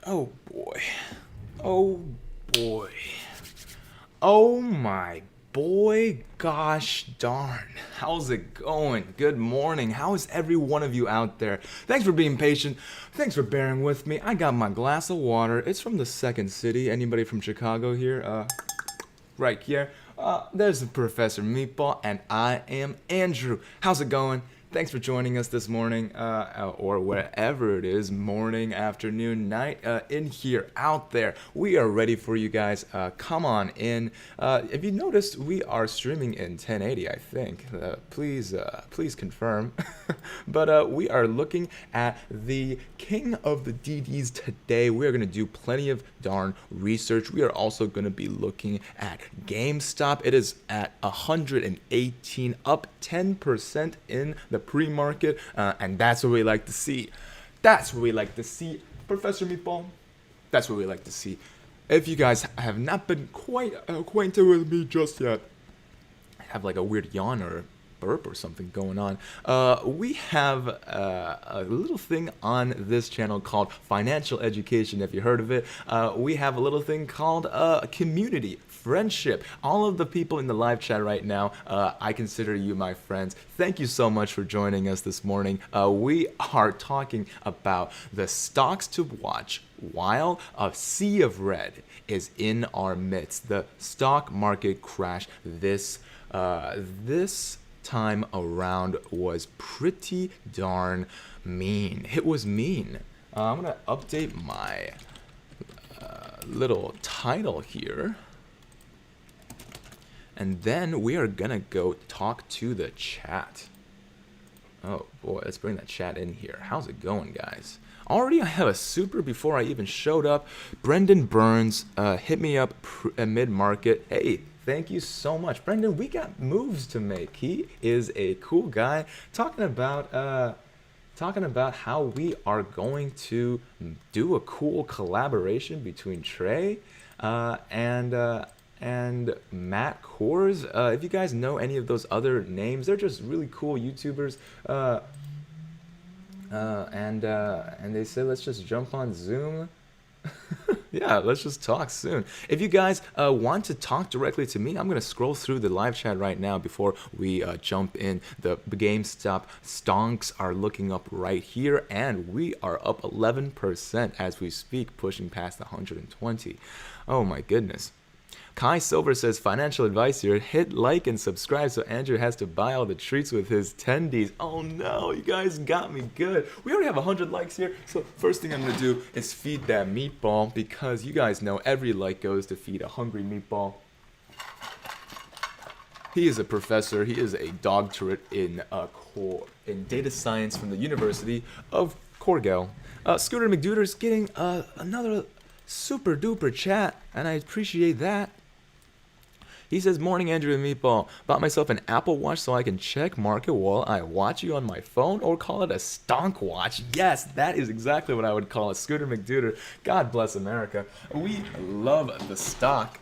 Oh boy. Oh boy. Oh my boy. Gosh darn. How's it going? Good morning. How is every one of you out there? Thanks for being patient. Thanks for bearing with me. I got my glass of water. It's from the second city. Anybody from Chicago here? Right here. There's the Professor Meatball, and I am Andrew. How's it going? Thanks for joining us this morning, or wherever it is, morning, afternoon, night, in here, out there. We are ready for you guys. Come on in. If you noticed, we are streaming in 1080, I think. Please confirm. But we are looking at the king of the DDs today. We are going to do plenty of darn research. We are also going to be looking at GameStop. It is at 118, up 10% in the pre-market, and that's what we like to see. That's what we like to see, Professor Meatball. That's what we like to see. If you guys have not been quite acquainted with me just yet, I have like a weird yawn or burp or something going on. We have a little thing on this channel called Financial Education. If you heard of it, we have a little thing called Community, Friendship. All of the people in the live chat right now, I consider you my friends. Thank you so much for joining us this morning. We are talking about the stocks to watch while a sea of red is in our midst. The stock market crash this time around was pretty darn mean. It was mean. I'm gonna update my little title here, and then we are gonna go talk to the chat. Oh boy, let's bring that chat in here. How's it going, guys? Already I have a super before I even showed up. Brendan Burns hit me up mid-market. Hey, thank you so much. Brendan, we got moves to make. He is a cool guy talking about how we are going to do a cool collaboration between Trey and Matt Kors. If you guys know any of those other names, they're just really cool YouTubers. And they said, let's just jump on Zoom. Yeah, let's just talk soon. If you guys want to talk directly to me, I'm going to scroll through the live chat right now before we jump in. The GameStop stonks are looking up right here, and we are up 11% as we speak, pushing past 120. Oh my goodness. Kai Silver says, financial advice here. Hit like and subscribe so Andrew has to buy all the treats with his tendies. Oh no, you guys got me good. We already have 100 likes here. So first thing I'm going to do is feed that meatball, because you guys know every like goes to feed a hungry meatball. He is a professor. He is a doctorate in data science from the University of Cornell. Scooter McDuder's getting another super duper chat, and I appreciate that. He says, morning Andrew and Meatball. Bought myself an Apple Watch so I can check market while I watch you on my phone, or call it a stonk watch. Yes, that is exactly what I would call it. Scooter McDuder. God bless America. We love the stock.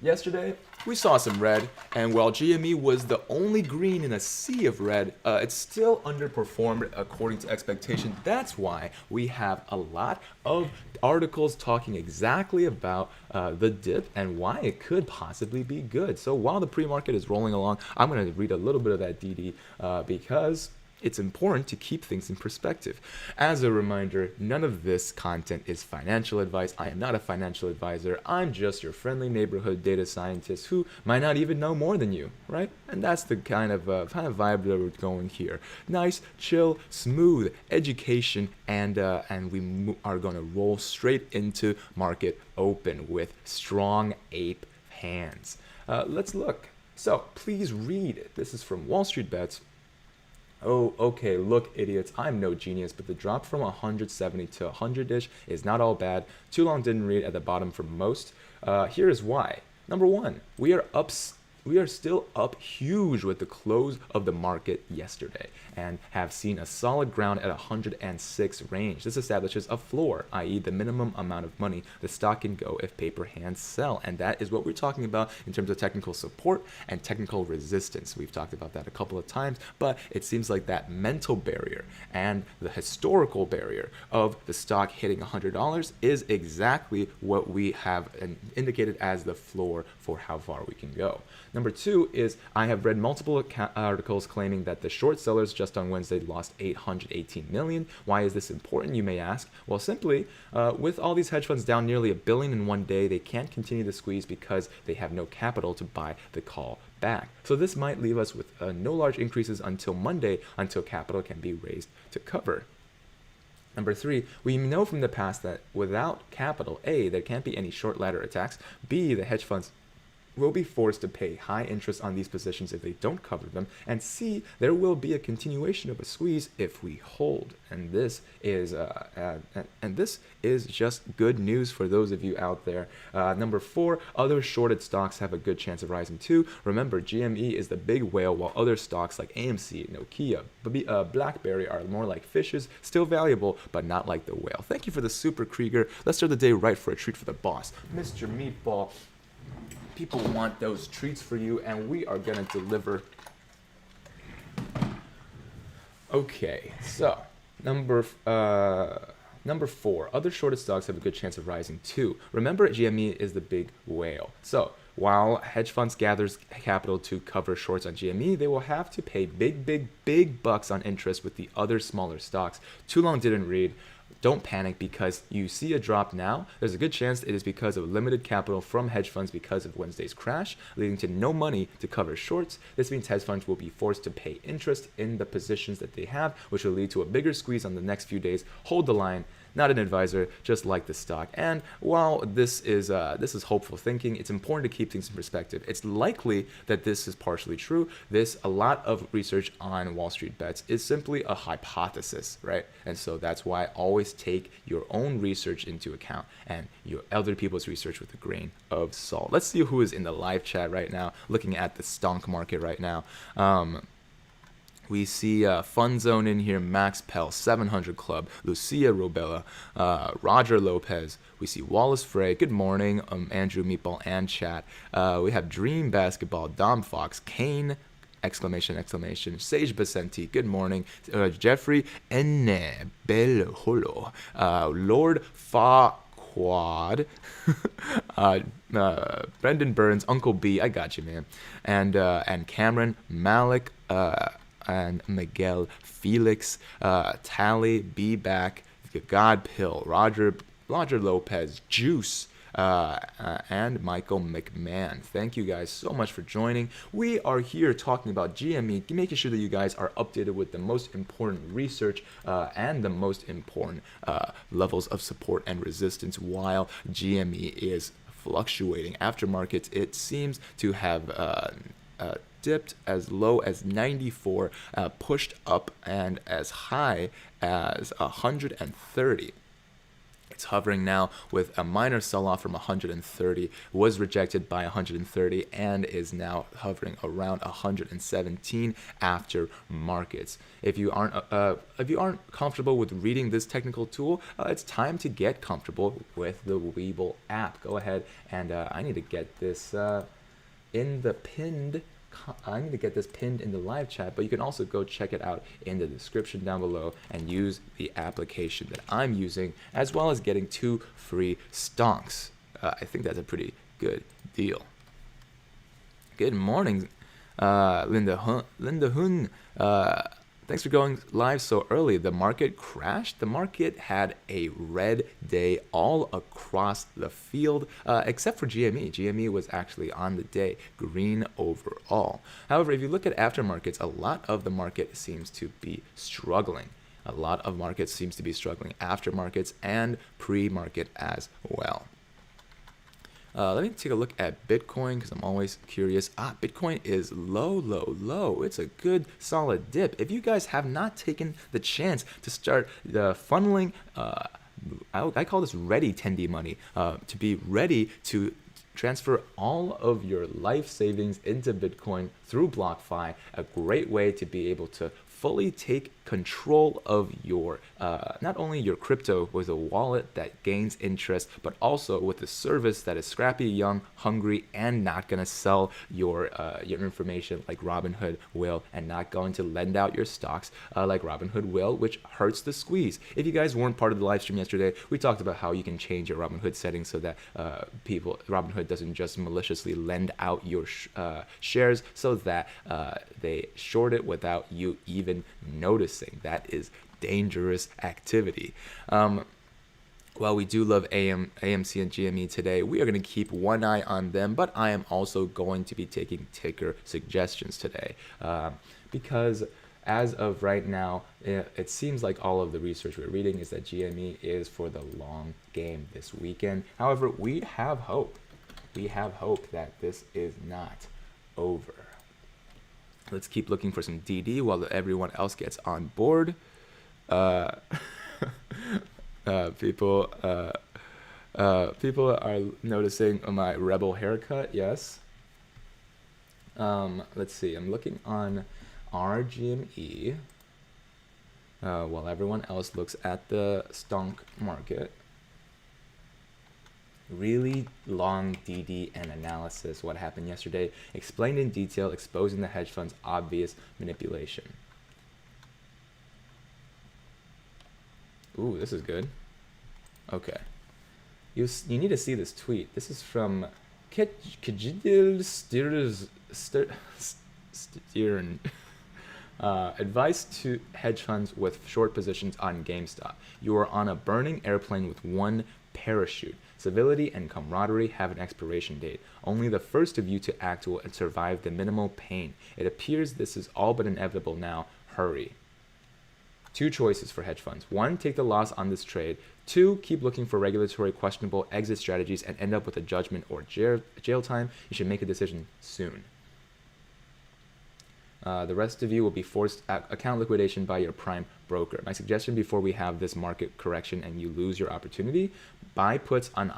Yesterday, we saw some red, and while GME was the only green in a sea of red, it still underperformed according to expectation. That's why we have a lot of articles talking exactly about the dip and why it could possibly be good. So while the pre-market is rolling along, I'm going to read a little bit of that DD because it's important to keep things in perspective. As a reminder, none of this content is financial advice. I am not a financial advisor. I'm just your friendly neighborhood data scientist who might not even know more than you, right? And that's the kind of vibe that we're going here. Nice, chill, smooth education, and we are going to roll straight into market open with strong ape hands. Let's look. So please read. This is from WallStreetBets. Oh, okay, look, idiots, I'm no genius, but the drop from 170 to 100-ish is not all bad. Too long didn't read at the bottom for most. Here is why. Number one, we are up we are still up huge with the close of the market yesterday and have seen a solid ground at 106 range. This establishes a floor, i.e. the minimum amount of money the stock can go if paper hands sell. And that is what we're talking about in terms of technical support and technical resistance. We've talked about that a couple of times, but it seems like that mental barrier and the historical barrier of the stock hitting $100 is exactly what we have indicated as the floor for how far we can go. Number two is I have read multiple articles claiming that the short sellers just on Wednesday lost 818 million. Why is this important, you may ask? Well, simply, with all these hedge funds down nearly $1 billion in one day, they can't continue the squeeze because they have no capital to buy the call back. So this might leave us with no large increases until Monday, until capital can be raised to cover. Number three, we know from the past that without capital, A, there can't be any short ladder attacks, B, the hedge funds will be forced to pay high interest on these positions if they don't cover them, and C, there will be a continuation of a squeeze if we hold. And this is just good news for those of you out there. Number four, other shorted stocks have a good chance of rising too. Remember, GME is the big whale, while other stocks like AMC, Nokia, BlackBerry are more like fishes, still valuable, but not like the whale. Thank you for the Super Krieger. Let's start the day right for a treat for the boss, Mr. Meatball. People want those treats for you, and we are going to deliver. Okay, so number four, other shorted stocks have a good chance of rising too. Remember, GME is the big whale. So while hedge funds gathers capital to cover shorts on GME, they will have to pay big bucks on interest with the other smaller stocks. Too long didn't read. Don't panic because you see a drop now. There's a good chance it is because of limited capital from hedge funds because of Wednesday's crash, leading to no money to cover shorts. This means hedge funds will be forced to pay interest in the positions that they have, which will lead to a bigger squeeze on the next few days. Hold the line. Not an advisor, just like the stock. And while this is hopeful thinking, it's important to keep things in perspective. It's likely that this is partially true. A lot of research on WallStreetBets is simply a hypothesis, right? And so that's why always take your own research into account and your other people's research with a grain of salt. Let's see who is in the live chat right now, looking at the stonk market right now. We see Fun Zone in here, Max Pell, 700 Club, Lucia Robella, Roger Lopez. We see Wallace Frey. Good morning, Andrew Meatball and chat. We have Dream Basketball, Dom Fox, Kane, exclamation, Sage Basenti. Good morning, Jeffrey Enne Belholo, Lord Fa Quad, Brendan Burns, Uncle B. I got you, man, and Cameron Malik. And Miguel Felix, Tally, Be Back, God Pill, Roger Lopez, Juice, and Michael McMahon. Thank you guys so much for joining. We are here talking about GME, making sure that you guys are updated with the most important research and the most important levels of support and resistance while GME is fluctuating. After markets, it seems to have dipped as low as 94, pushed up and as high as 130. It's hovering now with a minor sell-off from 130, was rejected by 130, and is now hovering around 117 after markets. If you aren't comfortable with reading this technical tool, it's time to get comfortable with the WeBull app. Go ahead and I need to get this pinned in the live chat, but you can also go check it out in the description down below and use the application that I'm using, as well as getting 2 free stonks. I think that's a pretty good deal. Good morning, Linda Hun. Thanks for going live so early. The market crashed. The market had a red day all across the field, except for GME. GME was actually on the day green overall. However, if you look at aftermarkets, a lot of the market seems to be struggling. A lot of markets seems to be struggling aftermarkets and pre-market as well. Let me take a look at Bitcoin because I'm always curious. Bitcoin is low. It's a good solid dip. If you guys have not taken the chance to start the funneling, I call this ready tendy money, to be ready to Transfer all of your life savings into Bitcoin through BlockFi, a great way to be able to fully take control of your not only your crypto with a wallet that gains interest, but also with a service that is scrappy, young, hungry, and not going to sell your information like Robinhood will, and not going to lend out your stocks like Robinhood will, which hurts the squeeze. If you guys weren't part of the live stream yesterday, we talked about how you can change your Robinhood settings so that Robinhood doesn't just maliciously lend out your shares so that they short it without you even noticing. That is dangerous activity. While we do love AMC and GME today, we are going to keep one eye on them, but I am also going to be taking ticker suggestions today because as of right now, it seems like all of the research we're reading is that GME is for the long game this weekend. However, we have hope. We have hope that this is not over. Let's keep looking for some DD while everyone else gets on board. People are noticing my rebel haircut. Yes. Let's see. I'm looking on our GME while everyone else looks at the stonk market. Really long DD and analysis. What happened yesterday, explained in detail, exposing the hedge fund's obvious manipulation. Ooh, this is good. Okay. You need to see this tweet. This is from Kajidil Stern. Advice to hedge funds with short positions on GameStop. You are on a burning airplane with one parachute. Civility and camaraderie have an expiration date. Only the first of you to act will survive the minimal pain. It appears this is all but inevitable now. Hurry. Two choices for hedge funds. One, take the loss on this trade. Two, keep looking for regulatory questionable exit strategies and end up with a judgment or jail time. You should make a decision soon. The rest of you will be forced account liquidation by your prime broker. My suggestion before we have this market correction and you lose your opportunity, buy puts on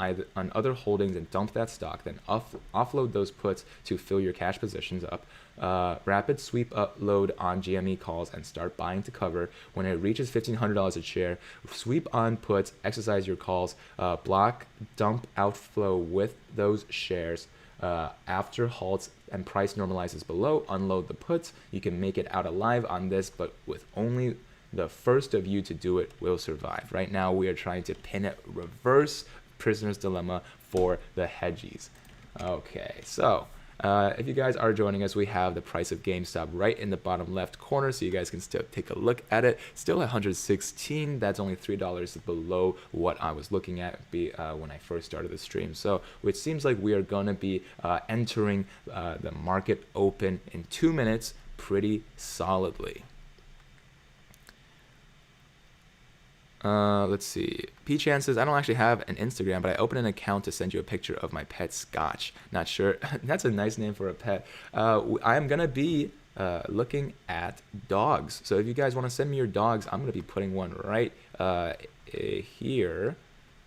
other holdings and dump that stock, then offload those puts to fill your cash positions up. Rapid sweep upload on GME calls and start buying to cover. When it reaches $1,500 a share, sweep on puts, exercise your calls, block dump outflow with those shares. After halts and price normalizes below, unload the puts. You can make it out alive on this, but with only the first of you to do it will survive. Right now, we are trying to pin it reverse prisoner's dilemma for the hedgies. Okay, so if you guys are joining us, we have the price of GameStop right in the bottom left corner, so you guys can still take a look at it. Still at 116. That's only $3 below what I was looking at when I first started the stream. So it seems like we are going to be entering the market open in 2 minutes pretty solidly. Let's see. P-Chan says, I don't actually have an Instagram, but I opened an account to send you a picture of my pet Scotch. Not sure. That's a nice name for a pet. I am going to be looking at dogs. So if you guys want to send me your dogs, I'm going to be putting one right here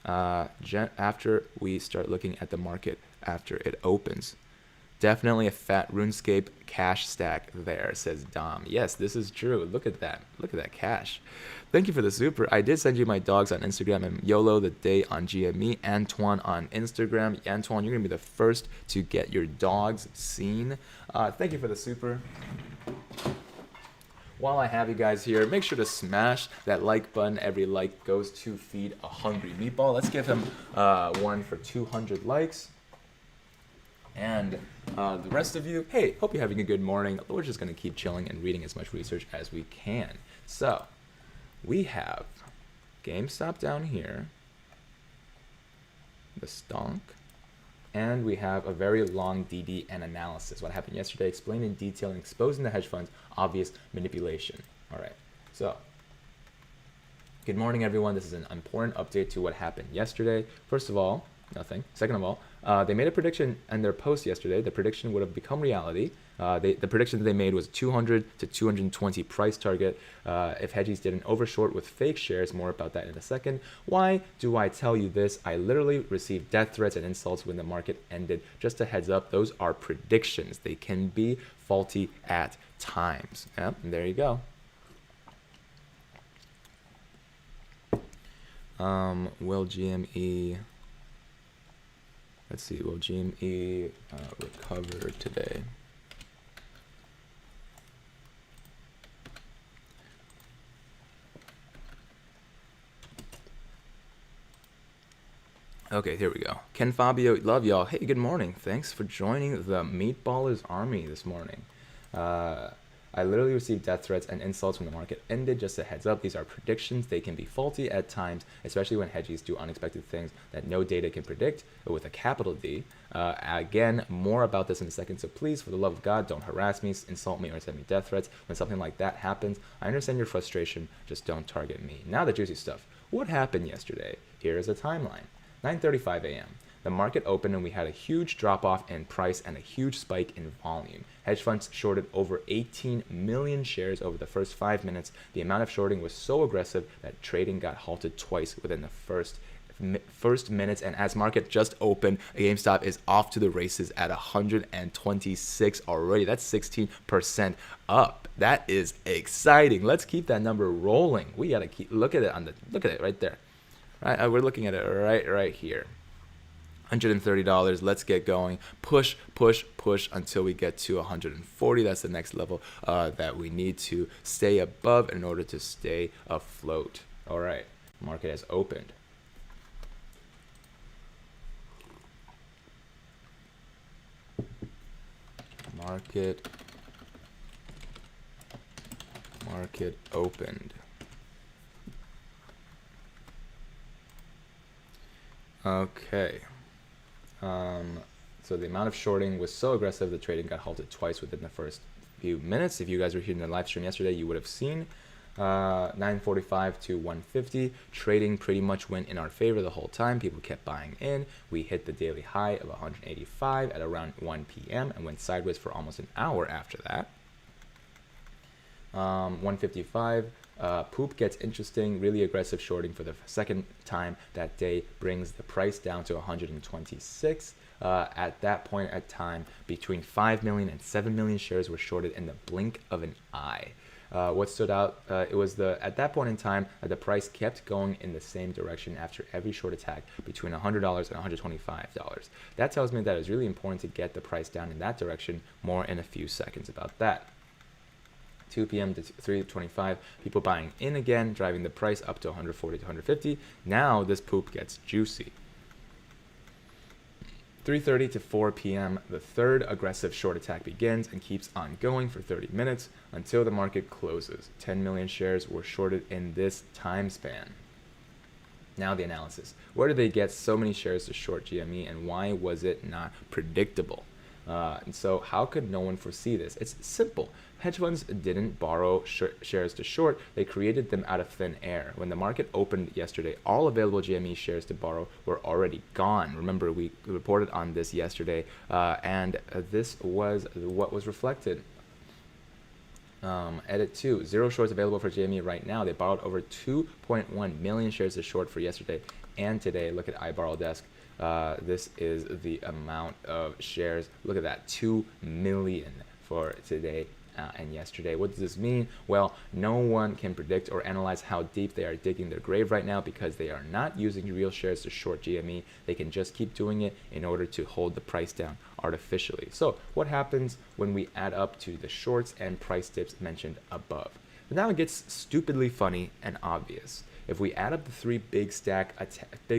after we start looking at the market after it opens. Definitely a fat RuneScape cash stack there, says Dom. Yes, this is true. Look at that. Look at that cash. Thank you for the super. I did send you my dogs on Instagram, and YOLO the day on GME. Antoine on Instagram. Antoine, you're going to be the first to get your dogs seen. Thank you for the super. While I have you guys here, make sure to smash that like button. Every like goes to feed a hungry meatball. Let's give him one for 200 likes. And the rest of you, hey, hope you're having a good morning. We're just going to keep chilling and reading as much research as we can. So we have GameStop down here, the stonk, and we have a very long DD and analysis. What happened yesterday, explained in detail and exposing the hedge fund's obvious manipulation. All right, so good morning, everyone. This is an important update to what happened yesterday. First of all, Nothing. Second of all, they made a prediction in their post yesterday. The prediction would have become reality. The prediction that they made was 200 to 220 price target if Hedgies didn't overshort with fake shares. More about that in a second. Why do I tell you this? I literally received death threats and insults when the market ended. Just a heads up, those are predictions. They can be faulty at times. Yeah, there you go. Will GME... Let's see, will GME recover today? Okay, here we go. Ken Fabio, love y'all. Hey, good morning. Thanks for joining the Meatballers Army this morning. I literally received death threats and insults when the market ended. Just a heads up, these are predictions. They can be faulty at times, especially when hedgies do unexpected things that no data can predict, with a capital D. Again, more about this in a second, so please, for the love of God, don't harass me, insult me, or send me death threats. When something like that happens, I understand your frustration, just don't target me. Now the juicy stuff. What happened yesterday? Here is a timeline. 9:35 a.m. The market opened and we had a huge drop-off in price and a huge spike in volume. Hedge funds shorted over 18 million shares over the first 5 minutes. The amount of shorting was so aggressive that trading got halted twice within the first minutes, and as market just opened, GameStop is off to the races at 126 already. That's 16% up. That is exciting. Let's keep that number rolling. We gotta look at it right there. Right, we're looking at it right here. $130. Let's get going. Push until we get to 140. That's the next level that we need to stay above in order to stay afloat. All right, market has opened. Market opened. Okay. So the amount of shorting was so aggressive, the trading got halted twice within the first few minutes. If you guys were here in the live stream yesterday, you would have seen 9:45 to 150. Trading pretty much went in our favor the whole time. People kept buying in. We hit the daily high of 185 at around 1 p.m. and went sideways for almost an hour after that. 155. Poop gets interesting. Really aggressive shorting for the second time that day brings the price down to 126. At that point at time, between 5 million and 7 million shares were shorted in the blink of an eye. What stood out, it was at that point in time, the price kept going in the same direction after every short attack between $100 and $125. That tells me that it's really important to get the price down in that direction. More in a few seconds about that. 2 p.m. to 3:25, people buying in again, driving the price up to 140 to 150. Now this poop gets juicy. 3:30 to 4 p.m., the third aggressive short attack begins and keeps on going for 30 minutes until the market closes. 10 million shares were shorted in this time span. Now the analysis. Where did they get so many shares to short GME, and why was it not predictable? And so how could no one foresee this? It's simple. Hedge funds didn't borrow shares to short. They created them out of thin air. When the market opened yesterday, all available GME shares to borrow were already gone. Remember, we reported on this yesterday, and this was what was reflected. Edit 2, 0 shorts available for GME right now. They borrowed over 2.1 million shares to short for yesterday and today. Look at iBorrow Desk. This is the amount of shares. Look at that, 2 million for today and yesterday. What does this mean? Well, no one can predict or analyze how deep they are digging their grave right now because they are not using real shares to short GME. They can just keep doing it in order to hold the price down artificially. So what happens when we add up to the shorts and price dips mentioned above? But now it gets stupidly funny and obvious. If we add up the three big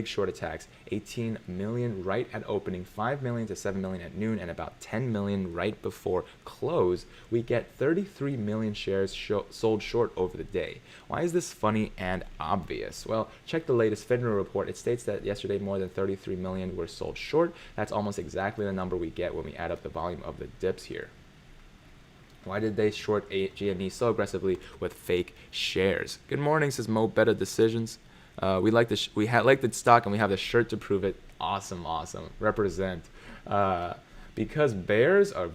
short attacks, 18 million right at opening, 5 million to 7 million at noon, and about 10 million right before close, we get 33 million shares sold short over the day. Why is this funny and obvious? Well, check the latest FINRA report. It states that yesterday more than 33 million were sold short. That's almost exactly the number we get when we add up the volume of the dips here. Why did they short GME so aggressively with fake shares? Good morning, says Mo. Better decisions. We like like the stock, and we have the shirt to prove it. Awesome. Represent. Because bears are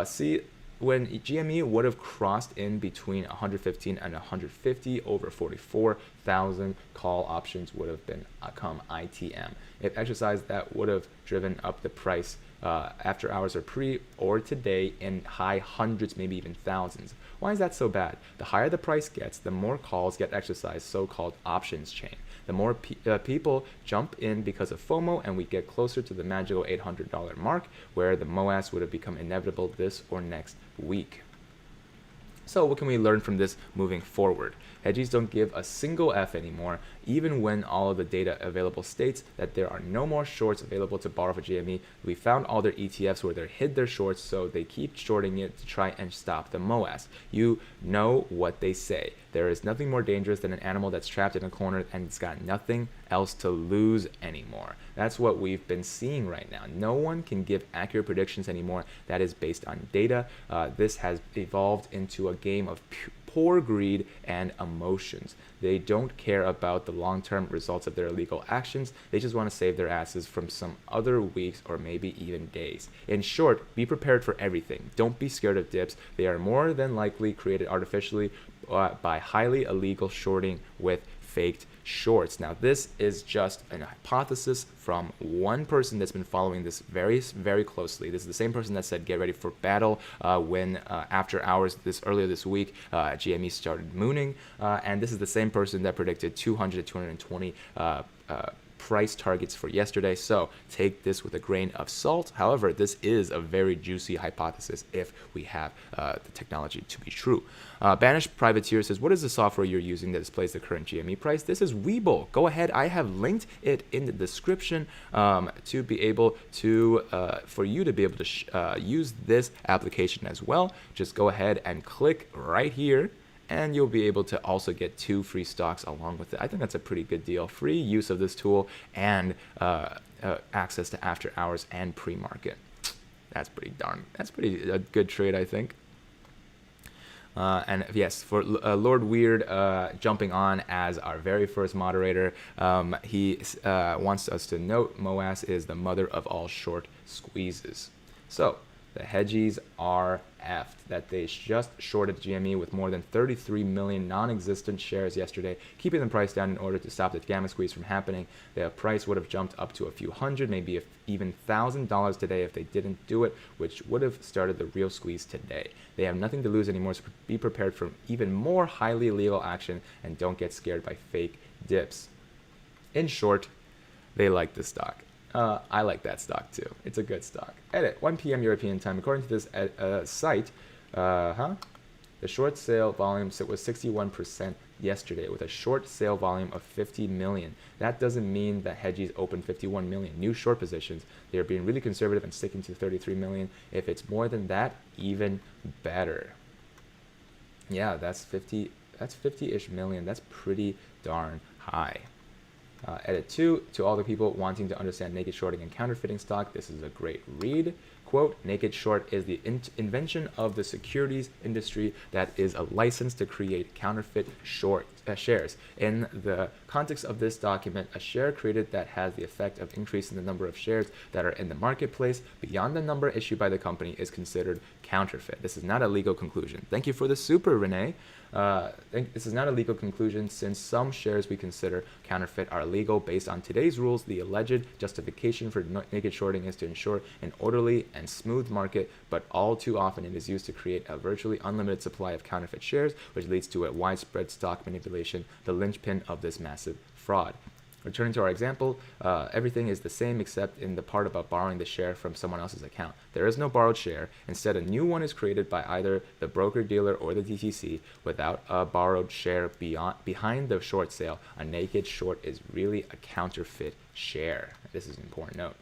see, when GME would have crossed in between 115 and 150 over 44,000, call options would have become ITM. If exercised, that would have driven up the price after hours or pre or today in high hundreds, maybe even thousands. Why is that so bad? The higher the price gets, the more calls get exercised, so-called options chain. The more people jump in because of FOMO, and we get closer to the magical $800 mark, where the MOAS would have become inevitable this or next week. So what can we learn from this moving forward? Hedgies don't give a single F anymore, even when all of the data available states that there are no more shorts available to borrow for GME. We found all their ETFs where they hid their shorts, so they keep shorting it to try and stop the MOAS. You know what they say. There is nothing more dangerous than an animal that's trapped in a corner and it's got nothing else to lose anymore. That's what we've been seeing right now. No one can give accurate predictions anymore that is based on data. This has evolved into a game of poor greed and emotions. They don't care about the long-term results of their illegal actions. They just want to save their asses from some other weeks or maybe even days. In short, be prepared for everything. Don't be scared of dips. They are more than likely created artificially by highly illegal shorting with faked shorts. Now, this is just an hypothesis from one person that's been following this very, very closely. This is the same person that said get ready for battle when after hours earlier this week GME started mooning, and this is the same person that predicted 200 to 220 price targets for yesterday. So take this with a grain of salt. However, this is a very juicy hypothesis if we have the technology to be true. Banished Privateer says, what is the software you're using that displays the current GME price? This is WeBull. Go ahead. I have linked it in the description to be able to, for you to be able to use this application as well. Just go ahead and click right here, and you'll be able to also get 2 free stocks along with it. I think that's a pretty good deal. Free use of this tool and access to after hours and pre-market. That's pretty a good trade, I think. And yes, for Lord Weird jumping on as our very first moderator, he wants us to note MOAS is the mother of all short squeezes. So the hedgies are effed that they just shorted GME with more than 33 million non-existent shares yesterday, keeping the price down in order to stop the gamma squeeze from happening. The price would have jumped up to a few hundred, maybe even $1,000 today if they didn't do it, which would have started the real squeeze today. They have nothing to lose anymore, so be prepared for even more highly illegal action and don't get scared by fake dips. In short, they like this stock. I like that stock too. It's a good stock. Edit, 1 p.m. European time. According to this site, the short sale volume was 61% yesterday with a short sale volume of 50 million. That doesn't mean that hedgies opened 51 million new short positions. They are being really conservative and sticking to 33 million. If it's more than that, even better. Yeah, that's 50-ish million. That's pretty darn high. Edit 2, to all the people wanting to understand naked shorting and counterfeiting stock, this is a great read. Quote, naked short is the invention of the securities industry that is a license to create counterfeit short shares. In the context of this document, a share created that has the effect of increasing the number of shares that are in the marketplace beyond the number issued by the company is considered counterfeit. This is not a legal conclusion. Thank you for the super, Renee. This is not a legal conclusion since some shares we consider counterfeit are illegal. Based on today's rules, the alleged justification for naked shorting is to ensure an orderly and smooth market, but all too often it is used to create a virtually unlimited supply of counterfeit shares, which leads to a widespread stock manipulation, the linchpin of this massive fraud. Returning to our example, everything is the same except in the part about borrowing the share from someone else's account. There is no borrowed share. Instead, a new one is created by either the broker-dealer or the DTC without a borrowed share behind the short sale. A naked short is really a counterfeit share. This is an important note.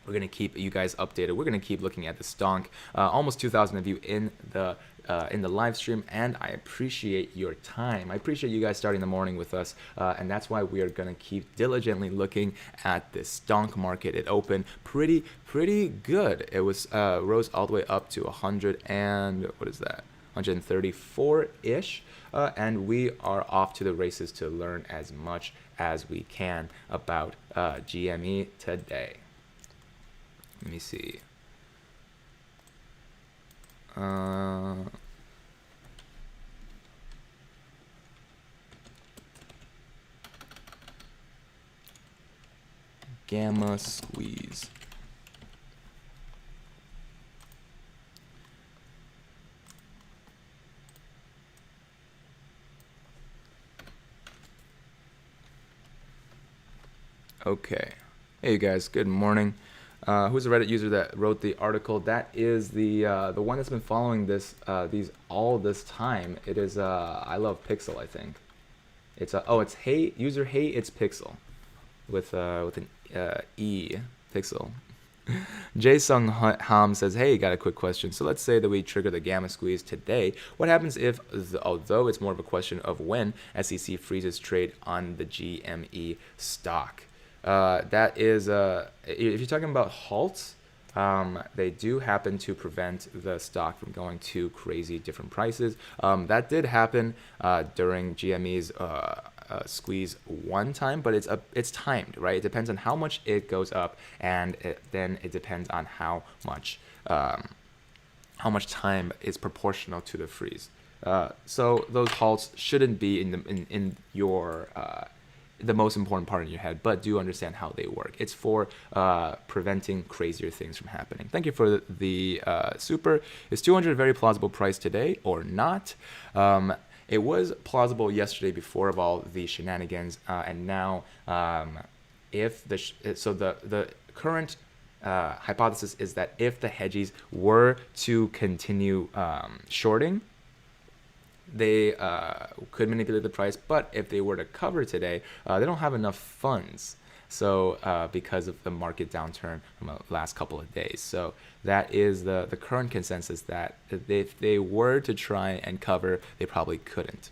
We're going to keep you guys updated. We're going to keep looking at the stonk. Almost 2,000 of you in the live stream, and I appreciate your time. I appreciate you guys starting the morning with us, and that's why we are going to keep diligently looking at this stonk market. It opened pretty good. It was rose all the way up to 100 and what is that? 134-ish, and we are off to the races to learn as much as we can about GME today. Let me see. Gamma squeeze. Okay. Hey, you guys. Good morning. Who's the Reddit user that wrote the article? That is the one that's been following these all this time. It is I love Pixel, I think. It's it's hey user hey it's Pixel with an E Pixel. Jae Sung Ham says, hey, got a quick question. So let's say that we trigger the gamma squeeze today. What happens if, although it's more of a question of when, SEC freezes trade on the GME stock? That is, if you're talking about halts, they do happen to prevent the stock from going to crazy different prices. That did happen during GME's squeeze one time, but it's timed, right? It depends on how much it goes up, and then it depends on how much time is proportional to the freeze. So those halts shouldn't be in your the most important part in your head, but do understand how they work. It's for preventing crazier things from happening. Thank you for the super. Is 200 a very plausible price today or not? It was plausible yesterday before of all the shenanigans, and now if the current hypothesis is that if the hedgies were to continue shorting, they could manipulate the price, but if they were to cover today, they don't have enough funds. So because of the market downturn from the last couple of days. So that is the current consensus, that if they were to try and cover, they probably couldn't.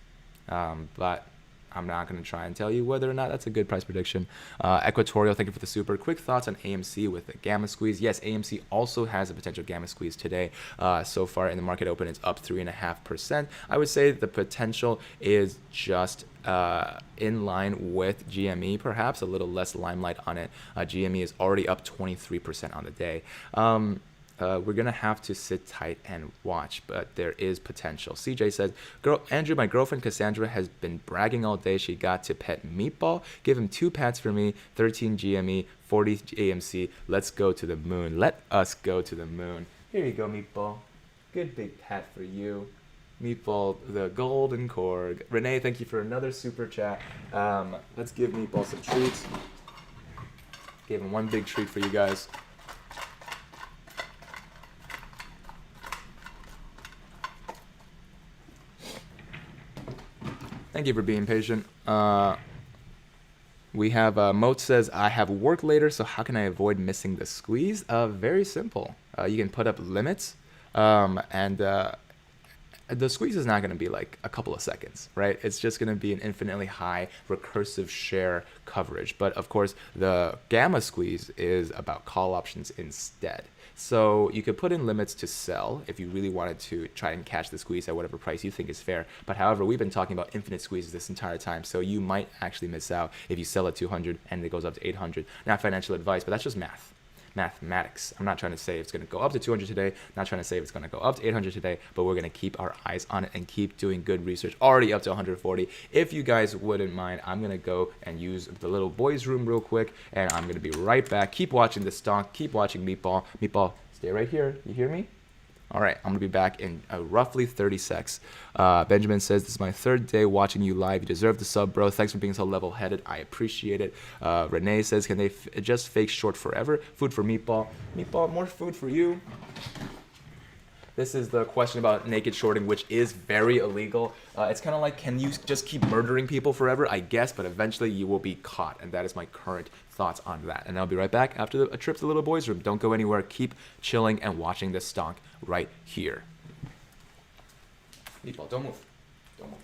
But I'm not going to try and tell you whether or not that's a good price prediction. Equatorial, thank you for the super. Quick thoughts on AMC with the gamma squeeze. Yes, AMC also has a potential gamma squeeze today. So far in the market open, it's up 3.5%. I would say the potential is just in line with GME, perhaps a little less limelight on it. GME is already up 23% on the day. We're going to have to sit tight and watch, but there is potential. CJ says, Andrew, my girlfriend Cassandra has been bragging all day she got to pet Meatball. Give him 2 pats for me, 13 GME, 40 AMC. Let's go to the moon. Let us go to the moon. Here you go, Meatball. Good big pat for you. Meatball, the golden korg. Renee, thank you for another super chat. Let's give Meatball some treats. Gave him one big treat for you guys. Thank you for being patient. We have Moat says, I have work later, so how can I avoid missing the squeeze? Very simple. You can put up limits, and the squeeze is not going to be like a couple of seconds, right? It's just going to be an infinitely high recursive share coverage. But of course, the gamma squeeze is about call options instead. So you could put in limits to sell if you really wanted to try and catch the squeeze at whatever price you think is fair. But however, we've been talking about infinite squeezes this entire time, so you might actually miss out if you sell at 200 and it goes up to 800. Not financial advice, but that's just mathematics. I'm not trying to say it's going to go up to 200 today, not trying to say it's going to go up to 800 today, but we're going to keep our eyes on it and keep doing good research. Already up to 140. If you guys wouldn't mind, I'm going to go and use the little boys room real quick, and I'm going to be right back. Keep watching the stock, keep watching Meatball. Meatball, stay right here. You hear me? All right, I'm going to be back in roughly 30 secs. Benjamin says, this is my 3rd day watching you live. You deserve the sub, bro. Thanks for being so level-headed. I appreciate it. Renee says, can they just fake short forever? Food for Meatball. Meatball, more food for you. This is the question about naked shorting, which is very illegal. It's kind of like, can you just keep murdering people forever? I guess, but eventually you will be caught, and that is my current thoughts on that. And I'll be right back after a trip to the little boys room. Don't go anywhere. Keep chilling and watching this stock right here. Meatball, don't move. Don't move.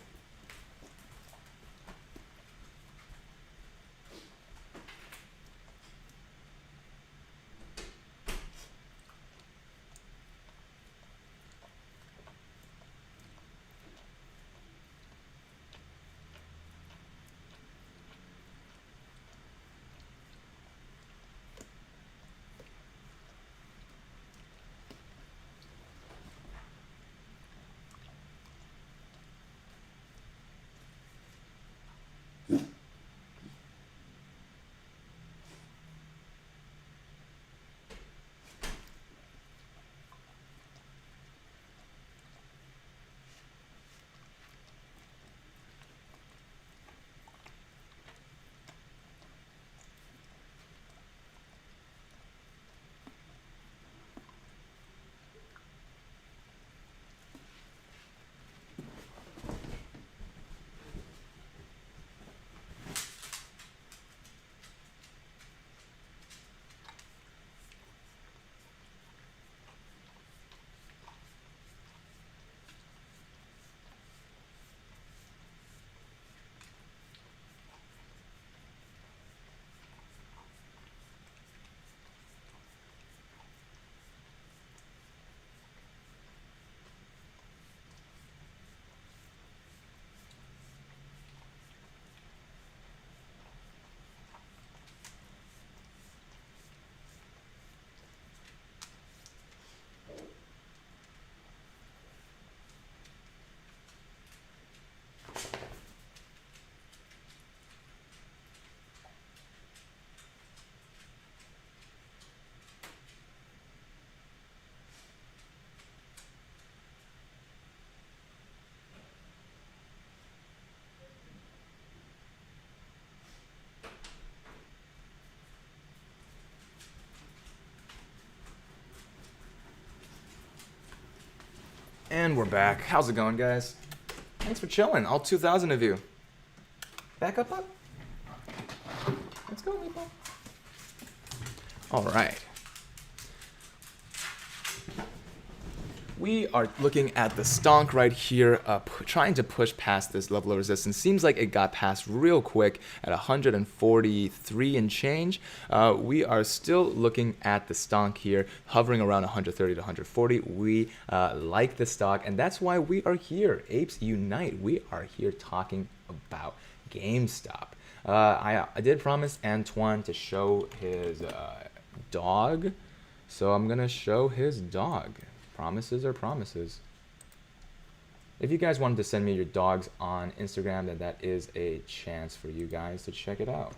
And we're back. How's it going, guys? Thanks for chilling, all 2,000 of you. Back up. Let's go, people. All right. We are looking at the stonk right here, trying to push past this level of resistance. Seems like it got past real quick at 143 and change. We are still looking at the stonk here, hovering around 130 to 140. We like the stock, and that's why we are here. Apes Unite. We are here talking about GameStop. I did promise Antoine to show his dog, so I'm going to show his dog. Promises are promises. If you guys wanted to send me your dogs on Instagram, then that is a chance for you guys to check it out.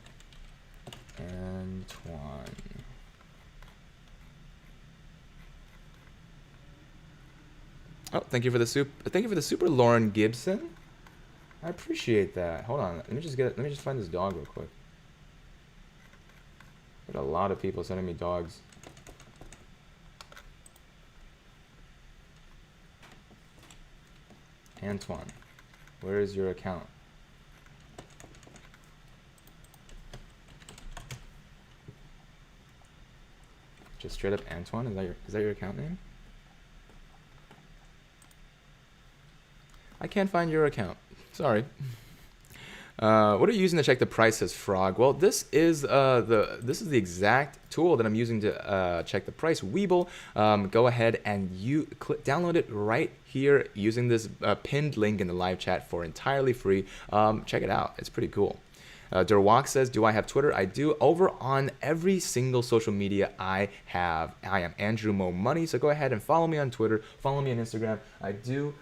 Antoine. Oh, thank you for the super, Lauren Gibson. I appreciate that. Hold on, let me just find this dog real quick. Got a lot of people sending me dogs. Antoine, where is your account? Just straight up Antoine? Is that your account name? I can't find your account. Sorry. What are you using to check the price, says Frog? Well, this is the exact tool that I'm using to check the price. WeBull. Go ahead and download it right here using this pinned link in the live chat for entirely free. Check it out. It's pretty cool. Durwalk says, do I have Twitter? I do. Over on every single social media I am Andrew Mo Money. So go ahead and follow me on Twitter. Follow me on Instagram. I do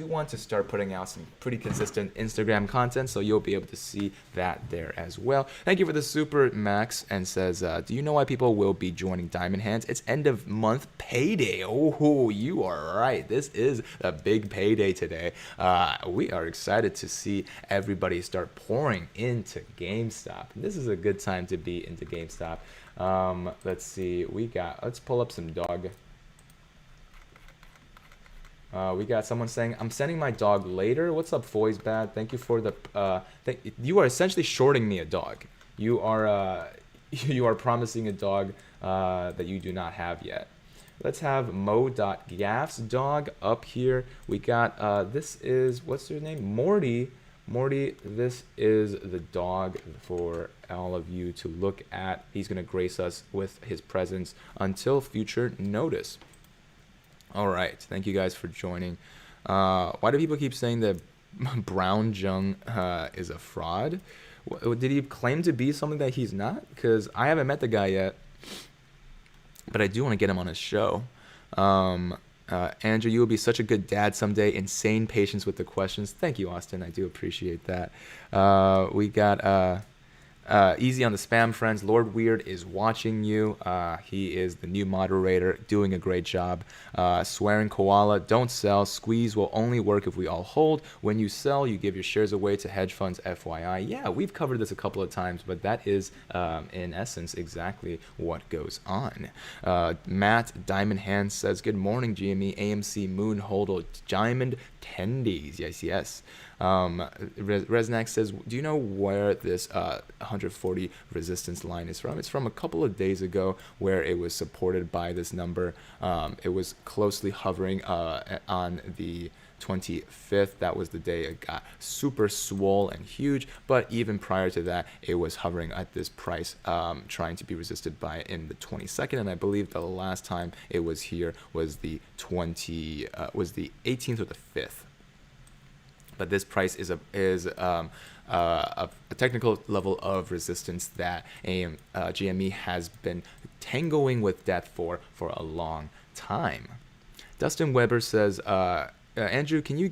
want to start putting out some pretty consistent Instagram content, so you'll be able to see that there as well. Thank you for the super, Max, and says, do you know why people will be joining Diamond Hands? It's end of month payday. Oh, you are right. This is a big payday today. We are excited to see everybody start pouring into GameStop. This is a good time to be into GameStop. Let's see. Let's pull up some dog. We got someone saying, I'm sending my dog later. What's up, Foy's Bad? Thank you for the you are essentially shorting me a dog. You are promising a dog that you do not have yet. Let's have Mo.Gaff's dog up here. We got this is, what's her name? Morty, this is the dog for all of you to look at. He's going to grace us with his presence until future notice. All right. Thank you guys for joining. Why do people keep saying that Brown Jung is a fraud? Did he claim to be something that he's not? Because I haven't met the guy yet, but I do want to get him on his show. Andrew, you will be such a good dad someday. Insane patience with the questions. Thank you, Austin. I do appreciate that. We got easy on the spam, friends. Lord Weird is watching you. He is the new moderator, doing a great job. Swearing Koala, don't sell. Squeeze will only work if we all hold. When you sell, you give your shares away to hedge funds, FYI. Yeah, we've covered this a couple of times, but that is, in essence, exactly what goes on. Matt Diamond Hands says, good morning, GME, AMC, Moon, Hodl, Diamond, Tendies. Yes. Resnack says, do you know where this 140 resistance line is from? It's from a couple of days ago where it was supported by this number. It was closely hovering on the 25th. That was the day it got super swole and huge, but even prior to that, it was hovering at this price, trying to be resisted by in the 22nd, and I believe the last time it was here was the 18th or the 5th. But this price is a technical level of resistance that GME has been tangoing with death for a long time. Dustin Weber says, Andrew, can you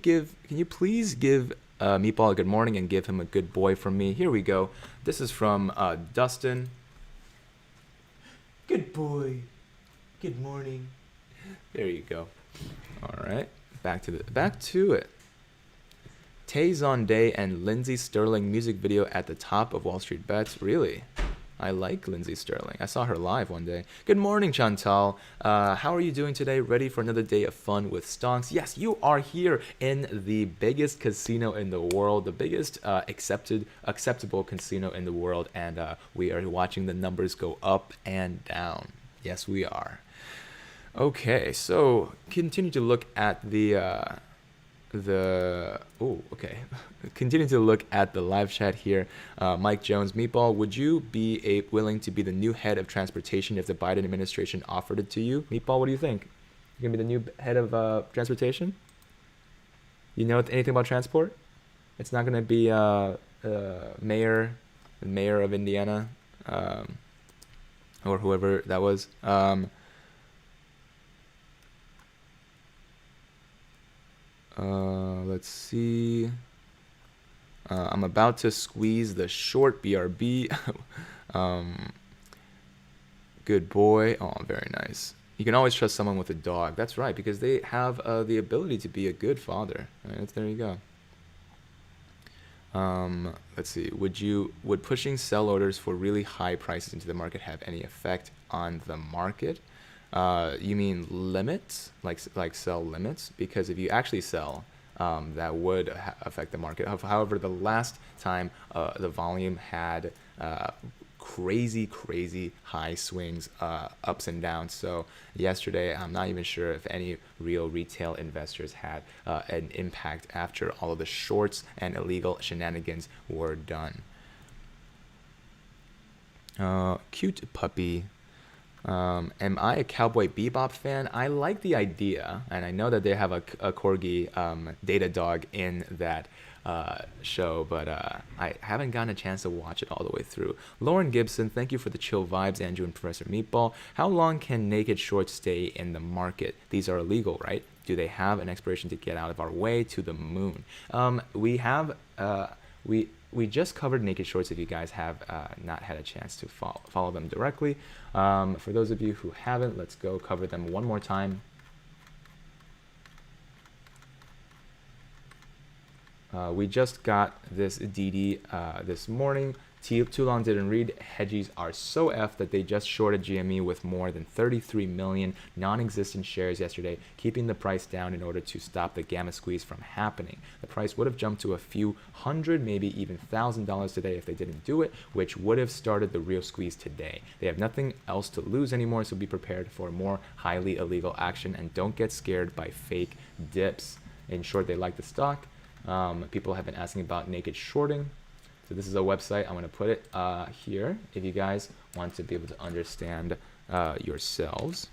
please give Meatball a good morning and give him a good boy from me? Here we go. This is from Dustin. Good boy. Good morning. There you go. All right, back to it. Tay Zonday and Lindsey Sterling music video at the top of WallStreetBets. Really? I like Lindsay Sterling. I saw her live one day. Good morning, Chantal. How are you doing today? Ready for another day of fun with stonks? Yes, you are here in the biggest casino in the world, the biggest acceptable casino in the world, and we are watching the numbers go up and down. Yes, we are. Okay, so continue to look at continue to look at the live chat here. Mike Jones, Meatball, would you be willing to be the new head of transportation if the Biden administration offered it to you? Meatball, what do you think? You're gonna be the new head of transportation? You know anything about transport? It's not gonna be mayor of Indiana, or whoever that was. Let's see. I'm about to squeeze the short BRB. Good boy. Oh, very nice. You can always trust someone with a dog. That's right, because they have the ability to be a good father. Right, there you go. Let's see. Would pushing sell orders for really high prices into the market have any effect on the market? You mean limits, like sell limits? Because if you actually sell, that would affect the market. However, the last time the volume had crazy high swings, ups and downs. So yesterday, I'm not even sure if any real retail investors had an impact after all of the shorts and illegal shenanigans were done. Cute puppy. Am I a Cowboy Bebop fan? I like the idea, and I know that they have a corgi data dog in that show, but I haven't gotten a chance to watch it all the way through. Lauren Gibson, thank you for the chill vibes, Andrew and Professor Meatball. How long can naked shorts stay in the market? These are illegal, right? Do they have an expiration to get out of our way to the moon? We just covered naked shorts if you guys have not had a chance to follow them directly. For those of you who haven't, let's go cover them one more time. We just got this DD this morning. Too long didn't read. Hedges are so effed that they just shorted GME with more than 33 million non-existent shares yesterday, keeping the price down in order to stop the gamma squeeze from happening. The price would have jumped to a few hundred, maybe even $1,000 today if they didn't do it, which would have started the real squeeze today. They have nothing else to lose anymore, so be prepared for more highly illegal action and don't get scared by fake dips. In short, they like the stock. People have been asking about naked shorting. So this is a website. I'm going to put it here if you guys want to be able to understand yourselves.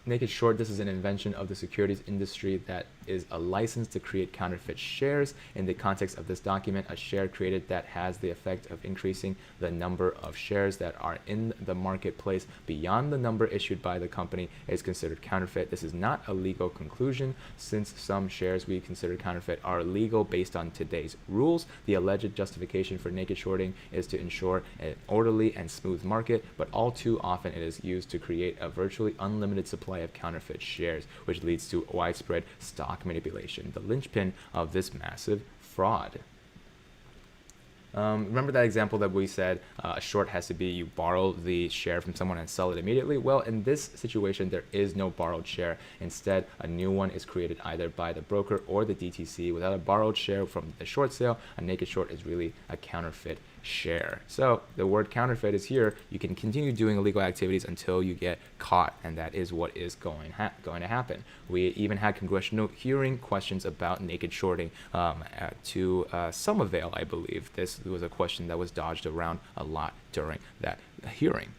Naked short, this is an invention of the securities industry that is a license to create counterfeit shares. In the context of this document, a share created that has the effect of increasing the number of shares that are in the marketplace beyond the number issued by the company is considered counterfeit. This is not a legal conclusion, since some shares we consider counterfeit are legal based on today's rules. The alleged justification for naked shorting is to ensure an orderly and smooth market, but all too often it is used to create a virtually unlimited supply of counterfeit shares, which leads to widespread stock manipulation, the linchpin of this massive fraud. Remember that example that we said a short has to be you borrow the share from someone and sell it immediately? Well, in this situation, there is no borrowed share. Instead, a new one is created either by the broker or the DTC. Without a borrowed share from the short sale, a naked short is really a counterfeit share. So the word counterfeit is here. You can continue doing illegal activities until you get caught, and that is what is going to happen. We even had congressional hearing questions about naked shorting to some avail, I believe. This was a question that was dodged around a lot during that hearing.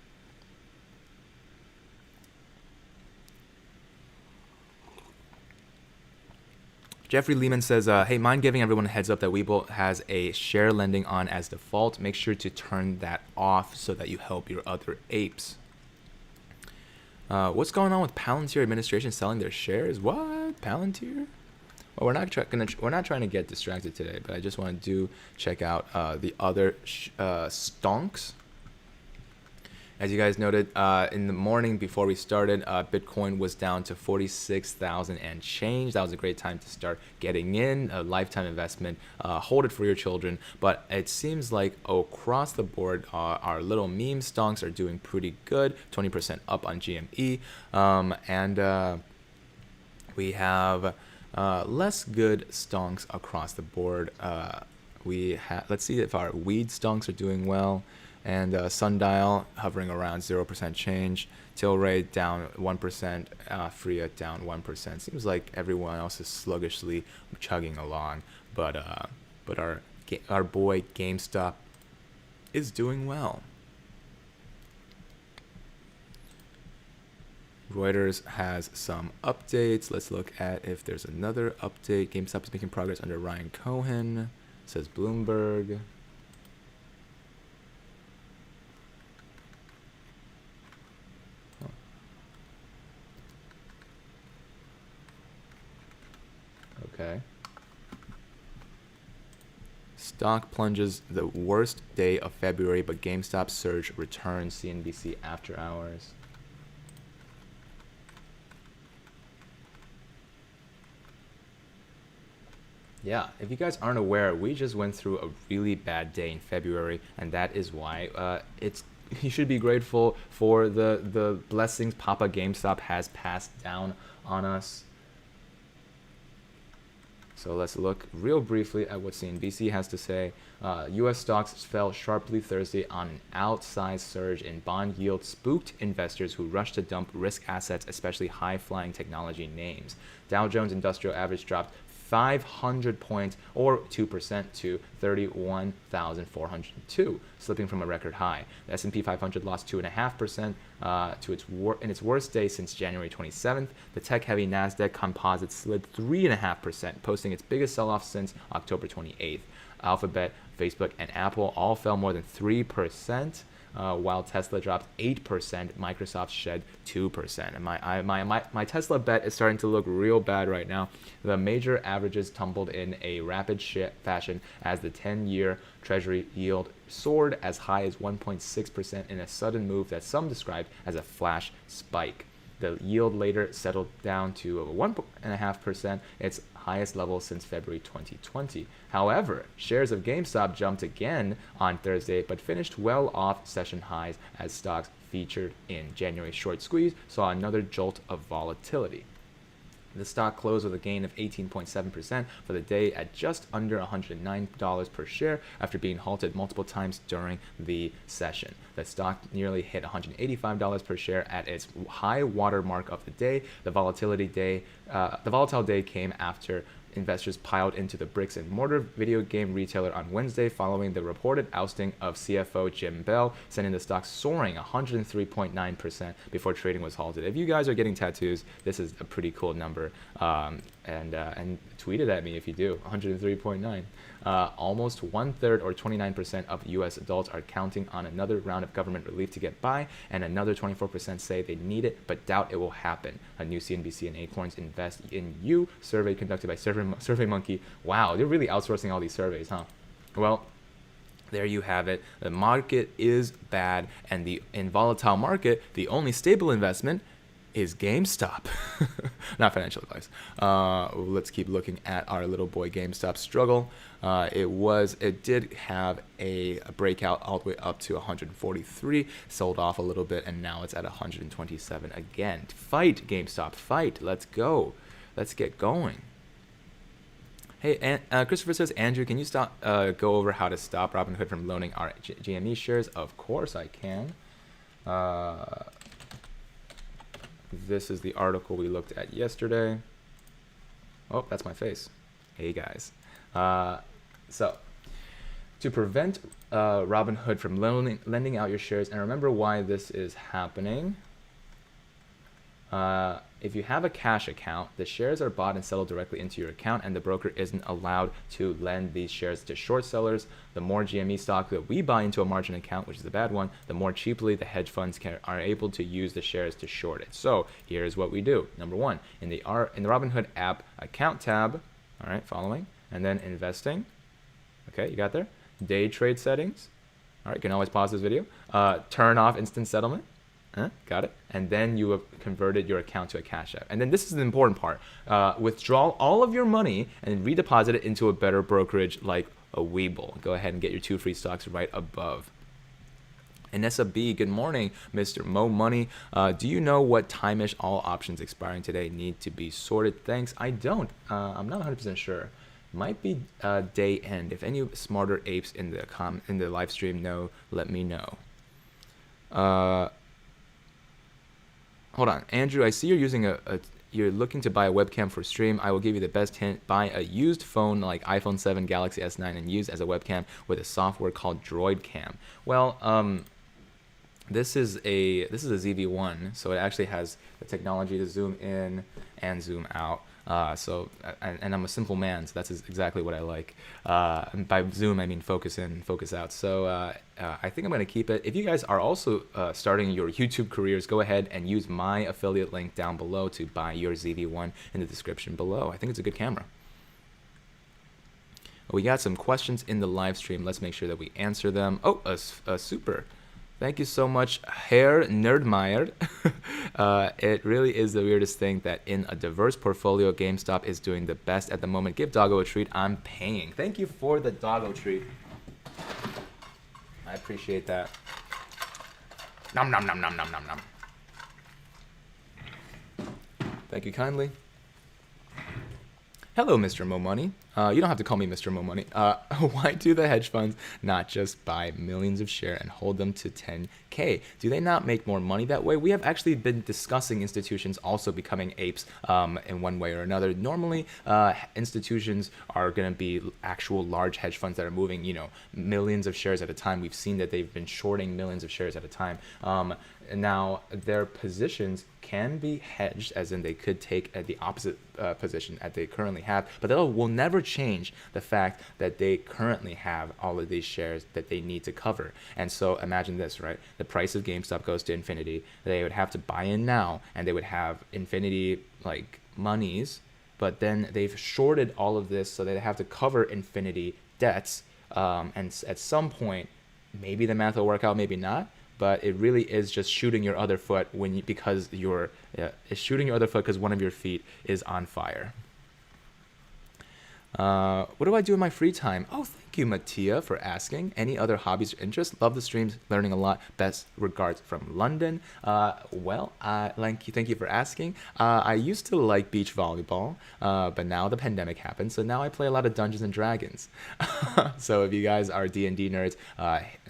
Jeffrey Lehman says, hey, mind giving everyone a heads up that WeBull has a share lending on as default. Make sure to turn that off so that you help your other apes. What's going on with Palantir administration selling their shares? What? Palantir? Well, we're not trying to get distracted today, but I just want to check out the other stonks. As you guys noted, in the morning before we started, Bitcoin was down to 46,000 and change. That was a great time to start getting in, a lifetime investment. Hold it for your children. But it seems like across the board, our little meme stonks are doing pretty good, 20% up on GME. And we have less good stonks across the board. Let's see if our weed stonks are doing well. And Sundial hovering around 0% change. Tilray down 1%. Freya down 1%. Seems like everyone else is sluggishly chugging along, but our boy GameStop is doing well. Reuters has some updates. Let's look at if there's another update. GameStop is making progress under Ryan Cohen, says Bloomberg. Okay. Stock plunges the worst day of February, but GameStop surge returns. CNBC after hours. Yeah, if you guys aren't aware, we just went through a really bad day in February, and that is why you should be grateful for the blessings Papa GameStop has passed down on us. So let's look real briefly at what CNBC has to say. U.S. stocks fell sharply Thursday on an outsized surge in bond yield, spooked investors who rushed to dump risk assets, especially high-flying technology names. Dow Jones Industrial Average dropped 500 points or 2% to 31,402, slipping from a record high. The S&P 500 lost 2.5% in its worst day since January 27th. The tech-heavy Nasdaq Composite slid 3.5%, posting its biggest sell-off since October 28th. Alphabet, Facebook, and Apple all fell more than 3%. While Tesla dropped 8%, Microsoft shed 2%. And my Tesla bet is starting to look real bad right now. The major averages tumbled in a rapid fashion as the 10-year Treasury yield soared as high as 1.6% in a sudden move that some described as a flash spike. The yield later settled down to 1.5%, its highest level since February 2020. However, shares of GameStop jumped again on Thursday, but finished well off session highs as stocks featured in January's short squeeze saw another jolt of volatility. The stock closed with a gain of 18.7% for the day at just under $109 per share after being halted multiple times during the session. The stock nearly hit $185 per share at its high water mark of the day. The volatile day came after investors piled into the bricks and mortar video game retailer on Wednesday following the reported ousting of CFO Jim Bell, sending the stock soaring 103.9% before trading was halted. If you guys are getting tattoos, this is a pretty cool number. And tweet it at me if you do. 103.9. Almost 1/3 or 29% of U.S. adults are counting on another round of government relief to get by, and another 24% say they need it but doubt it will happen. A new CNBC and Acorns Invest in You survey conducted by SurveyMonkey. Wow, they're really outsourcing all these surveys, huh? Well, there you have it. The market is bad, and in volatile market, the only stable investment is GameStop. Not financial advice. Let's keep looking at our little boy GameStop struggle. It did have a breakout all the way up to 143, sold off a little bit, and now it's at 127 again. Fight, GameStop, fight. Let's go. Let's get going. Hey, Christopher says, Andrew, can you go over how to stop Robinhood from loaning our GME shares? Of course I can. This is the article we looked at yesterday. Oh, that's my face. Hey, guys. So, to prevent Robinhood from lending out your shares, and remember why this is happening. If you have a cash account, the shares are bought and settled directly into your account, and the broker isn't allowed to lend these shares to short sellers. The more GME stock that we buy into a margin account, which is the bad one, the more cheaply the hedge funds are able to use the shares to short it. So here's what we do. Number one, in the Robinhood app account tab, all right, following, and then investing. Okay, you got there? Day trade settings. All right, you can always pause this video. Turn off instant settlement. Got it. And then you have converted your account to a Cash App. And then this is the important part. Withdraw all of your money and redeposit it into a better brokerage like a WeBull. Go ahead and get your 2 free stocks right above. Inessa B, good morning, Mr. Mo Money. Do you know what time-ish all options expiring today need to be sorted? Thanks. I don't. I'm not 100% sure. Might be day end. If any smarter apes in the live stream know, let me know. Hold on, Andrew. I see you're using you're looking to buy a webcam for stream. I will give you the best hint. Buy a used phone like iPhone 7, Galaxy S9, and use as a webcam with a software called Droid Cam. Well, this is a ZV-1, so it actually has the technology to zoom in and zoom out. And I'm a simple man, so that's exactly what I like. And by zoom, I mean focus in, focus out. So I think I'm going to keep it. If you guys are also starting your YouTube careers, go ahead and use my affiliate link down below to buy your ZV-1 in the description below. I think it's a good camera. We got some questions in the live stream. Let's make sure that we answer them. Oh, super. Thank you so much, Herr Nerdmeyer. It really is the weirdest thing that in a diverse portfolio, GameStop is doing the best at the moment. Give Doggo a treat. I'm paying. Thank you for the Doggo treat. I appreciate that. Nom nom nom nom nom nom nom. Thank you kindly. Hello, Mr. Mo Money. You don't have to call me Mr. Mo Money. Why do the hedge funds not just buy millions of shares and hold them to 10K? Do they not make more money that way? We have actually been discussing institutions also becoming apes in one way or another. Normally, institutions are going to be actual large hedge funds that are moving, millions of shares at a time. We've seen that they've been shorting millions of shares at a time. Now, their positions can be hedged, as in they could take the opposite position that they currently have, but that will never change the fact that they currently have all of these shares that they need to cover. And so imagine this, right? The price of GameStop goes to infinity. They would have to buy in now, and they would have infinity monies, but then they've shorted all of this, so they have to cover infinity debts. And at some point, maybe the math will work out, maybe not. But it really is just shooting your other foot because it's shooting your other foot because one of your feet is on fire. What do I do in my free time? Oh, thank you, Mattia, for asking. Any other hobbies or interests? Love the streams, learning a lot. Best regards from London. Thank you for asking. I used to like beach volleyball, but now the pandemic happened, so now I play a lot of Dungeons and Dragons. So if you guys are D&D nerds,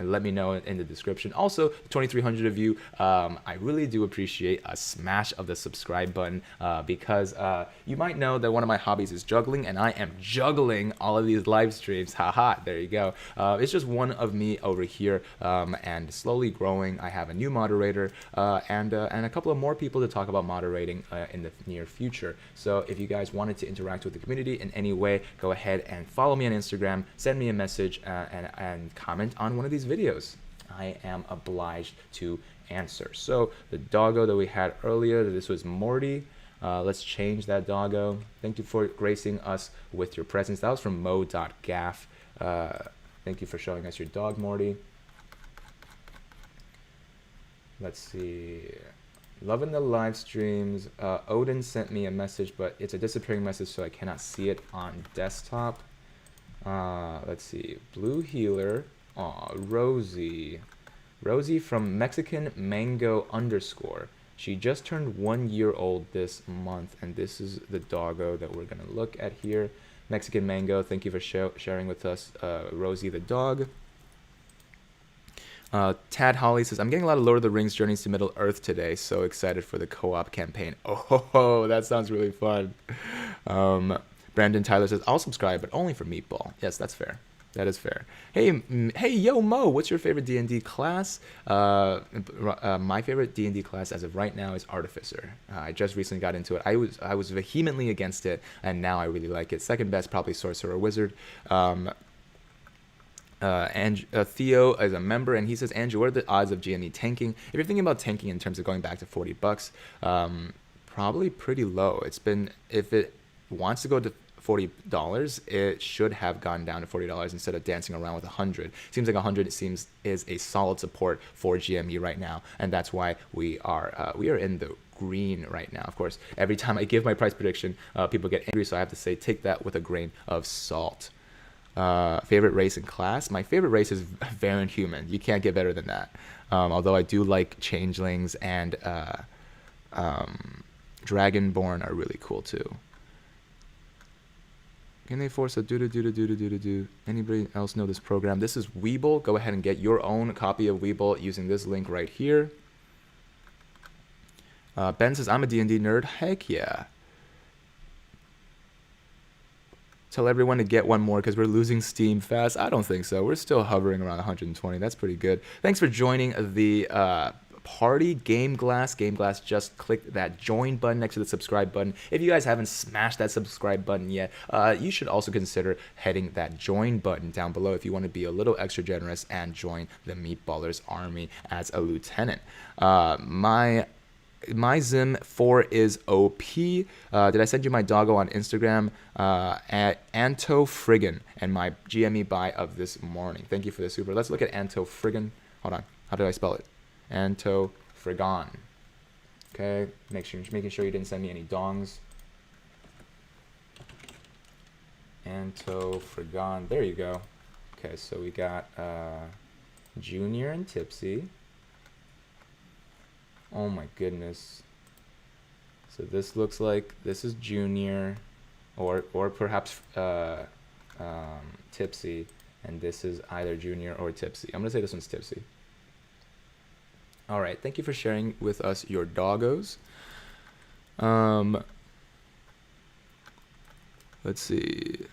let me know in the description. Also, 2,300 of you, I really do appreciate a smash of the subscribe button because you might know that one of my hobbies is juggling, and I am juggling all of these live streams. Haha, there you go. It's just one of me over here, and slowly growing. I have a new moderator and a couple of more people to talk about moderating in the near future. So if you guys wanted to interact with the community in any way, go ahead and follow me on Instagram, send me a message, and comment on one of these videos. I am obliged to answer. So the doggo that we had earlier, this was Morty. Let's change that doggo. Thank you for gracing us with your presence. That was from mo.gaff. Thank you for showing us your dog, Morty. Let's see. Loving the live streams. Odin sent me a message, but it's a disappearing message, so I cannot see it on desktop. Let's see. Blue Healer. Aw, Rosie. Rosie from Mexican Mango _ She just turned 1 year old this month, and this is the doggo that we're going to look at here. Mexican Mango, thank you for sharing with us, Rosie the dog. Tad Holly says, I'm getting a lot of Lord of the Rings Journeys to Middle Earth today, so excited for the co-op campaign. Oh, that sounds really fun. Brandon Tyler says, I'll subscribe, but only for Meatball. Yes, that's fair. That is fair. Hey, yo, Mo, what's your favorite D&D class? My favorite D&D class as of right now is Artificer. I just recently got into it. I was vehemently against it, and now I really like it. Second best, probably Sorcerer Wizard. And Theo is a member, and he says, Andrew, what are the odds of GME tanking? If you're thinking about tanking in terms of going back to $40, probably pretty low. It's been, if it wants to go to $40, it should have gone down to $40 instead of dancing around with 100. Seems like 100 is a solid support for GME right now, and that's why we are in the green right now. Of course, every time I give my price prediction, people get angry, so I have to say take that with a grain of salt. Favorite race in class? My favorite race is Variant Human. You can't get better than that. Although I do like Changelings and Dragonborn are really cool too. Can they force a do? Anybody else know this program? This is WeBull. Go ahead and get your own copy of WeBull using this link right here. Ben says, I'm a D&D nerd. Heck yeah. Tell everyone to get one more because we're losing steam fast. I don't think so. We're still hovering around 120. That's pretty good. Thanks for joining the party. Game Glass, just click that join button next to the subscribe button. If you guys haven't smashed that subscribe button yet, you should also consider hitting that join button down below if you want to be a little extra generous and join the Meatballers army as a lieutenant. My Zim 4 is OP. Did I send you my doggo on Instagram? At Anto Friggin and my GME buy of this morning. Thank you for the super. Let's look at Anto Friggin. Hold on. How do I spell it? Anto Friggon. Okay. Making sure you didn't send me any dongs. Anto Friggon. There you go. Okay, so we got Junior and Tipsy. Oh my goodness. So this looks like this is Junior, or perhaps Tipsy, and this is either Junior or Tipsy. I'm gonna say this one's Tipsy. All right, thank you for sharing with us your doggos. Let's see.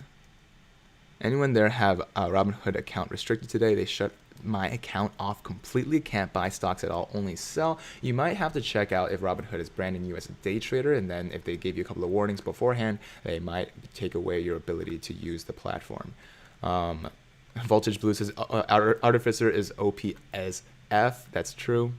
Anyone there have a Robinhood account restricted today? They shut my account off completely. Can't buy stocks at all, only sell. You might have to check out if Robinhood is branding you as a day trader, and then if they gave you a couple of warnings beforehand, they might take away your ability to use the platform. Voltage Blue says Artificer is OP as F. That's true.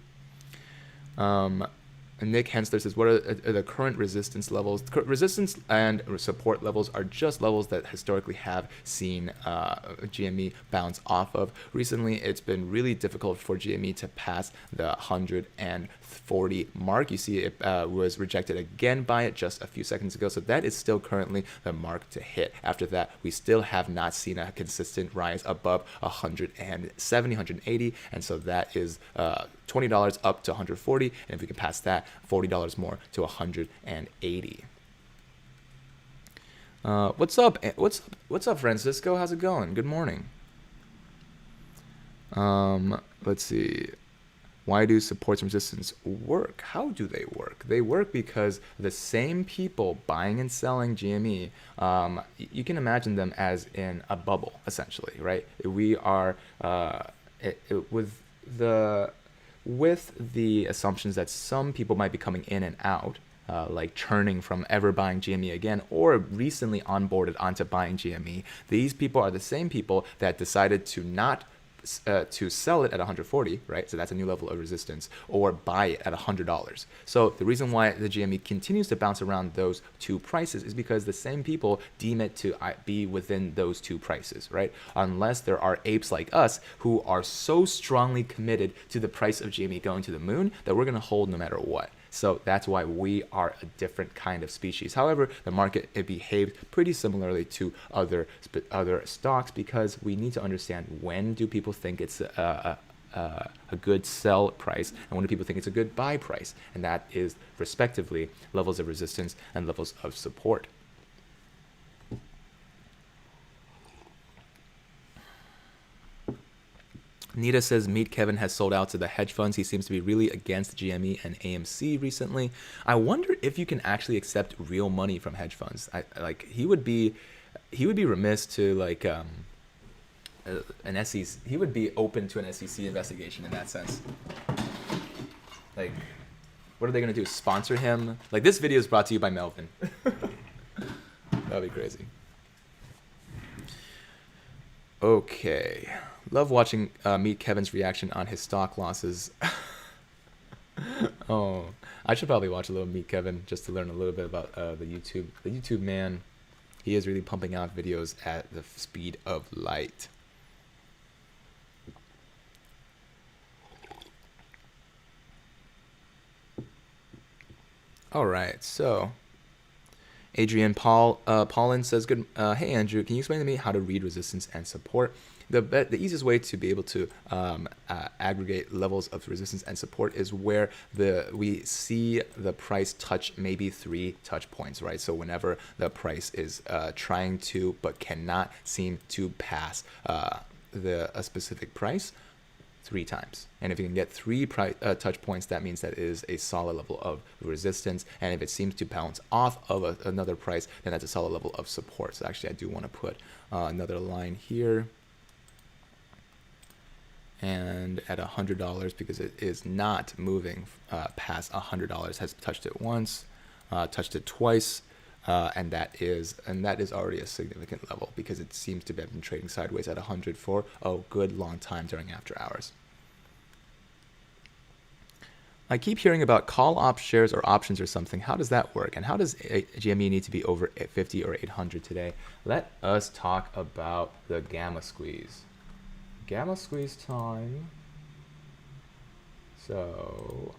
Nick Hensler says, what are the current resistance levels? Resistance and support levels are just levels that historically have seen GME bounce off of. Recently, it's been really difficult for GME to pass the 140 mark. You see it was rejected again by it just a few seconds ago. So that is still currently the mark to hit. After that, we still have not seen a consistent rise above 170, 180. And so that is $20 up to 140, and if we can pass that, $40 more to 180. What's up? What's up, Francisco? How's it going? Good morning. Let's see. Why do supports and resistance work? How do they work? They work because the same people buying and selling GME, you can imagine them as in a bubble, essentially, right? We are with the assumptions that some people might be coming in and out, like churning from ever buying GME again, or recently onboarded onto buying GME. These people are the same people that decided to not to sell it at 140, right? So that's a new level of resistance, or buy it at $100. So the reason why the GME continues to bounce around those two prices is because the same people deem it to be within those two prices, right? Unless there are apes like us who are so strongly committed to the price of GME going to the moon that we're going to hold no matter what. So that's why we are a different kind of species. However, the market, it behaved pretty similarly to other stocks, because we need to understand, when do people think it's a good sell price, and when do people think it's a good buy price? And that is respectively levels of resistance and levels of support. Nita says Meet Kevin has sold out to the hedge funds. He seems to be really against GME and AMC recently. I wonder if you can actually accept real money from hedge funds. He would be remiss to an SEC. He would be open to an SEC investigation in that sense. Like, what are they gonna do? Sponsor him? Like, this video is brought to you by Melvin. That'd be crazy. Okay. Love watching Meet Kevin's reaction on his stock losses. Oh, I should probably watch a little Meet Kevin just to learn a little bit about the YouTube man. He is really pumping out videos at the speed of light. All right, so Paulin says, "Good. Hey Andrew, can you explain to me how to read resistance and support? The easiest way to be able to aggregate levels of resistance and support is where we see the price touch maybe 3 touch points, right? So whenever the price is trying to but cannot seem to pass a specific price 3 times. And if you can get 3 touch points, that means that it is a solid level of resistance. And if it seems to bounce off of another price, then that's a solid level of support. So actually, I do want to put another line here. And at $100, because it is not moving past $100, has touched it once, touched it twice, and that is already a significant level, because it seems to have been trading sideways at 100 for a good long time during after hours. I keep hearing about call shares or options or something. How does that work? And how does GME need to be over 50 or 800 today? Let us talk about the gamma squeeze. Gamma squeeze time. So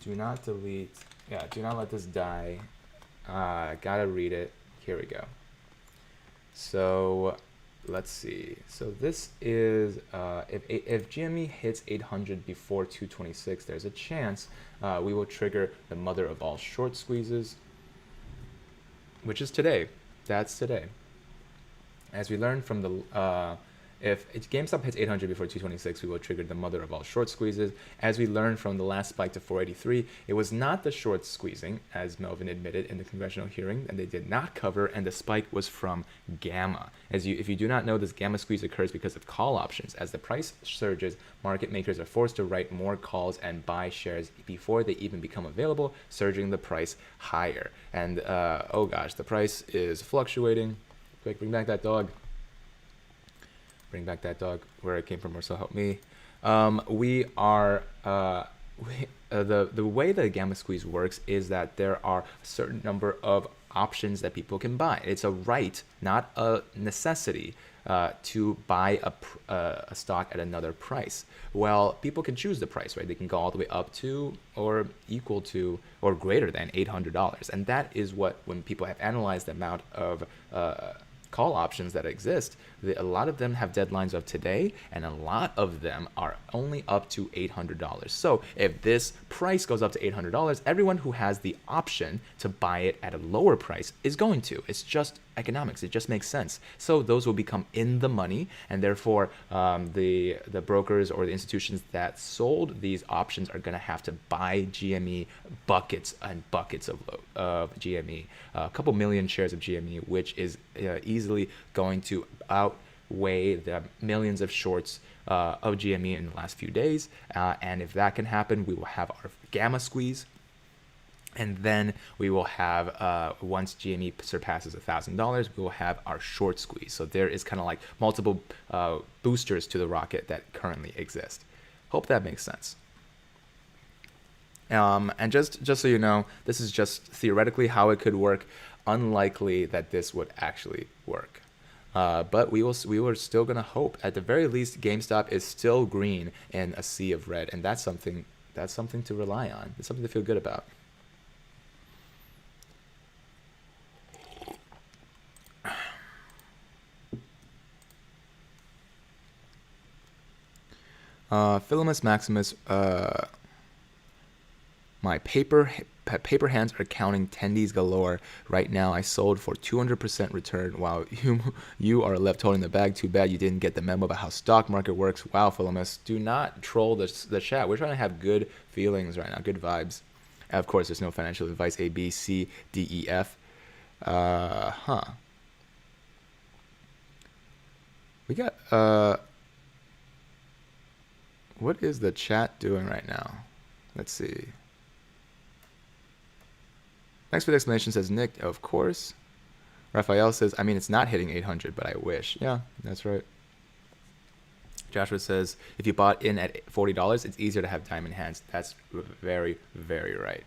do not delete. Yeah, do not let this die. Gotta read it. Here we go. So let's see. So this is if GME hits 800 before 226, there's a chance we will trigger the mother of all short squeezes, which is today. That's today. As we learned from the if GameStop hits 800 before 226, we will trigger the mother of all short squeezes. As we learned from the last spike to 483, it was not the short squeezing, as Melvin admitted in the congressional hearing, and they did not cover, and the spike was from gamma. If you do not know, this gamma squeeze occurs because of call options. As the price surges, market makers are forced to write more calls and buy shares before they even become available, surging the price higher. And oh gosh, the price is fluctuating. Quick, bring back that dog. Bring back that dog. Where it came from, or so help me. The way the gamma squeeze works is that there are a certain number of options that people can buy. It's a right, not a necessity, to buy a stock at another price. Well, people can choose the price, right? They can go all the way up to or equal to or greater than $800. And that is what, when people have analyzed the amount of call options that exist, a lot of them have deadlines of today, and a lot of them are only up to $800. So if this price goes up to $800, everyone who has the option to buy it at a lower price is going to. It's just economics. It just makes sense. So those will become in the money, and therefore the brokers or the institutions that sold these options are going to have to buy GME buckets and buckets of GME, a couple million shares of GME, which is easily going to outweigh the millions of shorts of GME in the last few days. And if that can happen, we will have our gamma squeeze. And then we will have, once GME surpasses $1,000, we will have our short squeeze. So there is kind of like multiple boosters to the rocket that currently exist. Hope that makes sense. And just so you know, this is just theoretically how it could work. Unlikely that this would actually work. But we were still going to hope. At the very least, GameStop is still green in a sea of red. And that's something to rely on. It's something to feel good about. Philemus Maximus, my paper hands are counting tendies galore right now. I sold for 200% return while you are left holding the bag. Too bad you didn't get the memo about how stock market works. Wow, Philemus, do not troll the chat. We're trying to have good feelings right now, good vibes. Of course, there's no financial advice. A, B, C, D, E, F. We got what is the chat doing right now? Let's see. Thanks for the explanation, says Nick. Of course. Raphael says, I mean, it's not hitting 800, but I wish. Yeah, that's right. Joshua says, if you bought in at $40, it's easier to have diamond hands. That's very, very right.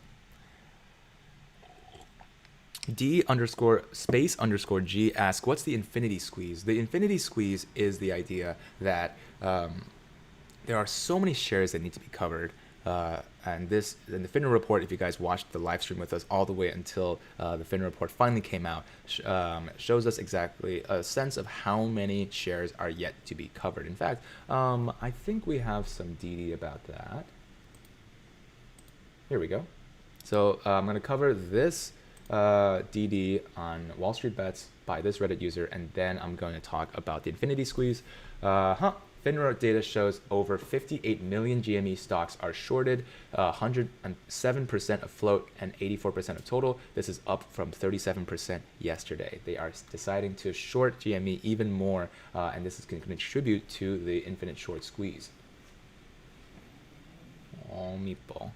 D_space_G asks, what's the infinity squeeze? The infinity squeeze is the idea that there are so many shares that need to be covered. And the FINRA report, if you guys watched the live stream with us all the way until the FINRA report finally came out, shows us exactly a sense of how many shares are yet to be covered. In fact, I think we have some DD about that. Here we go. So I'm going to cover this DD on WallStreetBets by this Reddit user, and then I'm going to talk about the infinity squeeze. FINRA data shows over 58 million GME stocks are shorted, 107% of float and 84% of total. This is up from 37% yesterday. They are deciding to short GME even more, and this is going to contribute to the infinite short squeeze. Oh, meatball.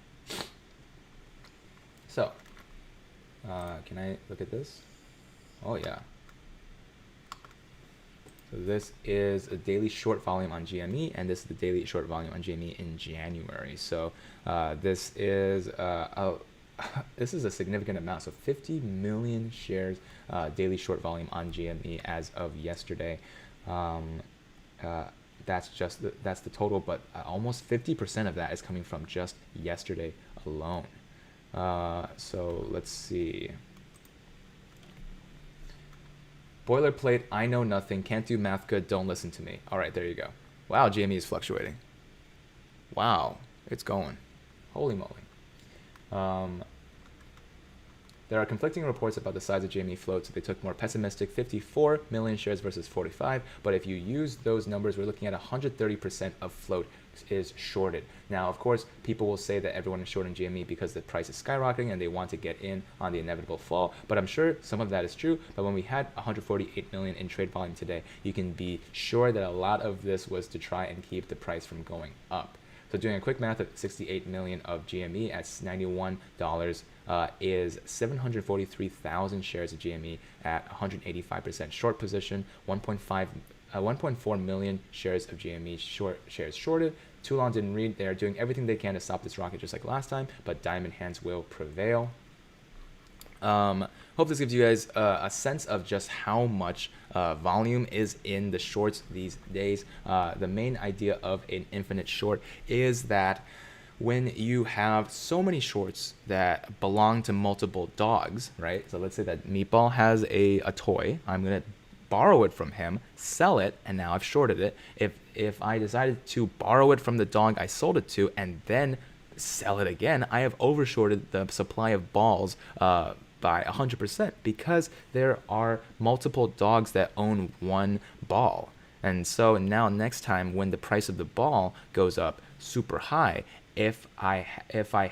So, can I look at this? Oh, yeah. So this is a daily short volume on GME, and this is the daily short volume on GME in January. So this is a significant amount. So 50 million shares daily short volume on GME as of yesterday. That's the total, but almost 50% of that is coming from just yesterday alone. So let's see. Boilerplate, I know nothing, can't do math good, don't listen to me. All right, there you go. Wow, GME is fluctuating. Wow, it's going. Holy moly. There are conflicting reports about the size of GME float, so they took more pessimistic 54 million shares versus 45. But if you use those numbers, we're looking at 130% of float is shorted. Now, of course, people will say that everyone is shorting GME because the price is skyrocketing and they want to get in on the inevitable fall. But I'm sure some of that is true. But when we had 148 million in trade volume today, you can be sure that a lot of this was to try and keep the price from going up. So doing a quick math of 68 million of GME at $91 is 743,000 shares of GME at 185% short position, 1.4 million shares of GME shares shorted. Too long didn't read. They're doing everything they can to stop this rocket just like last time, but diamond hands will prevail. Hope this gives you guys a sense of just how much volume is in the shorts these days. The main idea of an infinite short is that when you have so many shorts that belong to multiple dogs, right? So let's say that Meatball has a toy. I'm going to borrow it from him, sell it, and now I've shorted it. If I decided to borrow it from the dog I sold it to and then sell it again, I have overshorted the supply of balls by 100% because there are multiple dogs that own one ball. And so now next time when the price of the ball goes up super high, if I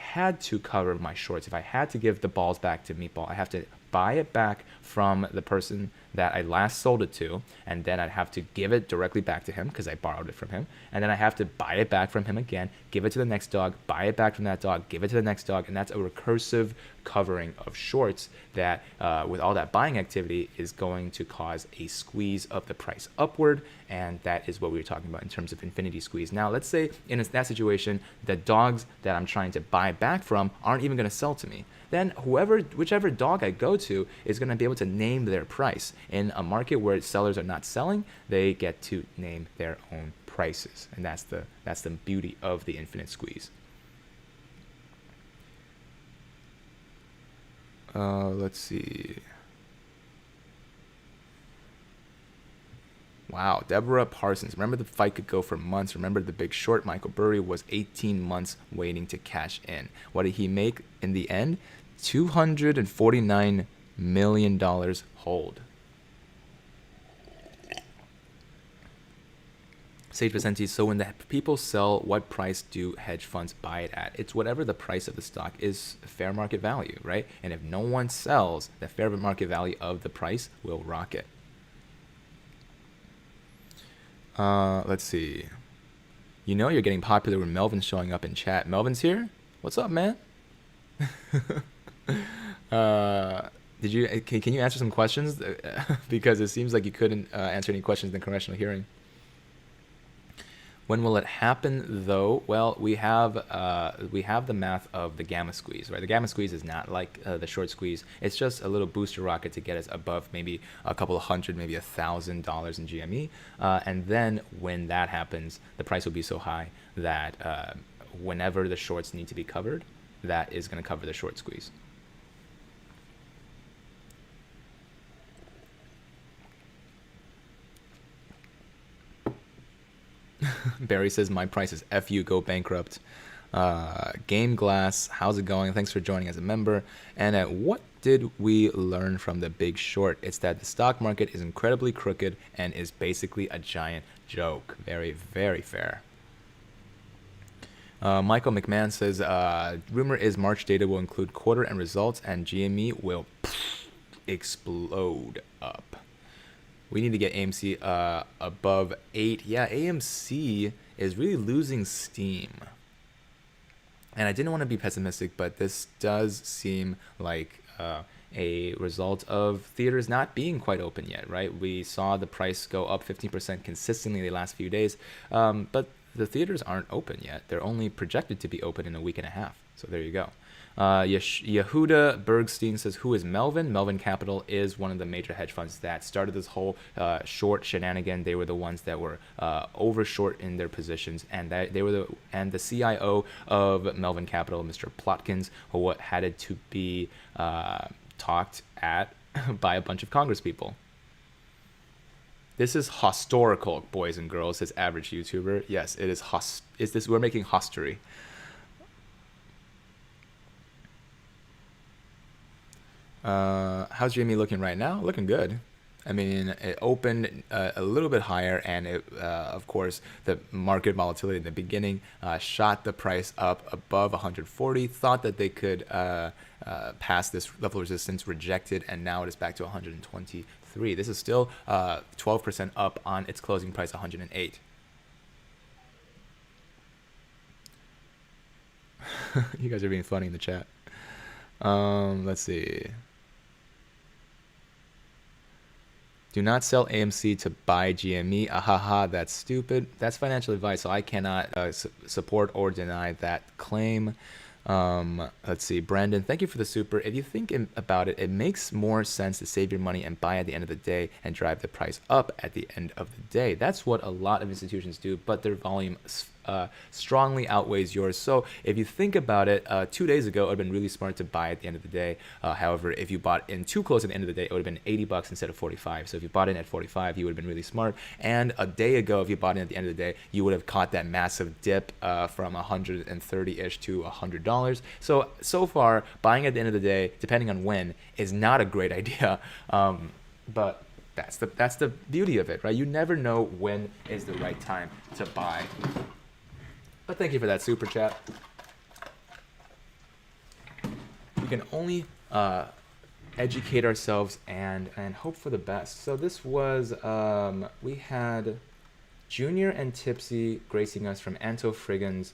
had to cover my shorts, if I had to give the balls back to Meatball, I have to buy it back from the person that I last sold it to, and then I'd have to give it directly back to him because I borrowed it from him, and then I have to buy it back from him again, give it to the next dog, buy it back from that dog, give it to the next dog, and that's a recursive covering of shorts that with all that buying activity is going to cause a squeeze of the price upward, and that is what we were talking about in terms of infinity squeeze. Now let's say in that situation the dogs that I'm trying to buy back from aren't even going to sell to me. Then whichever dog I go to is going to be able to name their price. In a market where sellers are not selling, they get to name their own prices, and that's the beauty of the infinite squeeze. Let's see. Wow, Deborah Parsons. Remember the fight could go for months. Remember the big short. Michael Burry was 18 months waiting to cash in. What did he make in the end? $249 million hold. Sage Vicente, so when the people sell, what price do hedge funds buy it at? It's whatever the price of the stock is, fair market value, right? And if no one sells, the fair market value of the price will rocket. Let's see. You know you're getting popular when Melvin's showing up in chat. Melvin's here? What's up, man? Did you? Can you answer some questions? Because it seems like you couldn't answer any questions in the congressional hearing. When will it happen, though? Well, we have the math of the gamma squeeze, right? The gamma squeeze is not like the short squeeze. It's just a little booster rocket to get us above maybe a couple of hundred, maybe $1,000 in GME. And then when that happens, the price will be so high that whenever the shorts need to be covered, that is going to cover the short squeeze. Barry says, my price is FU, go bankrupt. Game Glass, how's it going? Thanks for joining as a member. And what did we learn from the Big Short? It's that the stock market is incredibly crooked and is basically a giant joke. Very, very fair. Michael McMahon says, rumor is March data will include quarter end results and GME will explode up. We need to get AMC above 8. Yeah, AMC is really losing steam. And I didn't want to be pessimistic, but this does seem like a result of theaters not being quite open yet, right? We saw the price go up 15% consistently the last few days, but the theaters aren't open yet. They're only projected to be open in a week and a half. So there you go. Yehuda Bergstein says, who is Melvin? Melvin Capital is one of the major hedge funds that started this whole short shenanigan. They were the ones that were over short in their positions, and the CIO of Melvin Capital, Mr. Plotkins, who had it to be talked at by a bunch of Congress people. This is historical, boys and girls, says average YouTuber. Yes, it is. We're making history. How's GME looking right now? Looking good. I mean, it opened a little bit higher, and of course, the market volatility in the beginning shot the price up above 140. Thought that they could pass this level of resistance, rejected, and now it is back to 123. This is still 12% up on its closing price, 108. You guys are being funny in the chat. Let's see. Do not sell AMC to buy GME. Ahaha, that's stupid. That's financial advice, so I cannot support or deny that claim. Let's see. Brandon, thank you for the super. If you think about it, it makes more sense to save your money and buy at the end of the day and drive the price up at the end of the day. That's what a lot of institutions do, but their volume strongly outweighs yours. So if you think about it, 2 days ago, it would have been really smart to buy at the end of the day. However, if you bought in too close at the end of the day, it would have been $80 instead of 45. So if you bought in at 45, you would have been really smart. And a day ago, if you bought in at the end of the day, you would have caught that massive dip from 130-ish to $100. So far, buying at the end of the day, depending on when, is not a great idea. But that's the beauty of it, right? You never know when is the right time to buy. But thank you for that super chat. We can only educate ourselves and hope for the best. So this was, we had Junior and Tipsy gracing us from Anto Friggan's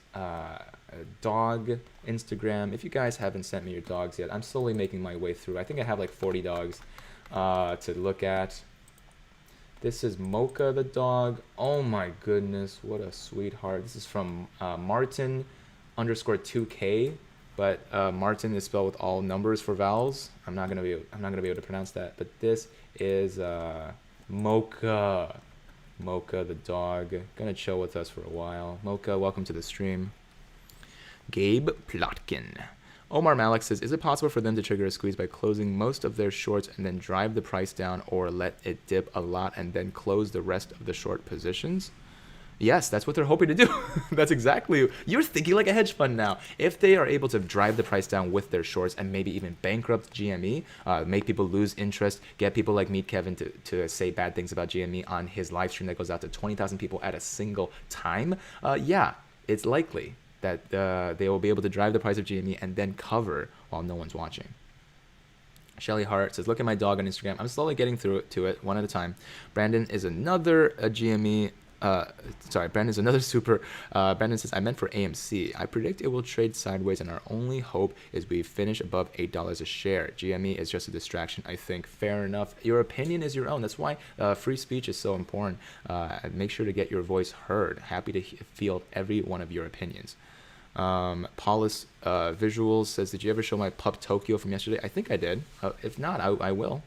dog Instagram. If you guys haven't sent me your dogs yet, I'm slowly making my way through. I think I have like 40 dogs to look at. This is Mocha the dog. Oh my goodness, what a sweetheart. This is from Martin _2K, but Martin is spelled with all numbers for vowels. I'm not gonna be able to pronounce that. But this is Mocha the dog. Gonna chill with us for a while. Mocha, welcome to the stream. Gabe Plotkin. Omar Malik says, is it possible for them to trigger a squeeze by closing most of their shorts and then drive the price down, or let it dip a lot and then close the rest of the short positions? Yes, that's what they're hoping to do. That's exactly, you're thinking like a hedge fund now. If they are able to drive the price down with their shorts and maybe even bankrupt GME, make people lose interest, get people like Meet Kevin to say bad things about GME on his live stream that goes out to 20,000 people at a single time, yeah, it's likely that they will be able to drive the price of GME and then cover while no one's watching. Shelly Hart says, look at my dog on Instagram. I'm slowly getting through to it one at a time. Brandon is another GME Brandon's another super. Brandon says, I meant for AMC. I predict it will trade sideways, and our only hope is we finish above $8 a share. GME is just a distraction, I think. Fair enough. Your opinion is your own. That's why free speech is so important. Make sure to get your voice heard. Happy to field every one of your opinions. Paulus Visuals says, did you ever show my pup Tokyo from yesterday? I think I did. If not, I will.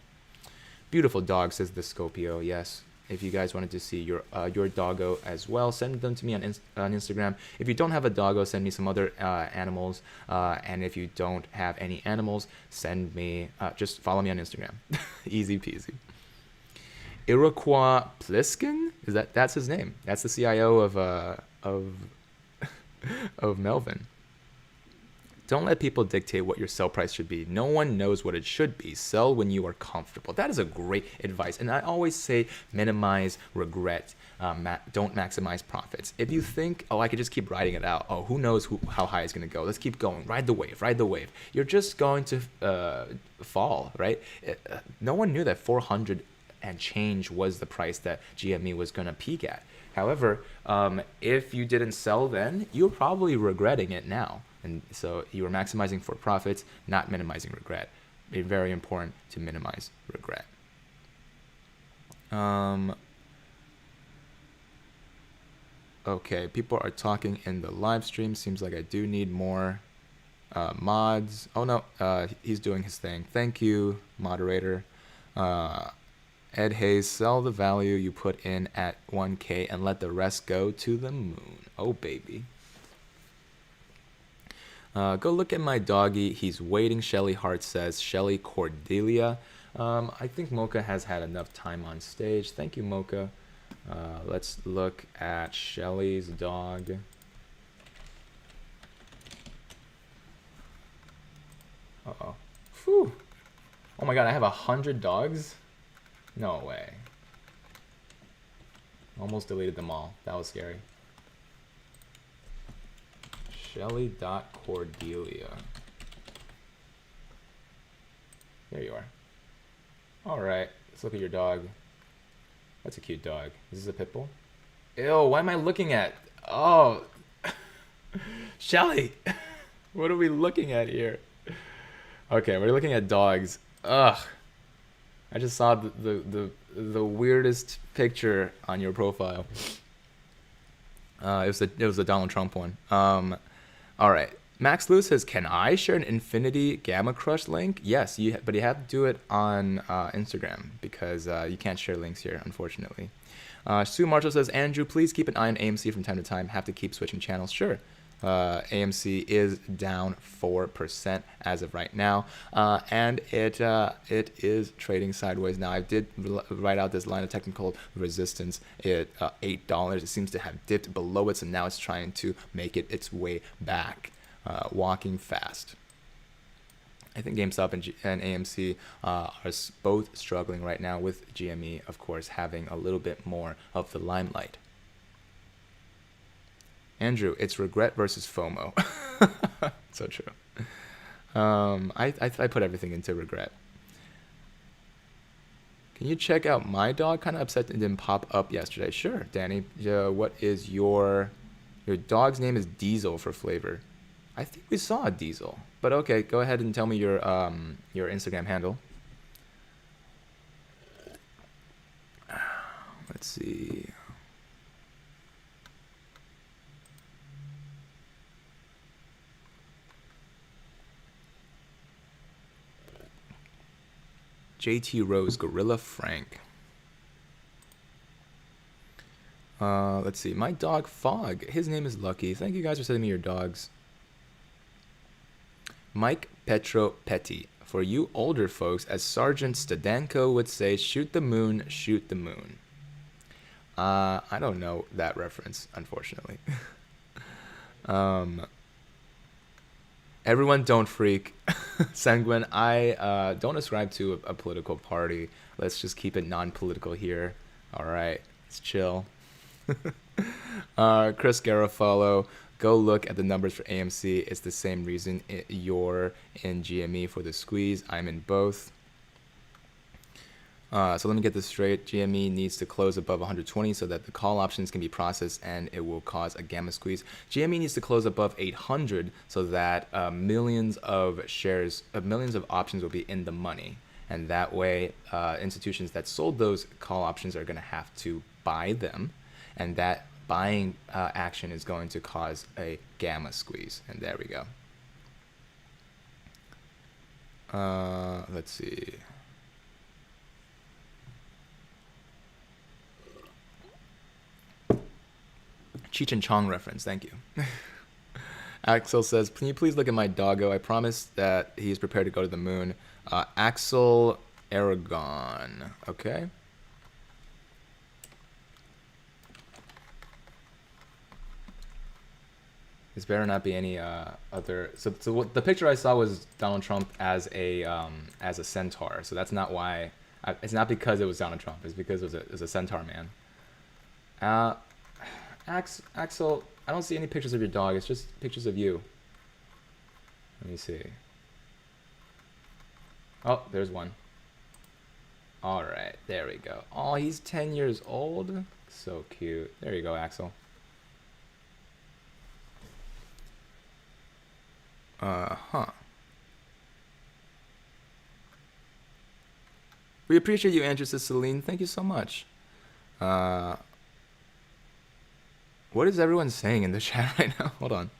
Beautiful dog, says the Scopio. Yes. If you guys wanted to see your doggo as well, send them to me on Instagram. If you don't have a doggo, send me some other animals. And if you don't have any animals, send me, just follow me on Instagram. Easy peasy. Iroquois Pliskin? That's his name. That's the CIO of Melvin. Don't let people dictate what your sell price should be. No one knows what it should be. Sell when you are comfortable. That is a great advice. And I always say minimize regret. Don't maximize profits. If you think, I could just keep riding it out. Who knows how high it's going to go. Let's keep going. Ride the wave. Ride the wave. You're just going to fall, right? No one knew that 400 and change was the price that GME was going to peak at. However, if you didn't sell then, you're probably regretting it now. And so you are maximizing for profits, not minimizing regret. It's very important to minimize regret. Okay, people are talking in the live stream. Seems like I do need more mods. Oh no, he's doing his thing. Thank you, moderator. Ed Hayes, sell the value you put in at 1K and let the rest go to the moon. Oh, baby. Go look at my doggy. He's waiting, Shelly Hart says. Shelly Cordelia. I think Mocha has had enough time on stage. Thank you, Mocha. Let's look at Shelly's dog. Uh-oh. Whew. Oh my god, I have 100 dogs? No way. Almost deleted them all. That was scary. Shelly.Cordelia. There you are. Alright, let's look at your dog. That's a cute dog. Is this a pit bull? Ew, what am I looking at? Oh. Shelly! What are we looking at here? Okay, we're looking at dogs. Ugh. I just saw the weirdest picture on your profile. It was the Donald Trump one. All right. Max Lewis says, "Can I share an Infinity Gamma Crush link?" Yes, but you have to do it on Instagram because you can't share links here, unfortunately. Sue Marshall says, "Andrew, please keep an eye on AMC from time to time. Have to keep switching channels." Sure. AMC is down 4% as of right now, and it is trading sideways now. I did write out this line of technical resistance at $8. It seems to have dipped below it, so now it's trying to make its way back, walking fast. I think GameStop and AMC are both struggling right now, with GME, of course, having a little bit more of the limelight. Andrew, it's regret versus FOMO. So true. I put everything into regret. Can you check out my dog? Kind of upset it didn't pop up yesterday. Sure, Danny. What is your dog's name? Is Diesel for flavor. I think we saw a Diesel. But okay, go ahead and tell me your Instagram handle. Let's see. JT Rose, Gorilla Frank. Let's see. My dog Fog. His name is Lucky. Thank you guys for sending me your dogs. Mike Petro Petty. For you older folks, as Sergeant Stadanko would say, shoot the moon, shoot the moon. I don't know that reference, unfortunately. Everyone don't freak. Sanguine, I don't ascribe to a political party. Let's just keep it non-political here. All right, let's chill. Chris Garofalo, go look at the numbers for AMC. It's the same reason you're in GME for the squeeze. I'm in both. So let me get this straight. GME needs to close above 120 so that the call options can be processed and it will cause a gamma squeeze. GME needs to close above 800 so that millions of shares, millions of options will be in the money. And that way, institutions that sold those call options are going to have to buy them. And that buying action is going to cause a gamma squeeze. And there we go. Let's see. Cheech and Chong reference, thank you. Axel says, can you please look at my doggo? I promise that he's prepared to go to the moon. Axel Aragon, okay. There better not be any other. So what the picture I saw was Donald Trump as a centaur. So that's not why. It's not because it was Donald Trump. It's because it was a centaur man. Axel, I don't see any pictures of your dog. It's just pictures of you. Let me see. Oh, there's one. All right, there we go. Oh, he's 10 years old. So cute. There you go, Axel. We appreciate you, Andrew, says Celine. Thank you so much. What is everyone saying in the chat right now? Hold on.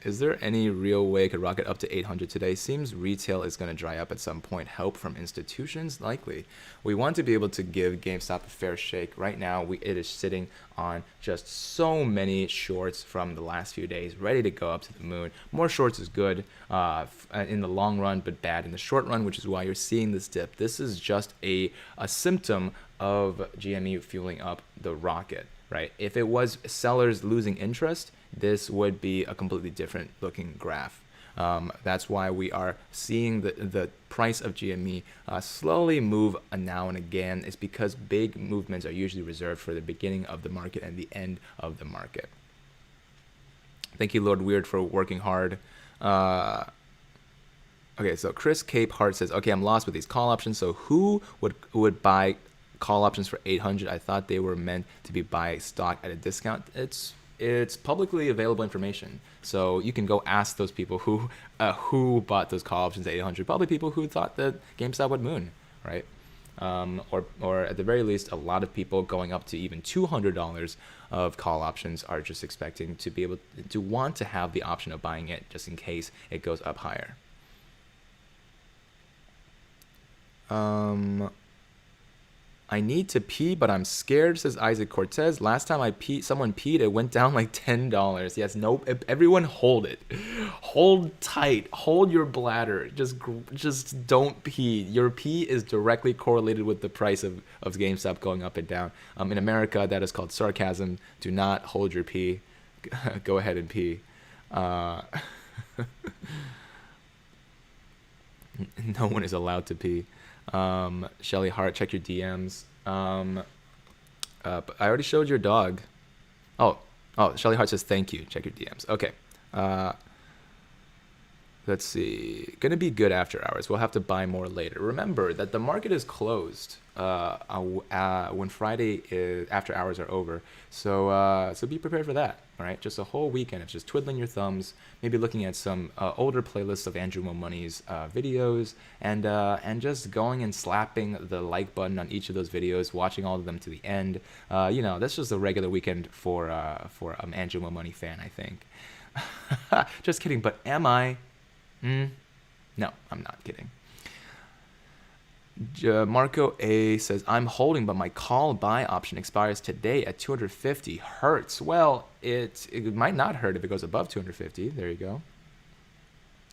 Is there any real way it could rocket up to 800 today? Seems retail is going to dry up at some point. Help from institutions? Likely. We want to be able to give GameStop a fair shake. Right now, it is sitting on just so many shorts from the last few days, ready to go up to the moon. More shorts is good in the long run, but bad in the short run, which is why you're seeing this dip. This is just a symptom of GME fueling up the rocket, right? If it was sellers losing interest, this would be a completely different looking graph. That's why we are seeing the price of GME slowly move now and again. It's because big movements are usually reserved for the beginning of the market and the end of the market. Thank you, Lord Weird, for working hard. Okay, so Chris Cape Hart says, okay, I'm lost with these call options. So who would buy call options for 800? I thought they were meant to be buy stock at a discount. It's publicly available information, so you can go ask those people who bought those call options at 800. Probably people who thought that GameStop would moon, right? Or at the very least, a lot of people going up to even $200 of call options are just expecting to be able to want to have the option of buying it just in case it goes up higher. I need to pee, but I'm scared, says Isaac Cortez. Last time someone peed, it went down like $10. Yes, nope. Everyone hold it. Hold tight. Hold your bladder. Just don't pee. Your pee is directly correlated with the price of GameStop going up and down. In America, that is called sarcasm. Do not hold your pee. Go ahead and pee. No one is allowed to pee. Shelly Hart, check your DMs. But I already showed your dog. Oh, Shelly Hart says thank you. Check your DMs. Okay. Let's see. Gonna be good after hours. We'll have to buy more later. Remember that the market is closed when Friday after hours are over. So be prepared for that. All right, just a whole weekend of just twiddling your thumbs, maybe looking at some older playlists of Andrew Momoni's videos, and just going and slapping the like button on each of those videos, watching all of them to the end. That's just a regular weekend for Andrew Momoni fan, I think. Just kidding, but am I? No, I'm not kidding. Marco A says, I'm holding, but my call buy option expires today at 250. Hurts. Well, it might not hurt if it goes above 250. There you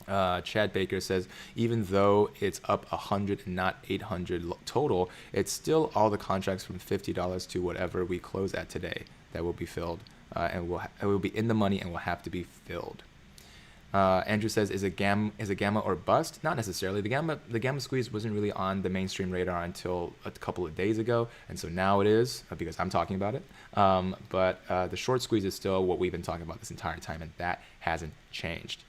go. Chad Baker says, even though it's up 100 and not 800 total, it's still all the contracts from $50 to whatever we close at today that will be filled, and will be in the money and will have to be filled. Andrew says, is a gamma or bust? Not necessarily. The gamma squeeze wasn't really on the mainstream radar until a couple of days ago, and so now it is because I'm talking about it. But the short squeeze is still what we've been talking about this entire time, and that hasn't changed.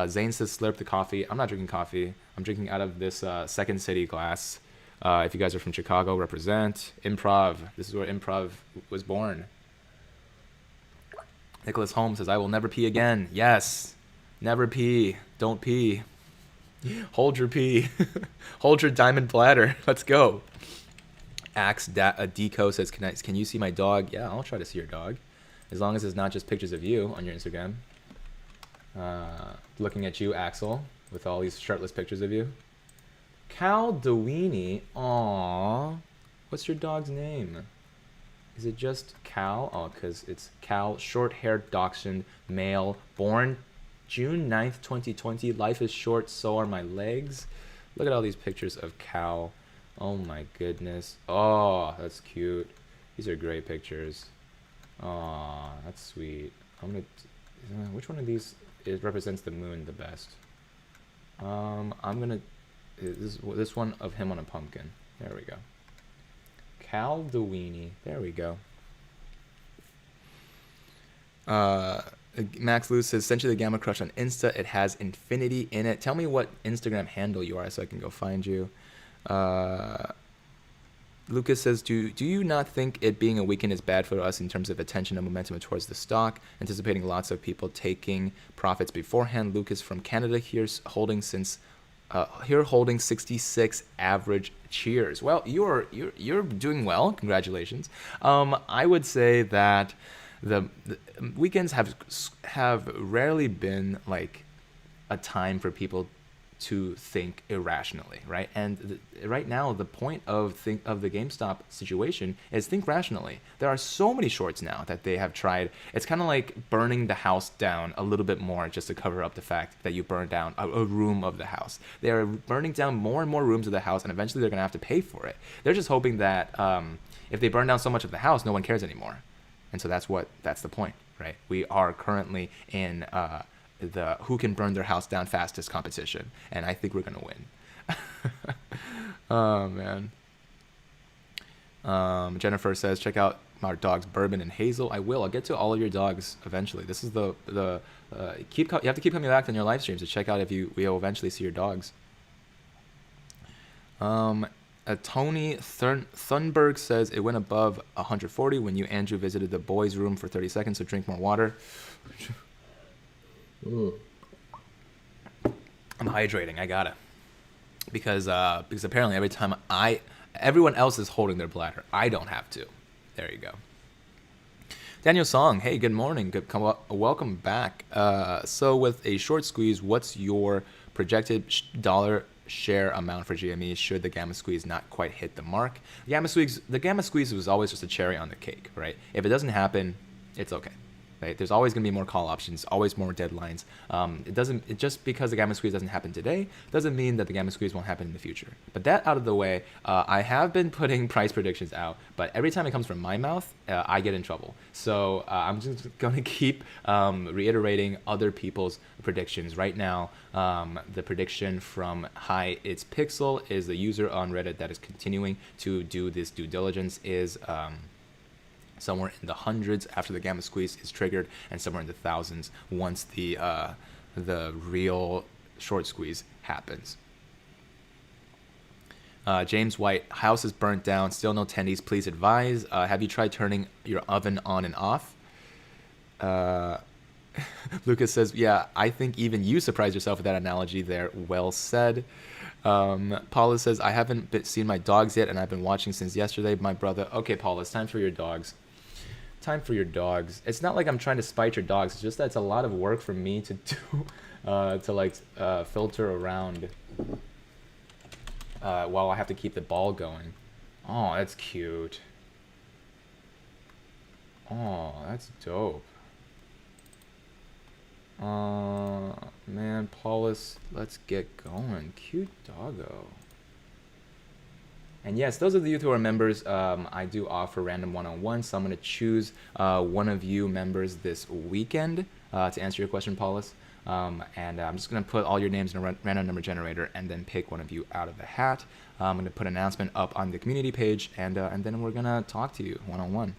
Zane says, slurp the coffee. I'm not drinking coffee. I'm drinking out of this Second City glass. If you guys are from Chicago, represent. Improv. This is where improv was born. Nicholas Holmes says, I will never pee again. Yes. Never pee. Don't pee. Hold your pee. Hold your diamond bladder. Let's go. Axe Deco says, can you see my dog? Yeah, I'll try to see your dog. As long as it's not just pictures of you on your Instagram. Looking at you, Axel, with all these shirtless pictures of you. Cal Dewini. Aww. What's your dog's name? Is it just Cal? Oh, because it's Cal, short-haired dachshund, male, born June 9th, 2020. Life is short, so are my legs. Look at all these pictures of Cal. Oh my goodness. Oh, that's cute. These are great pictures. Oh, that's sweet. I'm gonna. Which one of these represents the moon the best? I'm gonna. This one of him on a pumpkin. There we go. Cal Dewini. There we go. Max Lewis says, sent you the Gamma Crush on Insta. It has infinity in it. Tell me what Instagram handle you are so I can go find you. Lucas says, do you not think it being a weekend is bad for us in terms of attention and momentum towards the stock? Anticipating lots of people taking profits beforehand. Lucas from Canada here's holding 66 average. Cheers. Well, you're doing well. Congratulations. I would say that the weekends have rarely been like a time for people to think irrationally, right? And right now, the point of the GameStop situation is think rationally. There are so many shorts now that they have tried. It's kind of like burning the house down a little bit more just to cover up the fact that you burned down a room of the house. They're burning down more and more rooms of the house, and eventually they're going to have to pay for it. They're just hoping that if they burn down so much of the house, no one cares anymore. And so that's the point, right? We are currently in the who can burn their house down fastest competition, and I think we're gonna win. Oh man. Jennifer says, check out our dogs Bourbon and Hazel. I will. I'll get to all of your dogs eventually. This is you have to keep coming back on your live streams to check out if we'll eventually see your dogs. Tony Thunberg says it went above 140 when you Andrew visited the boys' room for 30 seconds, so drink more water. I'm hydrating. I gotta, because apparently every time everyone else is holding their bladder, I don't have to. There you go. Daniel Song, hey, good morning. Welcome back. So with a short squeeze, what's your projected dollar share amount for GME should the gamma squeeze not quite hit the mark? The gamma squeeze was always just a cherry on the cake, right? If it doesn't happen, it's okay. Right? There's always going to be more call options, always more deadlines. Just because the gamma squeeze doesn't happen today doesn't mean that the gamma squeeze won't happen in the future. But that out of the way, I have been putting price predictions out, but every time it comes from my mouth, I get in trouble. So I'm just going to keep reiterating other people's predictions. Right now, the prediction from Hi It's Pixel is the user on Reddit that is continuing to do this due diligence is somewhere in the hundreds after the gamma squeeze is triggered, and somewhere in the thousands once the real short squeeze happens. James White, house is burnt down, still no tendies, please advise. Have you tried turning your oven on and off? Lucas says, yeah, I think even you surprised yourself with that analogy there. Well said. Paula says, I haven't seen my dogs yet, and I've been watching since yesterday. My brother. Okay, Paula, it's time for your dogs. Time for your dogs. It's not like I'm trying to spite your dogs. It's just that it's a lot of work for me to do, to filter around while I have to keep the ball going. Oh, that's cute. Oh, that's dope. Man, Paulus, let's get going. Cute doggo. And yes, those of you who are members, I do offer random one-on-ones. So I'm going to choose one of you members this weekend to answer your question, Paulus. And I'm just going to put all your names in a random number generator and then pick one of you out of the hat. I'm going to put an announcement up on the community page, and then we're going to talk to you one-on-one.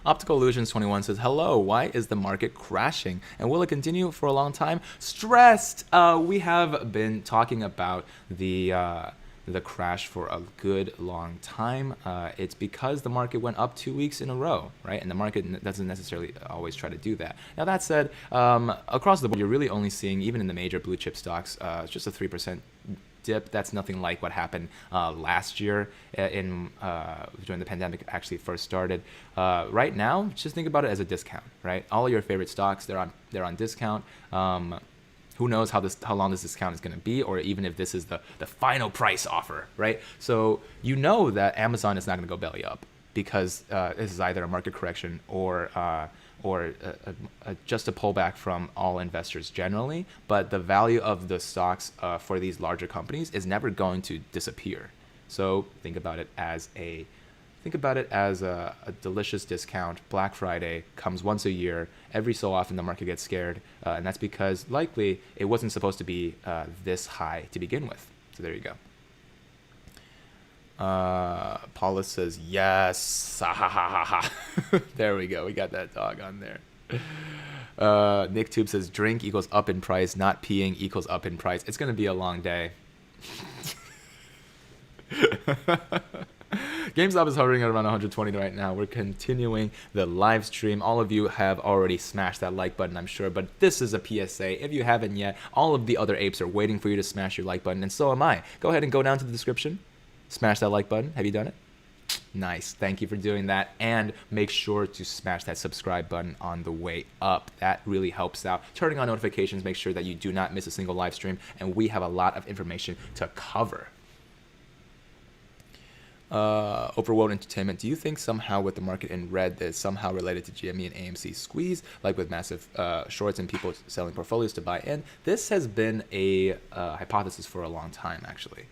Optical Illusions 21 says, hello, why is the market crashing? And will it continue for a long time? Stressed! We have been talking about the the crash for a good long time. It's because the market went up 2 weeks in a row, right? And the market doesn't necessarily always try to do that. Now, that said, across the board, you're really only seeing, even in the major blue chip stocks, just a 3% dip. That's nothing like what happened last year during the pandemic actually first started. Right now, just think about it as a discount, right? All your favorite stocks, they're on discount. Who knows how long this discount is going to be, or even if this is the final price offer, right? So you know that Amazon is not going to go belly up because this is either a market correction or just a pullback from all investors generally. But the value of the stocks for these larger companies is never going to disappear. So think about it as a delicious discount. Black Friday comes once a year. Every so often the market gets scared, and that's because likely it wasn't supposed to be this high to begin with. So there you go. Paula says yes. There we go. We got that dog on there. Nick Tube says drink equals up in price, not peeing equals up in price. It's going to be a long day. GameStop is hovering at around 120 right now. We're continuing the live stream. All of you have already smashed that like button, I'm sure, but this is a PSA. If you haven't yet, all of the other apes are waiting for you to smash your like button, and so am I. Go ahead and go down to the description. Smash that like button. Have you done it? Nice. Thank you for doing that. And make sure to smash that subscribe button on the way up. That really helps out. Turning on notifications, make sure that you do not miss a single live stream, and we have a lot of information to cover. Oprah World Entertainment, do you think somehow with the market in red that is somehow related to GME and AMC squeeze, like with massive shorts and people selling portfolios to buy in? This has been a hypothesis for a long time, actually.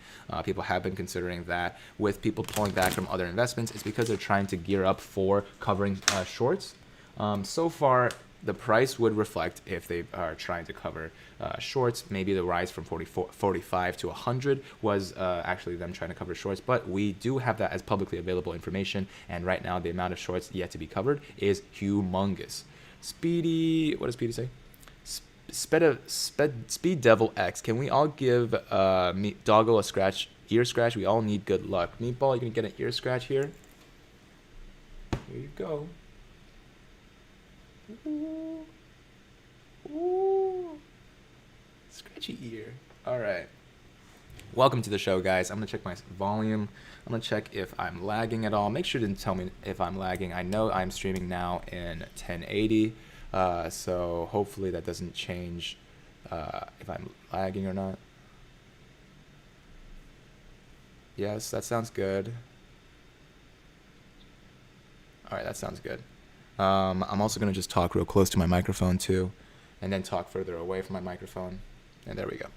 People have been considering that with people pulling back from other investments, it's because they're trying to gear up for covering shorts. So far, the price would reflect if they are trying to cover shorts. Maybe the rise from 45 to 100 was actually them trying to cover shorts, but we do have that as publicly available information, and right now the amount of shorts yet to be covered is humongous. Speedy, what does Speedy say? Speed Devil X, can we all give Doggo a ear scratch? We all need good luck. Meatball, you gonna get an ear scratch here? Here you go. Ooh. Ooh. Scratchy ear. All right. Welcome to the show, guys. I'm going to check my volume. I'm going to check if I'm lagging at all. Make sure to tell me if I'm lagging. I know I'm streaming now in 1080, so hopefully that doesn't change if I'm lagging or not. Yes, that sounds good. All right, that sounds good. I'm also going to just talk real close to my microphone too, and then talk further away from my microphone. And there we go.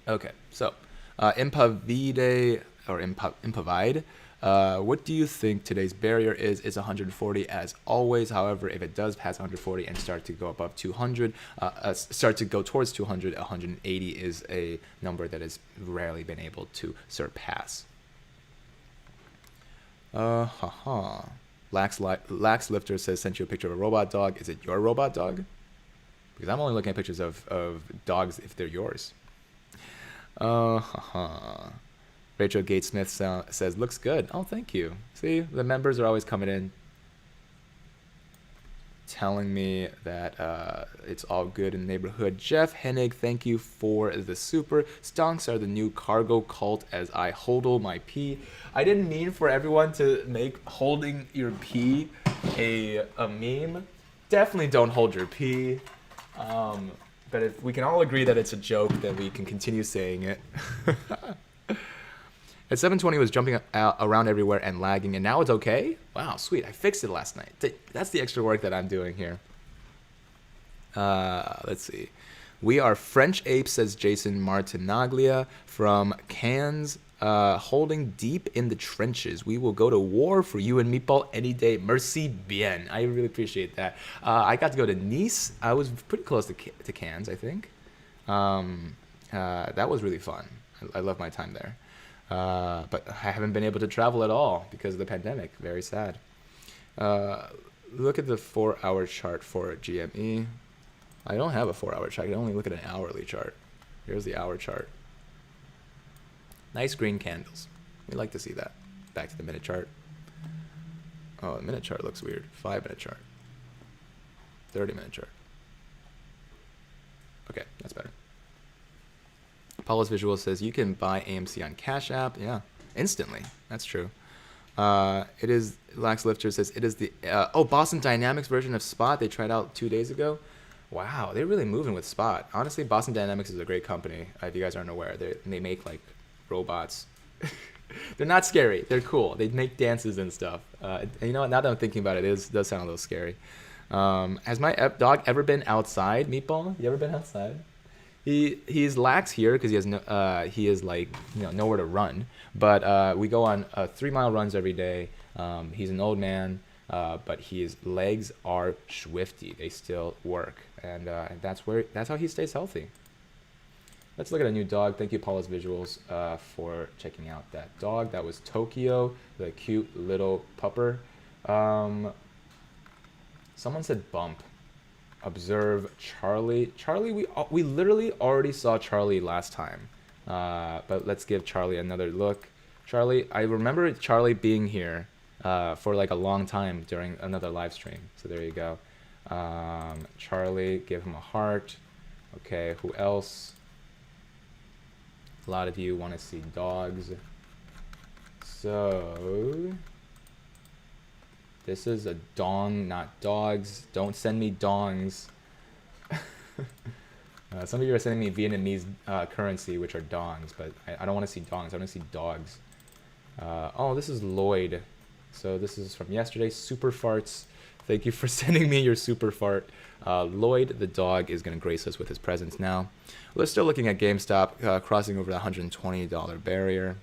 Okay, so Impavide, or Impavide, what do you think today's barrier is? It's 140 as always. However, if it does pass 140 and start to go above 200, start to go towards 200, 180 is a number that has rarely been able to surpass. Lax Lifter says, sent you a picture of a robot dog. Is it your robot dog? Because I'm only looking at pictures of dogs if they're yours. Rachel Gatesmith says, looks good. Oh, thank you. See, the members are always coming in telling me that it's all good in the neighborhood. Jeff Hennig, thank you for the super. Stonks are the new cargo cult as I hodl my pee. I didn't mean for everyone to make holding your pee a meme. Definitely don't hold your pee. But if we can all agree that it's a joke, then we can continue saying it. At 720 was jumping around everywhere and lagging, and now it's okay? Wow, sweet. I fixed it last night. That's the extra work that I'm doing here. Let's see. We are French apes, says Jason Martinaglia from Cannes, holding deep in the trenches. We will go to war for you and Meatball any day. Merci bien. I really appreciate that. I got to go to Nice. I was pretty close to Cannes, I think. That was really fun. I love my time there. But I haven't been able to travel at all because of the pandemic. Very sad. Look at the 4-hour chart for GME. I don't have a 4-hour chart. I can only look at an hourly chart. Here's the hour chart. Nice green candles. We like to see that. Back to the minute chart. Oh, the minute chart looks weird. 5-minute chart. 30-minute chart. Okay, that's better. Apollo's Visual says you can buy AMC on Cash App. Yeah, instantly. That's true. It is, Lax Lifter says it is the, Boston Dynamics version of Spot. They tried out 2 days ago. Wow, they're really moving with Spot. Honestly, Boston Dynamics is a great company. If you guys aren't aware, they make like robots. They're not scary. They're cool. They make dances and stuff. And you know what? Now that I'm thinking about it, it does sound a little scary. Has my dog ever been outside, Meatball? You ever been outside? He's lax here because he is like nowhere to run. But we go on 3-mile runs every day. He's an old man, but his legs are swifty. They still work, and that's how he stays healthy. Let's look at a new dog. Thank you, Paula's Visuals, for checking out that dog. That was Tokyo, the cute little pupper. Someone said bump. Observe Charlie. Charlie, we literally already saw Charlie last time. But let's give Charlie another look. Charlie, I remember Charlie being here for like a long time during another live stream. So there you go. Charlie, give him a heart. Okay, who else? A lot of you want to see dogs. So this is a dong, not dogs. Don't send me dongs. Some of you are sending me Vietnamese currency, which are dongs, but I don't want to see dongs. I want to see dogs. Oh, this is Lloyd. So this is from yesterday. Super farts. Thank you for sending me your super fart. Lloyd, the dog, is going to grace us with his presence now. We're still looking at GameStop crossing over the $120 barrier.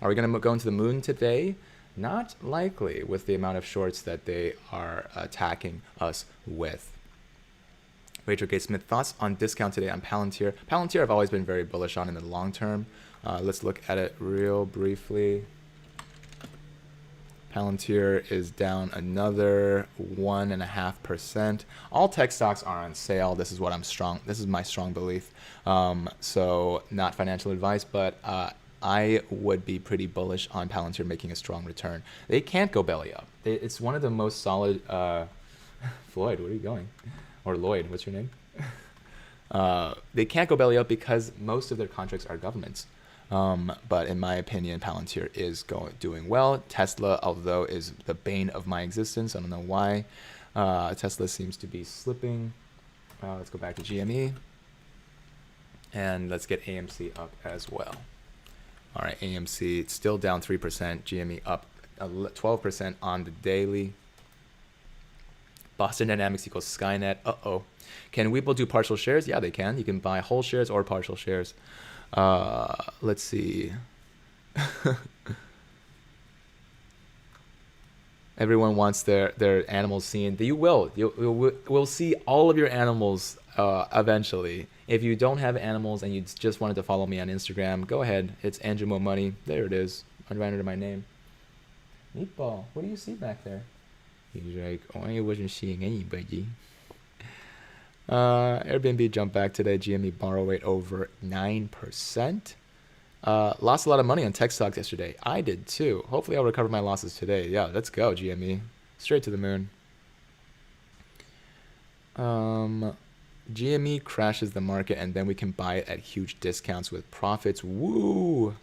Are we going to go into the moon today? Not likely with the amount of shorts that they are attacking us with. Rachel K. Smith, thoughts on discount today on Palantir? Palantir I've always been very bullish on in the long term. Let's look at it real briefly. Palantir is down another 1.5%. All tech stocks are on sale. This is my strong belief. So not financial advice, but I would be pretty bullish on Palantir making a strong return. They can't go belly up. It's one of the most solid. Floyd, where are you going? Or Lloyd, what's your name? They can't go belly up because most of their contracts are governments. But in my opinion, Palantir is doing well. Tesla, although, is the bane of my existence. I don't know why. Tesla seems to be slipping. Let's go back to GME. And let's get AMC up as well. All right, AMC still down 3%. GME up 12% on the daily. Boston Dynamics equals Skynet. Uh-oh. Can WeBull do partial shares? Yeah, they can. You can buy whole shares or partial shares. Let's see. Everyone wants their animals seen. You will. We'll see all of your animals eventually. If you don't have animals and you just wanted to follow me on Instagram, go ahead. It's Andrew Mo Money. There it is. Right under my name. Meatball, what do you see back there? He's like, oh, I wasn't seeing anybody. Airbnb jumped back today. GME borrow rate over 9%. Lost a lot of money on tech stocks yesterday. I did too. Hopefully I'll recover my losses today. Yeah, let's go, GME. Straight to the moon. GME crashes the market and then we can buy it at huge discounts with profits. Woo!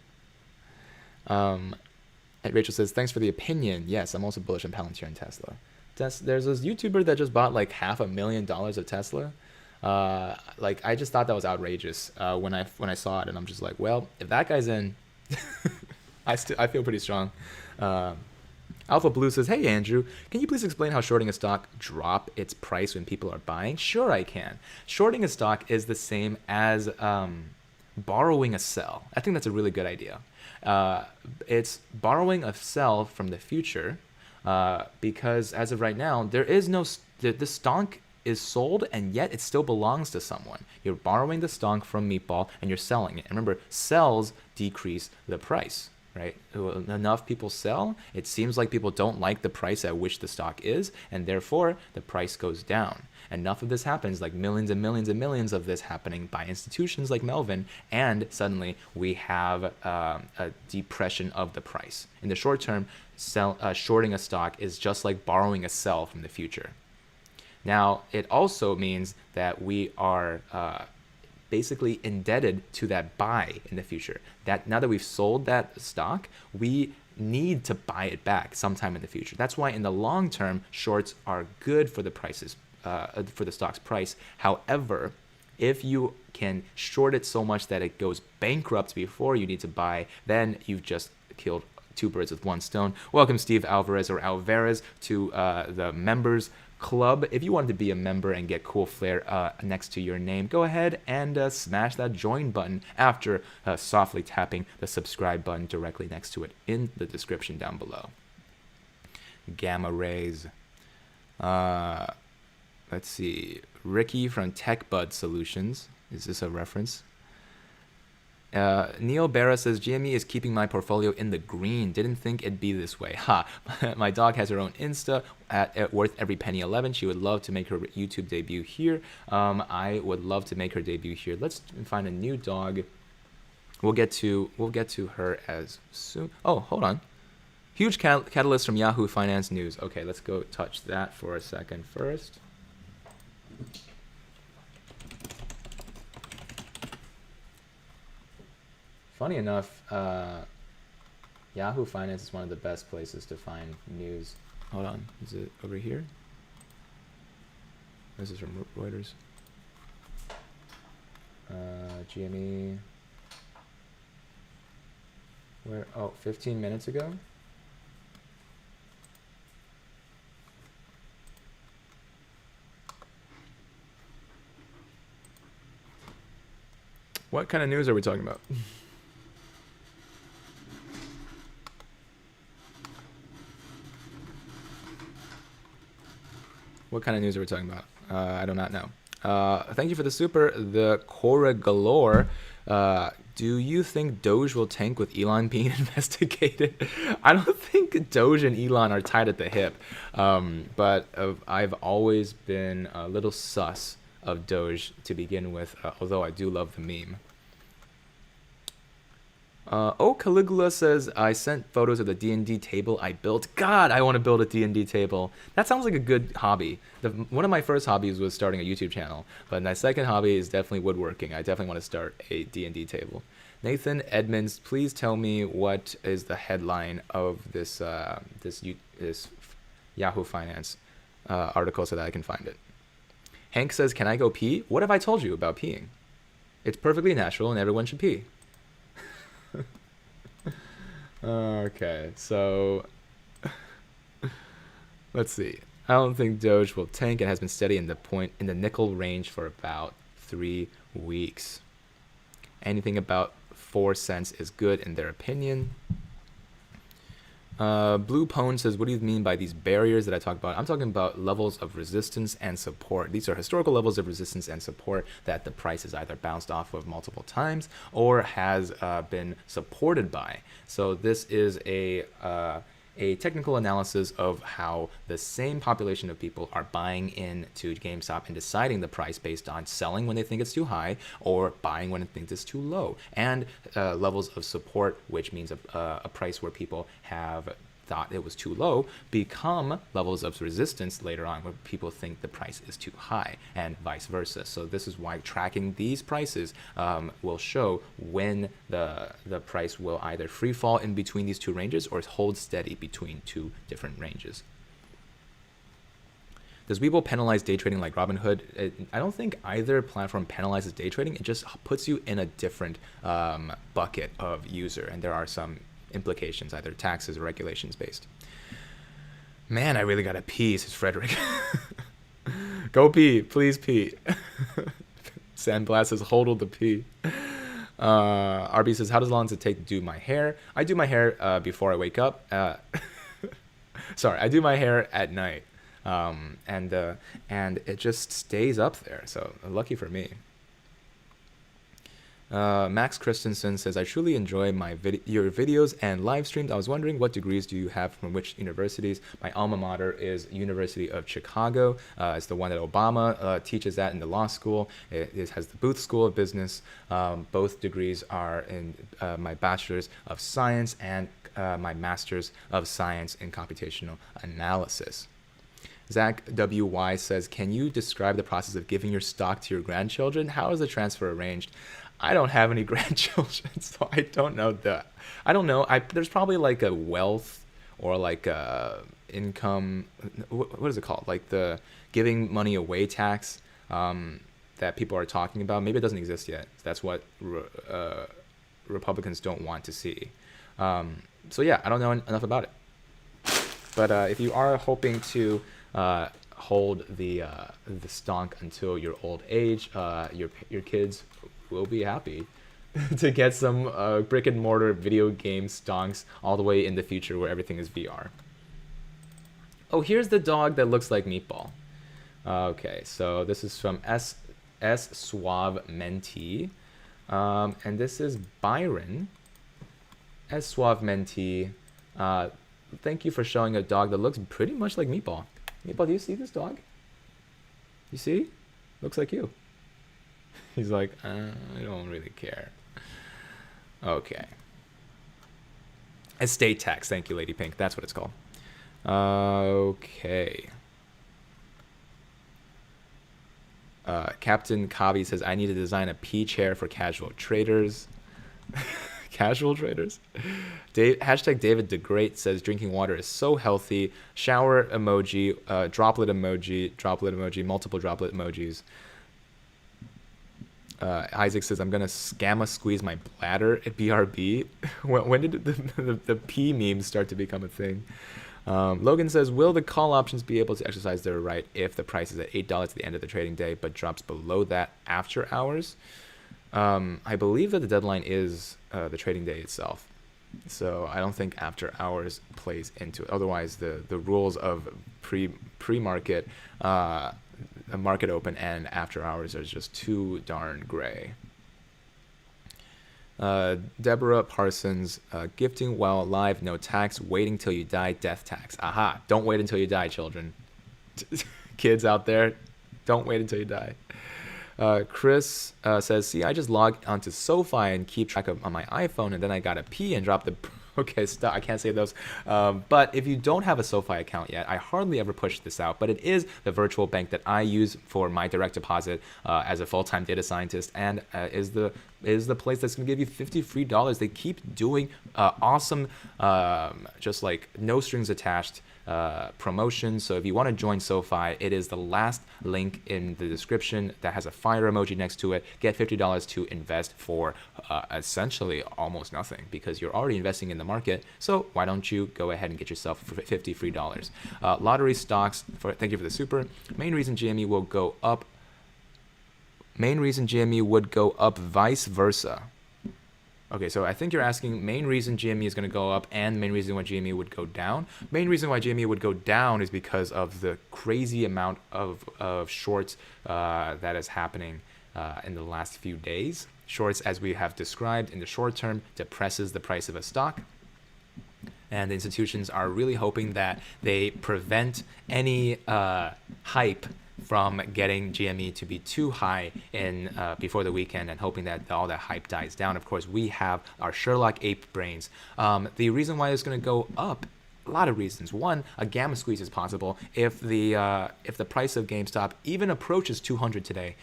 Rachel says, thanks for the opinion. Yes, I'm also bullish on Palantir and Tesla. There's this YouTuber that just bought like $500,000 of Tesla. I just thought that was outrageous when I saw it, and I'm just like, well, if that guy's in, I feel pretty strong. Alpha Blue says, hey Andrew, can you please explain how shorting a stock drop its price when people are buying? Sure, I can. Shorting a stock is the same as borrowing a sell. I think that's a really good idea. It's borrowing a sell from the future because as of right now, there is no the stock is sold and yet it still belongs to someone. You're borrowing the stock from Meatball and you're selling it. And remember, sells decrease the price, right? Enough people sell, it seems like people don't like the price at which the stock is, and therefore the price goes down. Enough of this happens, like millions and millions and millions of this happening by institutions like Melvin, and suddenly we have a depression of the price. In the short term, shorting a stock is just like borrowing a sell from the future. Now, it also means that we are basically indebted to that buy in the future. That now that we've sold that stock, we need to buy it back sometime in the future. That's why in the long term, shorts are good for the prices, for the stock's price. However, if you can short it so much that it goes bankrupt before you need to buy, then you've just killed two birds with one stone. Welcome, Steve Alvarez or Alvarez, to the members club. If you wanted to be a member and get cool flair next to your name, go ahead and smash that join button after softly tapping the subscribe button directly next to it in the description down below. Gamma rays. Let's see. Ricky from TechBud Solutions. Is this a reference? Neil Barra says, GME is keeping my portfolio in the green. Didn't think it'd be this way. Ha! My dog has her own Insta at worth every penny 11. She would love to make her YouTube debut here. I would love to make her debut here. Let's find a new dog. We'll get to her as soon. Oh, hold on. Huge catalyst from Yahoo Finance News. Okay, let's go touch that for a second first. Funny enough, Yahoo Finance is one of the best places to find news. Hold on, is it over here? This is from Reuters. GME. Where? Oh, 15 minutes ago? What kind of news are we talking about? What kind of news are we talking about? I do not know. Thank you for the super. The Cora Galore. Do you think Doge will tank with Elon being investigated? I don't think Doge and Elon are tied at the hip. But I've always been a little sus of Doge to begin with, although I do love the meme. Caligula says, I sent photos of the D&D table I built. God, I want to build a D&D table. That sounds like a good hobby. One of my first hobbies was starting a YouTube channel, but my second hobby is definitely woodworking. I definitely want to start a D&D table. Nathan Edmonds, please tell me what is the headline of this Yahoo Finance article so that I can find it. Hank says, can I go pee? What have I told you about peeing? It's perfectly natural and everyone should pee. Okay, so let's see. I don't think Doge will tank. It has been steady in the nickel range for about 3 weeks. Anything about 4 cents is good in their opinion. Blue Pone says, what do you mean by these barriers that I talk about? I'm talking about levels of resistance and support. These are historical levels of resistance and support that the price has either bounced off of multiple times or has been supported by. So this is a technical analysis of how the same population of people are buying into GameStop and deciding the price based on selling when they think it's too high or buying when they think it's too low, and levels of support, which means a price where people have thought it was too low, become levels of resistance later on where people think the price is too high, and vice versa. So this is why tracking these prices will show when the price will either free fall in between these two ranges or hold steady between two different ranges. Does WeBull penalize day trading like Robinhood? I don't think either platform penalizes day trading. It just puts you in a different bucket of user, and there are some implications, either taxes or regulations based. Man, I really gotta pee, says Frederick. Go pee, please pee. Sandblast says, hodl the pee. RB says, how long does it take to do my hair? I do my hair before I wake up. Sorry, I do my hair at night. And it just stays up there, so lucky for me. Max Christensen says, I truly enjoy your videos and live streams. I was wondering, what degrees do you have from which universities? My alma mater is University of Chicago. It's the one that Obama teaches at in the law school. It has the Booth School of Business. Both degrees are in my Bachelor's of Science and my Master's of Science in Computational Analysis. Zach WY says, can you describe the process of giving your stock to your grandchildren? How is the transfer arranged? I don't have any grandchildren, so I don't know that. I don't know. There's probably like a wealth or like a income. What is it called? Like the giving money away tax that people are talking about. Maybe it doesn't exist yet. That's what Republicans don't want to see. So yeah, I don't know enough about it. But if you are hoping to hold the stonk until your old age, your kids will be happy to get some brick and mortar video game stonks all the way in the future where everything is VR. Oh, here's the dog that looks like Meatball. Okay, so this is from S Suave Mentee, and this is Byron. S Suave Mentee. Thank you for showing a dog that looks pretty much like Meatball. Meatball, do you see this dog? You see? Looks like you. He's like, I don't really care. Okay. Estate tax. Thank you, Lady Pink. That's what it's called. Okay. Captain Kavi says, I need to design a P chair for casual traders. Casual traders? Hashtag David DeGreat says, drinking water is so healthy. Shower emoji, droplet emoji, multiple droplet emojis. Isaac says, I'm going to scamma squeeze my bladder at BRB. When did the P memes start to become a thing? Logan says, will the call options be able to exercise their right if the price is at $8 at the end of the trading day but drops below that after hours? I believe that the deadline is the trading day itself. So I don't think after hours plays into it. Otherwise, the rules of pre-market, market open, and after hours are just too darn gray. Deborah Parsons, gifting while alive, no tax, waiting till you die, death tax. Aha, don't wait until you die, children. Kids out there, don't wait until you die. Chris says, see, I just log onto SoFi and keep track of on my iPhone, and then I got a P and drop the... Okay, stop. I can't say those. But if you don't have a SoFi account yet, I hardly ever push this out, but it is the virtual bank that I use for my direct deposit as a full-time data scientist, and is the place that's going to give you $50 free. They keep doing awesome, just like no strings attached promotions. So if you want to join SoFi, it is the last link in the description that has a fire emoji next to it. Get $50 to invest for essentially almost nothing, because you're already investing in the market. So why don't you go ahead and get yourself $50 free. Lottery stocks, thank you for the super. Main reason GME will go up. Main reason GME would go up, vice versa. Okay, so I think you're asking main reason GME is going to go up and main reason why GME would go down. Main reason why GME would go down is because of the crazy amount of shorts that is happening in the last few days. Shorts, as we have described in the short term, depresses the price of a stock. And the institutions are really hoping that they prevent any hype from getting GME to be too high in before the weekend, and hoping that all that hype dies down. Of course, we have our Sherlock ape brains. The reason why it's going to go up, a lot of reasons. One, a gamma squeeze is possible if the price of GameStop even approaches 200 today.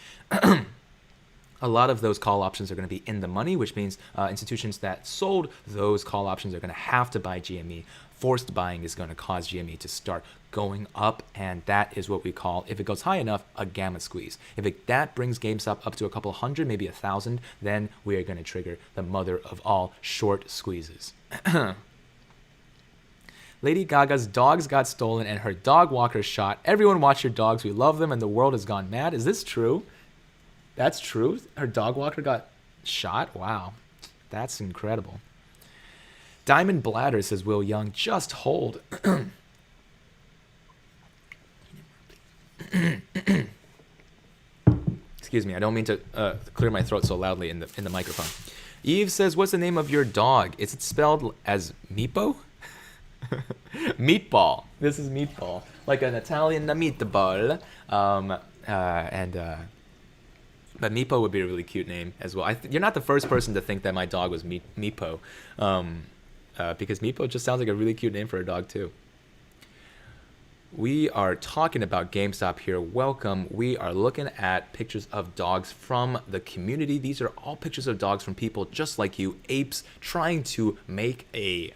A lot of those call options are going to be in the money, which means institutions that sold those call options are going to have to buy GME. Forced buying is going to cause GME to start going up, and that is what we call, if it goes high enough, a gamma squeeze. If that brings GameStop up to a couple hundred, maybe 1,000, then we are going to trigger the mother of all short squeezes. Lady Gaga's dogs got stolen and her dog walker shot. Everyone watch your dogs. We love them and the world has gone mad. Is this true? That's true? Her dog walker got shot? Wow. That's incredible. Diamond Bladder says, Will Young, just hold. Excuse me, I don't mean to clear my throat so loudly in the microphone. Eve says, what's the name of your dog? Is it spelled as Meepo? Meatball. This is Meatball. Like an Italian meatball. But Meepo would be a really cute name as well. You're not the first person to think that my dog was Meepo. Because Meepo just sounds like a really cute name for a dog too. We are talking about GameStop here. Welcome. We are looking at pictures of dogs from the community. These are all pictures of dogs from people just like you, apes, trying to make a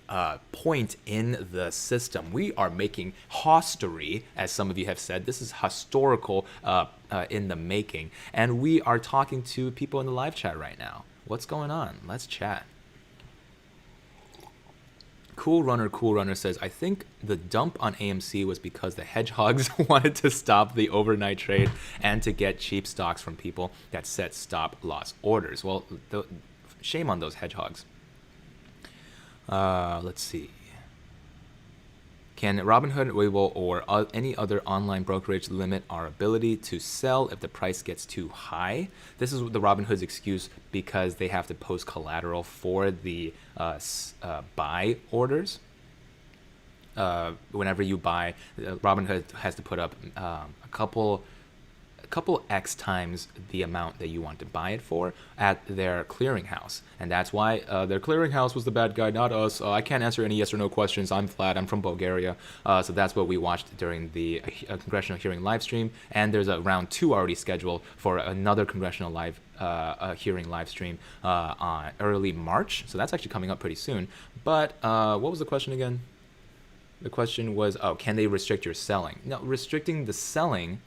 point in the system. We are making history, as some of you have said. This is historical in the making. And we are talking to people in the live chat right now. What's going on? Let's chat. Cool Runner says, I think the dump on AMC was because the hedgehogs wanted to stop the overnight trade and to get cheap stocks from people that set stop loss orders. Well, shame on those hedgehogs. Let's see. Can Robinhood, WeBull, or any other online brokerage limit our ability to sell if the price gets too high? This is the Robinhood's excuse because they have to post collateral for the buy orders. Whenever you buy, Robinhood has to put up a couple X times the amount that you want to buy it for at their clearinghouse. And that's why their clearinghouse was the bad guy, not us. I can't answer any yes or no questions. I'm Vlad. I'm from Bulgaria. So that's what we watched during the congressional hearing live stream. And there's a round 2 already scheduled for another congressional hearing live stream on early March. So that's actually coming up pretty soon. But what was the question again? The question was, can they restrict your selling? No, restricting the selling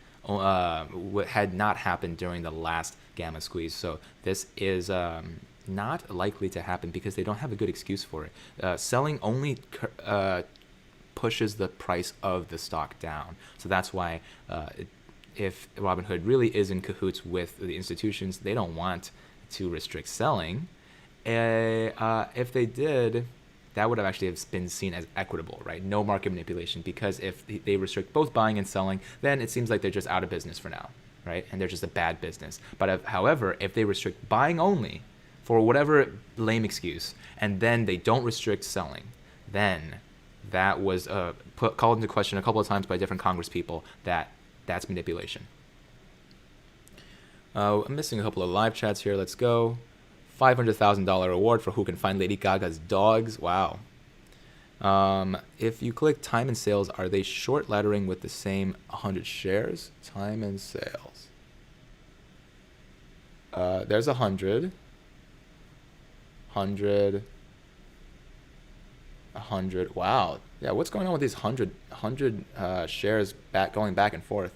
had not happened during the last gamma squeeze, so this is not likely to happen because they don't have a good excuse for it. Selling only pushes the price of the stock down, so that's why if Robinhood really is in cahoots with the institutions, they don't want to restrict selling. If they did, that would have actually been seen as equitable, right? No market manipulation, because if they restrict both buying and selling, then it seems like they're just out of business for now, right? And they're just a bad business. But however, if they restrict buying only for whatever lame excuse, and then they don't restrict selling, then that was called into question a couple of times by different Congress people that's manipulation. I'm missing a couple of live chats here. Let's go. $500,000 award for who can find Lady Gaga's dogs. Wow. If you click time and sales, are they short laddering with the same 100 shares? Time and sales. There's 100. 100. 100. Wow. Yeah, what's going on with these 100 shares going back and forth?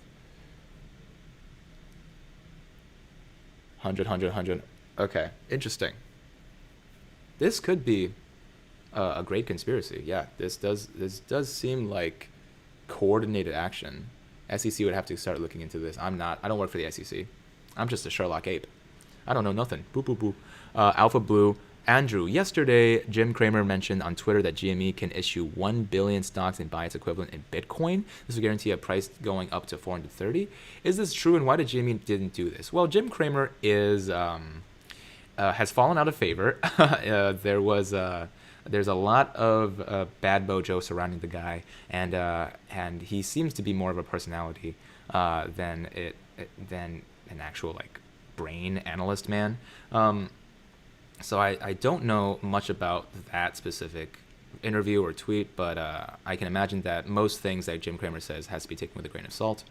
100, 100, 100. Okay, interesting. This could be a great conspiracy. Yeah, this does seem like coordinated action. SEC would have to start looking into this. I don't work for the SEC. I'm just a Sherlock ape. I don't know nothing. Boo, boo, boo. Alpha Blue. Andrew, yesterday, Jim Cramer mentioned on Twitter that GME can issue 1 billion stocks and buy its equivalent in Bitcoin. This would guarantee a price going up to 430. Is this true, and why did GME didn't do this? Well, Jim Cramer has fallen out of favor. There's a lot of bad mojo surrounding the guy, and he seems to be more of a personality than an actual brain analyst man. So I don't know much about that specific interview or tweet, but I can imagine that most things that Jim Cramer says has to be taken with a grain of salt.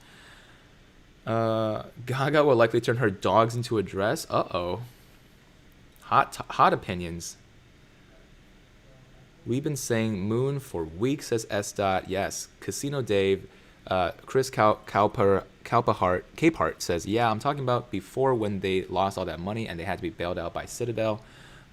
Gaga will likely turn her dogs into a dress. Uh-oh. Hot opinions. We've been saying moon for weeks, says S. Yes. Casino Dave. Chris Capehart says, yeah, I'm talking about before when they lost all that money and they had to be bailed out by Citadel.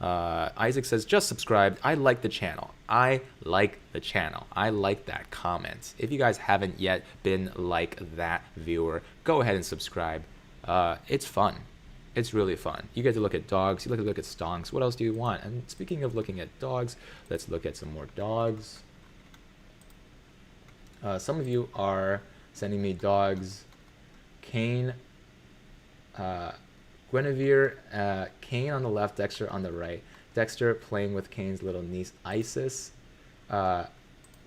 Isaac says, just subscribed. I like the channel. I like that comment. If you guys haven't yet been like that viewer, go ahead and subscribe. It's fun. It's really fun. You get to look at dogs. You get to look at stonks. What else do you want? And speaking of looking at dogs, let's look at some more dogs. Some of you are sending me dogs. Kane Guinevere, Kane on the left, Dexter on the right. Dexter playing with Kane's little niece, Isis.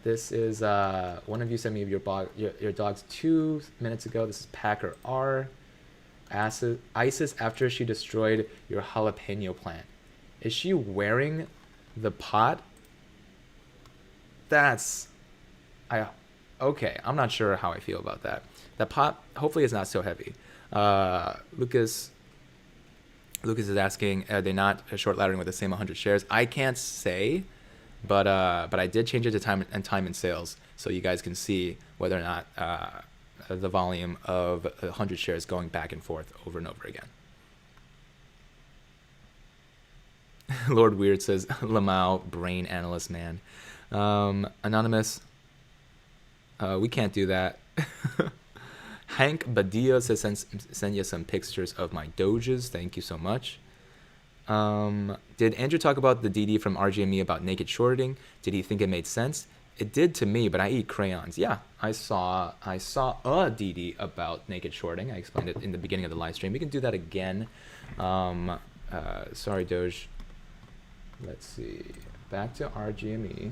This is one of you sent me your dogs 2 minutes ago. This is Packer R. Isis after she destroyed your jalapeno plant. Is she wearing the pot? Okay, I'm not sure how I feel about that. The pot hopefully is not so heavy. Lucas is asking, are they not short laddering with the same 100 shares? I can't say, but I did change it to time and sales, so you guys can see whether or not the volume of 100 shares going back and forth over and over again. Lord Weird says, Lamau, brain analyst man. Anonymous, we can't do that. Hank Badia says, send you some pictures of my doges. Thank you so much. Did Andrew talk about the DD from RGME about naked shorting? Did he think it made sense? It did to me, but I eat crayons. Yeah, I saw a DD about naked shorting. I explained it in the beginning of the live stream. We can do that again. Sorry, Doge. Let's see. Back to RGME.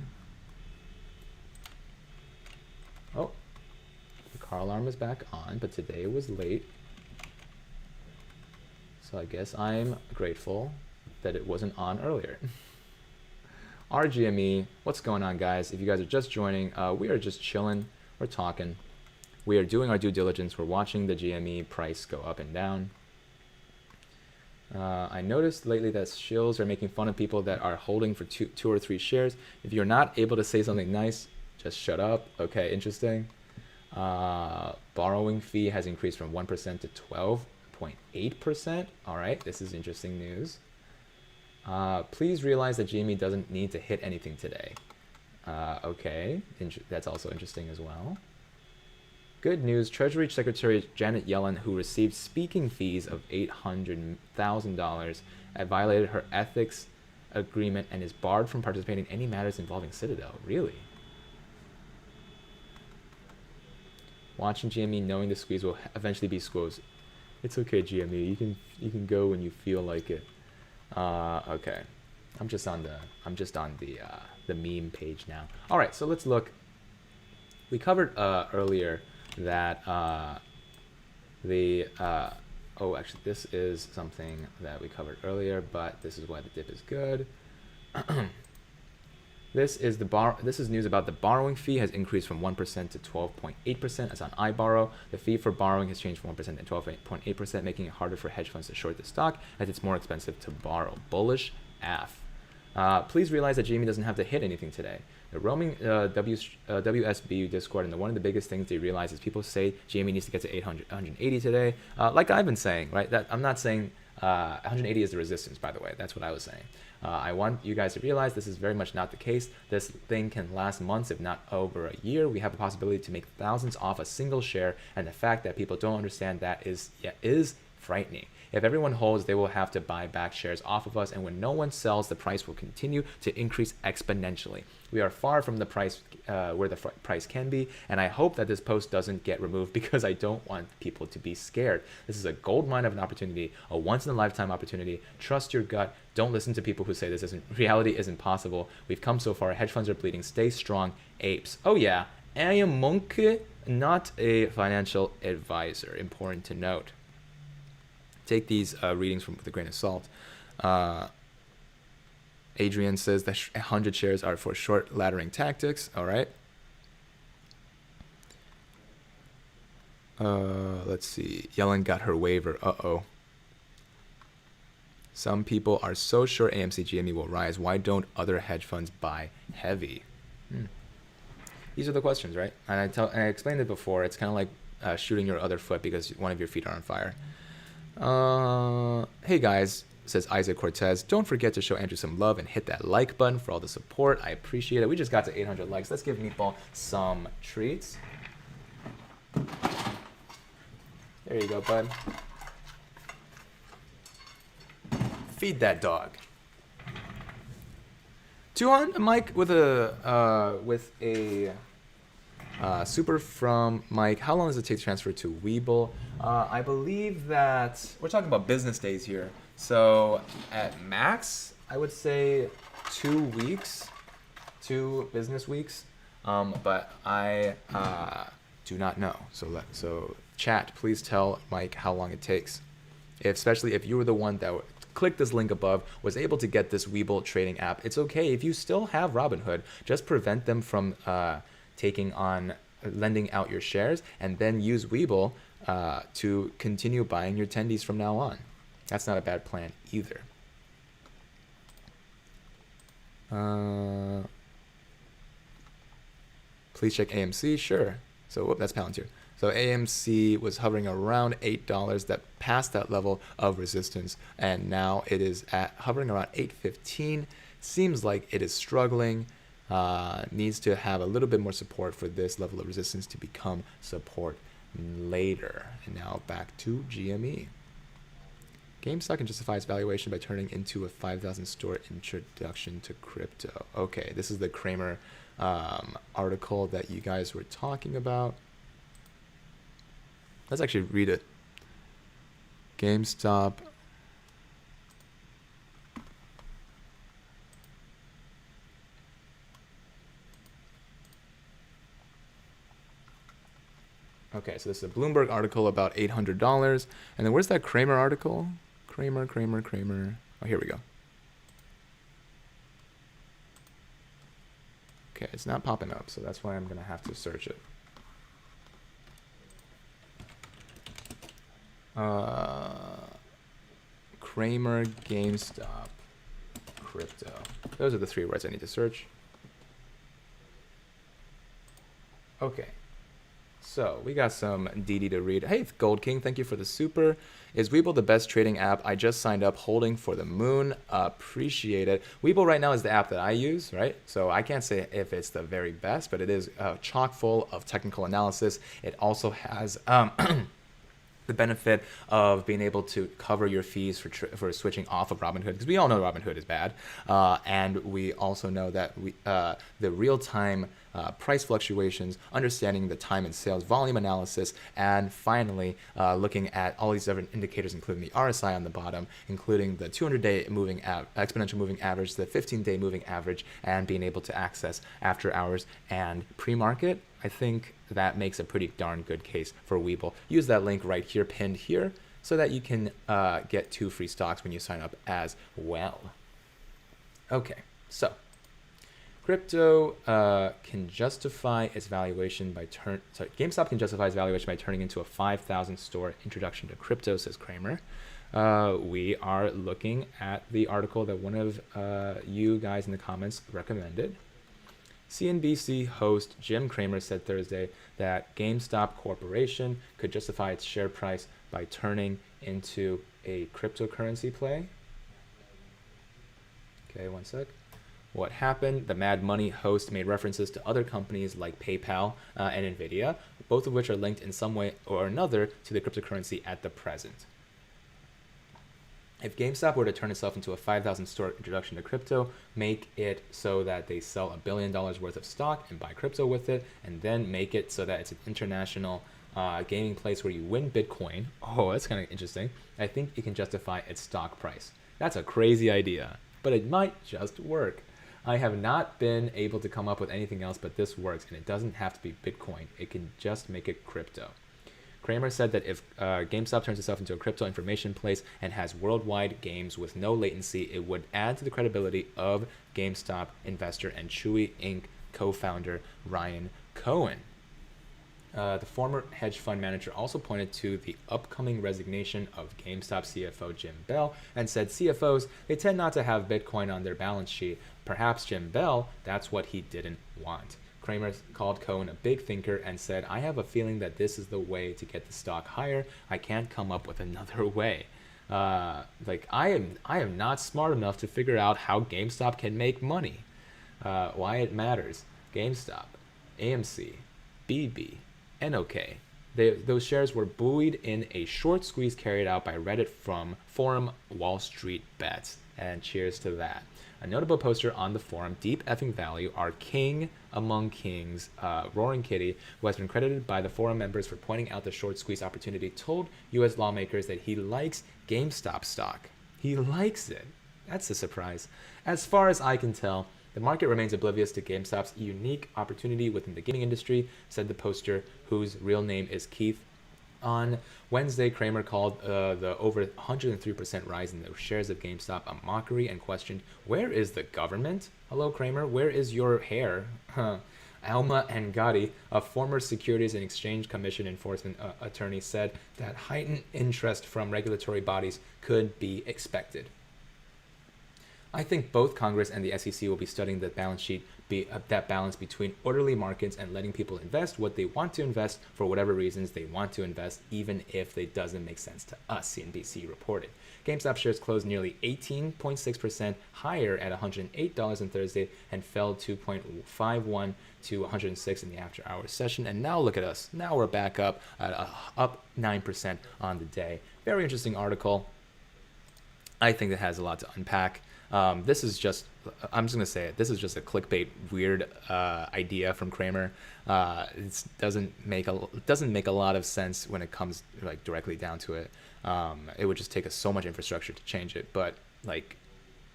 Oh, the car alarm is back on, but today it was late. So I guess I'm grateful that it wasn't on earlier. RGME, what's going on, guys? If you guys are just joining, we are just chilling. We're talking. We are doing our due diligence. We're watching the GME price go up and down. I noticed lately that shills are making fun of people that are holding for two or three shares. If you're not able to say something nice, just shut up. Okay, interesting. Borrowing fee has increased from 1% to 12.8%. All right, this is interesting news. Please realize that GME doesn't need to hit anything today. Okay, that's also interesting as well. Good news, Treasury Secretary Janet Yellen, who received speaking fees of $800,000, violated her ethics agreement and is barred from participating in any matters involving Citadel. Really? Watching GME knowing the squeeze will eventually be squoze. It's okay, GME. You can go when you feel like it. Okay. I'm just on the meme page now. All right, so let's look. We covered earlier that oh, actually, this is something that we covered earlier, but this is why the dip is good. This is news about the borrowing fee has increased from 1% to 12.8% as on iBorrow. The fee for borrowing has changed from 1% to 12.8%, making it harder for hedge funds to short the stock as it's more expensive to borrow. Bullish AF. Please realize that GME doesn't have to hit anything today. The roaming WSBU Discord, and one of the biggest things they realize is people say GME needs to get to 180 today. Like I've been saying, right? That I'm not saying 180 is the resistance, by the way. That's what I was saying. I want you guys to realize this is very much not the case. This thing can last months, if not over a year. We have a possibility to make thousands off a single share, and the fact that people don't understand that is frightening. If everyone holds, they will have to buy back shares off of us, and when no one sells, the price will continue to increase exponentially. We are far from the price where the price can be, and I hope that this post doesn't get removed because I don't want people to be scared. This is a gold mine of an opportunity, a once-in-a-lifetime opportunity. Trust your gut. Don't listen to people who say reality isn't possible. We've come so far. Hedge funds are bleeding. Stay strong, apes. Oh yeah, I am Monk, not a financial advisor. Important to note. Take these readings with a grain of salt. Adrian says that 100 shares are for short laddering tactics. All right. Let's see. Yellen got her waiver. Uh-oh. Some people are so sure AMC GME will rise. Why don't other hedge funds buy heavy? These are the questions, right? And I explained it before. It's kind of like shooting your other foot because one of your feet are on fire. Hey guys, says Isaac Cortez. Don't forget to show Andrew some love and hit that like button for all the support. I appreciate it. We just got to 800 likes. Let's give Meatball some treats. There you go, bud. Feed that dog. 200 Mike with a Super from Mike. How long does it take to transfer to WeBull? I believe that we're talking about business days here. So at max, I would say 2 weeks, 2 business weeks. But I do not know. So chat, please tell Mike how long it takes. Especially if you were the one that clicked this link above, was able to get this WeBull trading app. It's okay if you still have Robinhood. Just prevent them from lending out your shares, and then use WeBull to continue buying your tendies from now on. That's not a bad plan either. Please check AMC. Sure. So that's Palantir. So AMC was hovering around $8 that passed that level of resistance, and now it is hovering around $8.15. Seems like it is struggling. Needs to have a little bit more support for this level of resistance to become support later. And now back to GME. GameStop can justify its valuation by turning into a 5,000 store introduction to crypto. Okay, this is the Kramer article that you guys were talking about. Let's actually read it. GameStop. Okay, so this is a Bloomberg article about $800. And then where's that Kramer article? Kramer. Oh, here we go. Okay, it's not popping up, so that's why I'm going to have to search it. Kramer, GameStop, crypto. Those are the 3 words I need to search. Okay. So we got some DD to read. Hey, Gold King, thank you for the super. Is WeBull the best trading app? I just signed up, holding for the moon. Appreciate it. WeBull right now is the app that I use, right? So I can't say if it's the very best, but it is chock full of technical analysis. It also has the benefit of being able to cover your fees for switching off of Robinhood, because we all know Robinhood is bad, and we also know that the real-time price fluctuations, understanding the time and sales volume analysis, and finally looking at all these different indicators, including the RSI on the bottom, including the 200-day moving exponential moving average, the 15-day moving average, and being able to access after hours and pre-market. I think that makes a pretty darn good case for WeBull. Use that link right here, pinned here, so that you can get 2 free stocks when you sign up as well. Okay, so crypto can justify its valuation by GameStop can justify its valuation by turning into a 5,000 store introduction to crypto, says Kramer. We are looking at the article that one of you guys in the comments recommended. CNBC host Jim Cramer said Thursday that GameStop Corporation could justify its share price by turning into a cryptocurrency play. Okay, one sec. What happened? The Mad Money host made references to other companies like PayPal and Nvidia, both of which are linked in some way or another to the cryptocurrency at the present. If GameStop were to turn itself into a 5,000 store introduction to crypto, make it so that they sell $1 billion worth of stock and buy crypto with it, and then make it so that it's an international gaming place where you win Bitcoin. Oh, that's kind of interesting. I think it can justify its stock price. That's a crazy idea, but it might just work. I have not been able to come up with anything else, but this works, and it doesn't have to be Bitcoin. It can just make it crypto. Kramer said that if GameStop turns itself into a crypto information place and has worldwide games with no latency, it would add to the credibility of GameStop investor and Chewy Inc. co-founder Ryan Cohen. The former hedge fund manager also pointed to the upcoming resignation of GameStop CFO Jim Bell and said CFOs, they tend not to have Bitcoin on their balance sheet. Perhaps Jim Bell, that's what he didn't want. Kramer called Cohen a big thinker and said, I have a feeling that this is the way to get the stock higher. I can't come up with another way. I am not smart enough to figure out how GameStop can make money. Why it matters. GameStop, AMC, BB, NOK. Those shares were buoyed in a short squeeze carried out by Reddit forum WallStreetBets. And cheers to that. A notable poster on the forum, Deep Effing Value, our king among kings, Roaring Kitty, who has been credited by the forum members for pointing out the short squeeze opportunity, told U.S. lawmakers that he likes GameStop stock. He likes it. That's a surprise. As far as I can tell, the market remains oblivious to GameStop's unique opportunity within the gaming industry, said the poster, whose real name is Keith. On Wednesday, Kramer called the over 103% rise in the shares of GameStop a mockery and questioned, "Where is the government? Hello, Kramer, where is your hair?" Alma Angadi, a former Securities and Exchange Commission enforcement attorney, said that heightened interest from regulatory bodies could be expected. I think both Congress and the SEC will be studying the that balance between orderly markets and letting people invest what they want to invest for whatever reasons they want to invest, even if it doesn't make sense to us, CNBC reported. GameStop shares closed nearly 18.6% higher at $108 on Thursday and fell 2.51 to 106 in the after-hours session. And now look at us. Now we're back up at up 9% on the day. Very interesting article. I think it has a lot to unpack. This is just, I'm just going to say it, this is just a clickbait weird idea from Kramer. It doesn't make a lot of sense when it comes like directly down to it. It would just take us so much infrastructure to change it, but like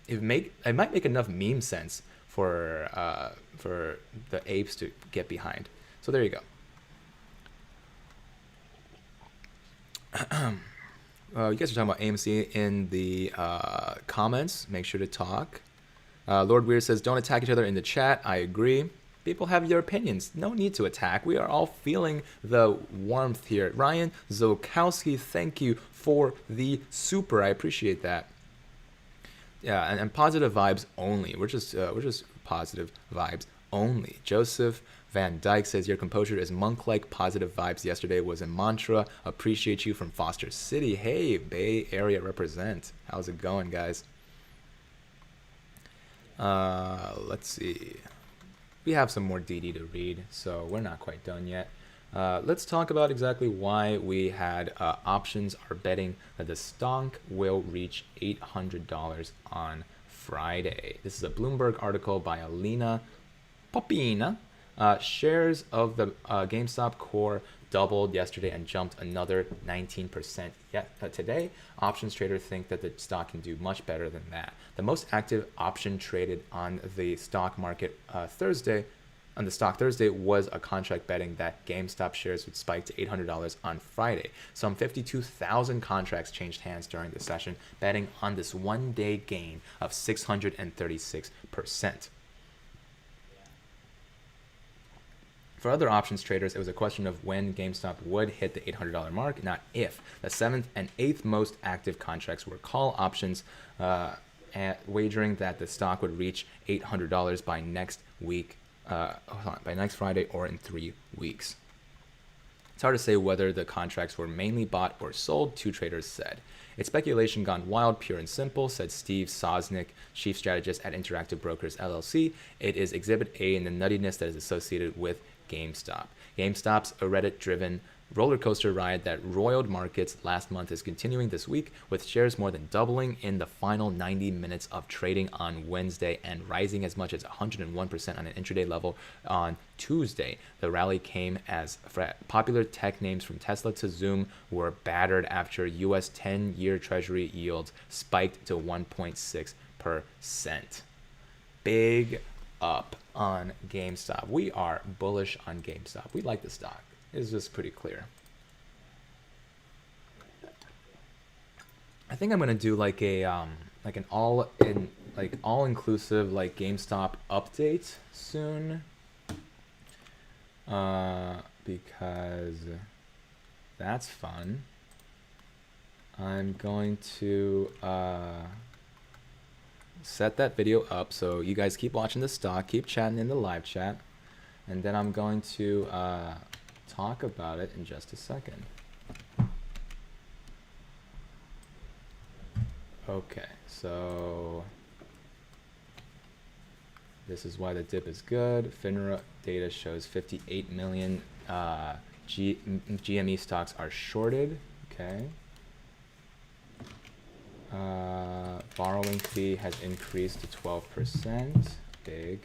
it might make enough meme sense for the apes to get behind. So there you go. You guys are talking about AMC in the comments. Make sure to talk. Lord Weir says, don't attack each other in the chat. I agree. People have their opinions. No need to attack. We are all feeling the warmth here. Ryan Zokowski, thank you for the super. I appreciate that. Yeah, and positive vibes only. We're just positive vibes only. Joseph Van Dyke says, your composure is monk-like. Positive vibes yesterday was a mantra. Appreciate you from Foster City. Hey, Bay Area represent. How's it going, guys? Let's see. We have some more DD to read, so we're not quite done yet. Let's talk about exactly why we had options are betting that the stock will reach $800 on Friday. This is a Bloomberg article by Alina Popina. Shares of the GameStop core doubled yesterday and jumped another 19% today. Options traders think that the stock can do much better than that. The most active option traded on the stock market Thursday was a contract betting that GameStop shares would spike to $800 on Friday. Some 52,000 contracts changed hands during the session, betting on this one-day gain of 636%. For other options traders, it was a question of when GameStop would hit the $800 mark, not if. The 7th and 8th most active contracts were call options, wagering that the stock would reach $800 by next Friday or in 3 weeks. It's hard to say whether the contracts were mainly bought or sold, two traders said. It's speculation gone wild, pure and simple, said Steve Sosnick, chief strategist at Interactive Brokers LLC. It is Exhibit A in the nuttiness that is associated with GameStop. GameStop's a Reddit-driven roller coaster ride that roiled markets last month is continuing this week, with shares more than doubling in the final 90 minutes of trading on Wednesday and rising as much as 101% on an intraday level on Tuesday. The rally came as popular tech names from Tesla to Zoom were battered after U.S. 10-year Treasury yields spiked to 1.6%. Big up on GameStop. We are bullish on GameStop. We like the stock. It's just pretty clear. I think I'm gonna do like a like an all-inclusive like GameStop update soon, because that's fun. I'm going to set that video up so you guys keep watching the stock, keep chatting in the live chat, and then I'm going to talk about it in just a second. Okay, so this is why the dip is good. FINRA data shows 58 million GME stocks are shorted. Okay. Borrowing fee has increased to 12%. Big.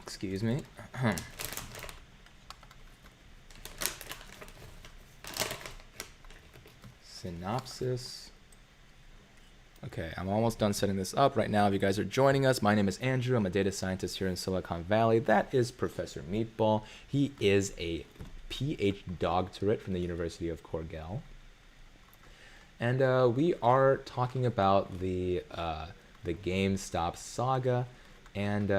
Excuse me. Synopsis. Okay, I'm almost done setting this up right now. If you guys are joining us, my name is Andrew. I'm a data scientist here in Silicon Valley. That is Professor Meatball. He is a PhD doctorate from the University of Cornell. And we are talking about the GameStop saga, and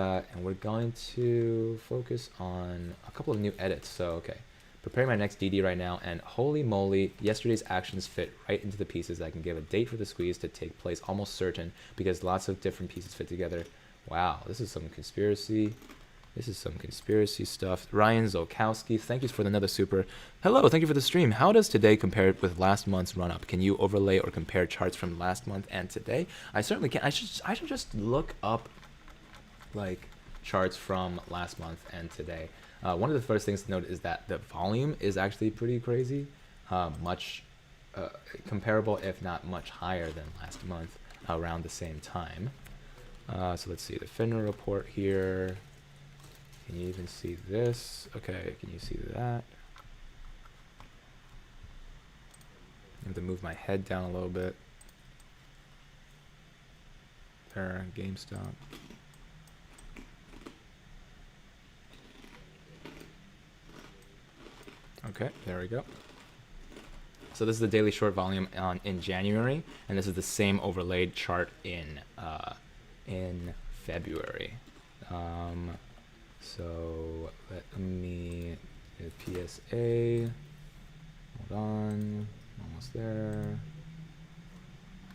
we're going to focus on a couple of new edits. So, okay. Preparing my next DD right now, and holy moly, yesterday's actions fit right into the pieces. I can give a date for the squeeze to take place, almost certain, because lots of different pieces fit together. Wow, this is some conspiracy. This is some conspiracy stuff. Ryan Zolkowski, thank you for another super. Hello, thank you for the stream. How does today compare with last month's run-up? Can you overlay or compare charts from last month and today? I certainly can. I should just look up, like, charts from last month and today. One of the first things to note is that the volume is actually pretty crazy, much comparable, if not much higher than last month around the same time. So let's see the FINRA report here. Can you even see this? Okay, can you see that? I have to move my head down a little bit. There, GameStop. Okay, there we go. So this is the daily short volume in January, and this is the same overlaid chart in February. So let me hit PSA. Hold on, almost there.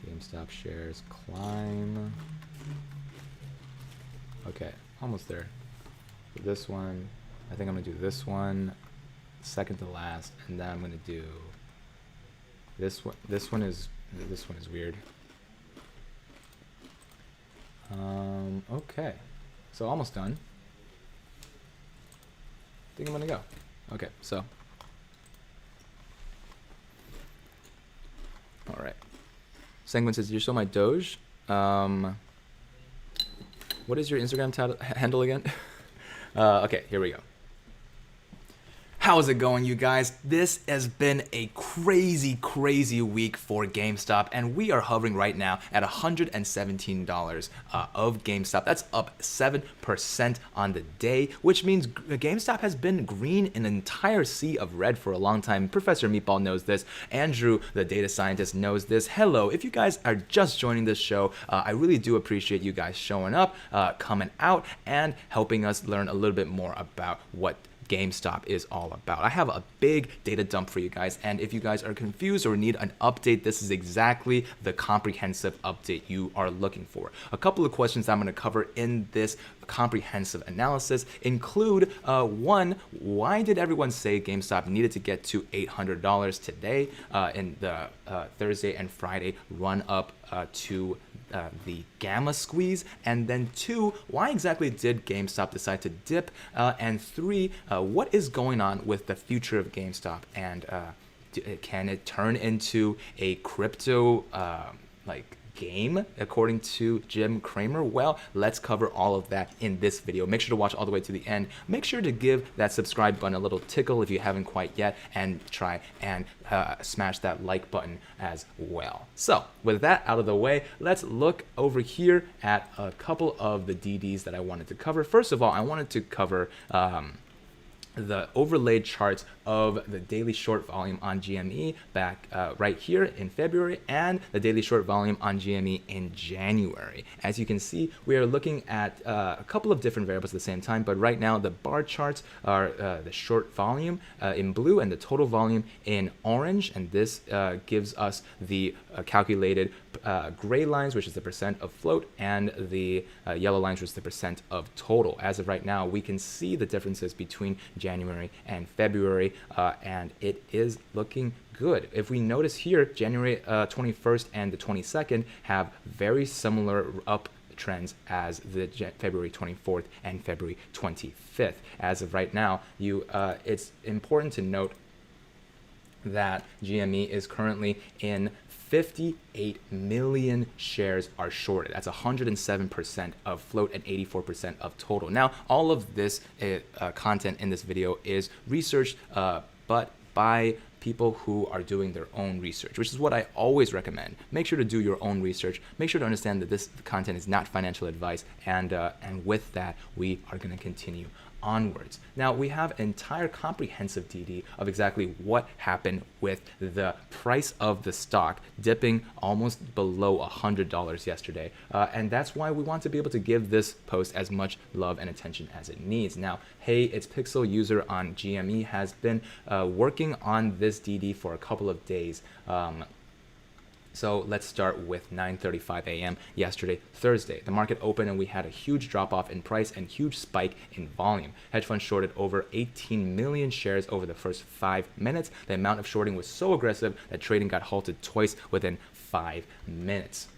GameStop shares climb. Okay, almost there. So this one, I think I'm gonna do this one second to last, and then I'm gonna do this one. This one is weird. Okay, so almost done. I think I'm gonna go. Okay, so all right. Sanguine says, "You're still my Doge." What is your Instagram handle again? Okay, here we go. How's it going, you guys? This has been a crazy, crazy week for GameStop, and we are hovering right now at $117 of GameStop. That's up 7% on the day, which means GameStop has been green in an entire sea of red for a long time. Professor Meatball knows this. Andrew, the data scientist, knows this. Hello, if you guys are just joining this show, I really do appreciate you guys showing up, coming out, and helping us learn a little bit more about what GameStop is all about. I have a big data dump for you guys, and if you guys are confused or need an update, this is exactly the comprehensive update you are looking for. A couple of questions I'm going to cover in this comprehensive analysis include one, why did everyone say GameStop needed to get to $800 today in the Thursday and Friday run up to the gamma squeeze? And then two, why exactly did GameStop decide to dip? And three, what is going on with the future of GameStop? And can it turn into a crypto game according to Jim Cramer? Well, let's cover all of that in this video. Make sure to watch all the way to the end. Make sure to give that subscribe button a little tickle if you haven't quite yet, and try and smash that like button as well. So with that out of the way, let's look over here at a couple of the DDs that I wanted to cover. First of all, I wanted to cover the overlaid charts of the daily short volume on GME back right here in February, and the daily short volume on GME in January. As you can see, we are looking at a couple of different variables at the same time, but right now the bar charts are the short volume in blue and the total volume in orange, and this gives us the calculated gray lines, which is the percent of float, and the yellow lines, which is the percent of total. As of right now, we can see the differences between January and February, and it is looking good. If we notice here, January 21st and the 22nd have very similar up trends as the February 24th and February 25th. As of right now, it's important to note that GME is currently in 58 million shares are shorted. That's 107% of float and 84% of total. Now, all of this content in this video is researched, but by people who are doing their own research, which is what I always recommend. Make sure to do your own research. Make sure to understand that this content is not financial advice, and with that, we are going to continue onwards. Now, we have an entire comprehensive DD of exactly what happened with the price of the stock dipping almost below $100 yesterday, and that's why we want to be able to give this post as much love and attention as it needs. Now, hey, it's Pixel user on GME has been working on this DD for a couple of days. So let's start with 9:35 a.m. yesterday, Thursday. The market opened and we had a huge drop off in price and huge spike in volume. Hedge funds shorted over 18 million shares over the first 5 minutes. The amount of shorting was so aggressive that trading got halted twice within 5 minutes.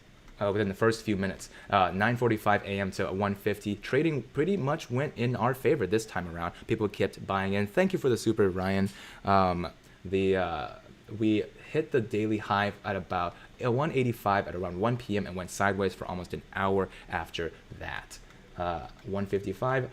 Within the first few minutes, 9:45 a.m. to 1:50, trading pretty much went in our favor this time around. People kept buying in. Thank you for the super, Ryan. We hit the daily high at about 185 at around 1 p.m. and went sideways for almost an hour after that. 155,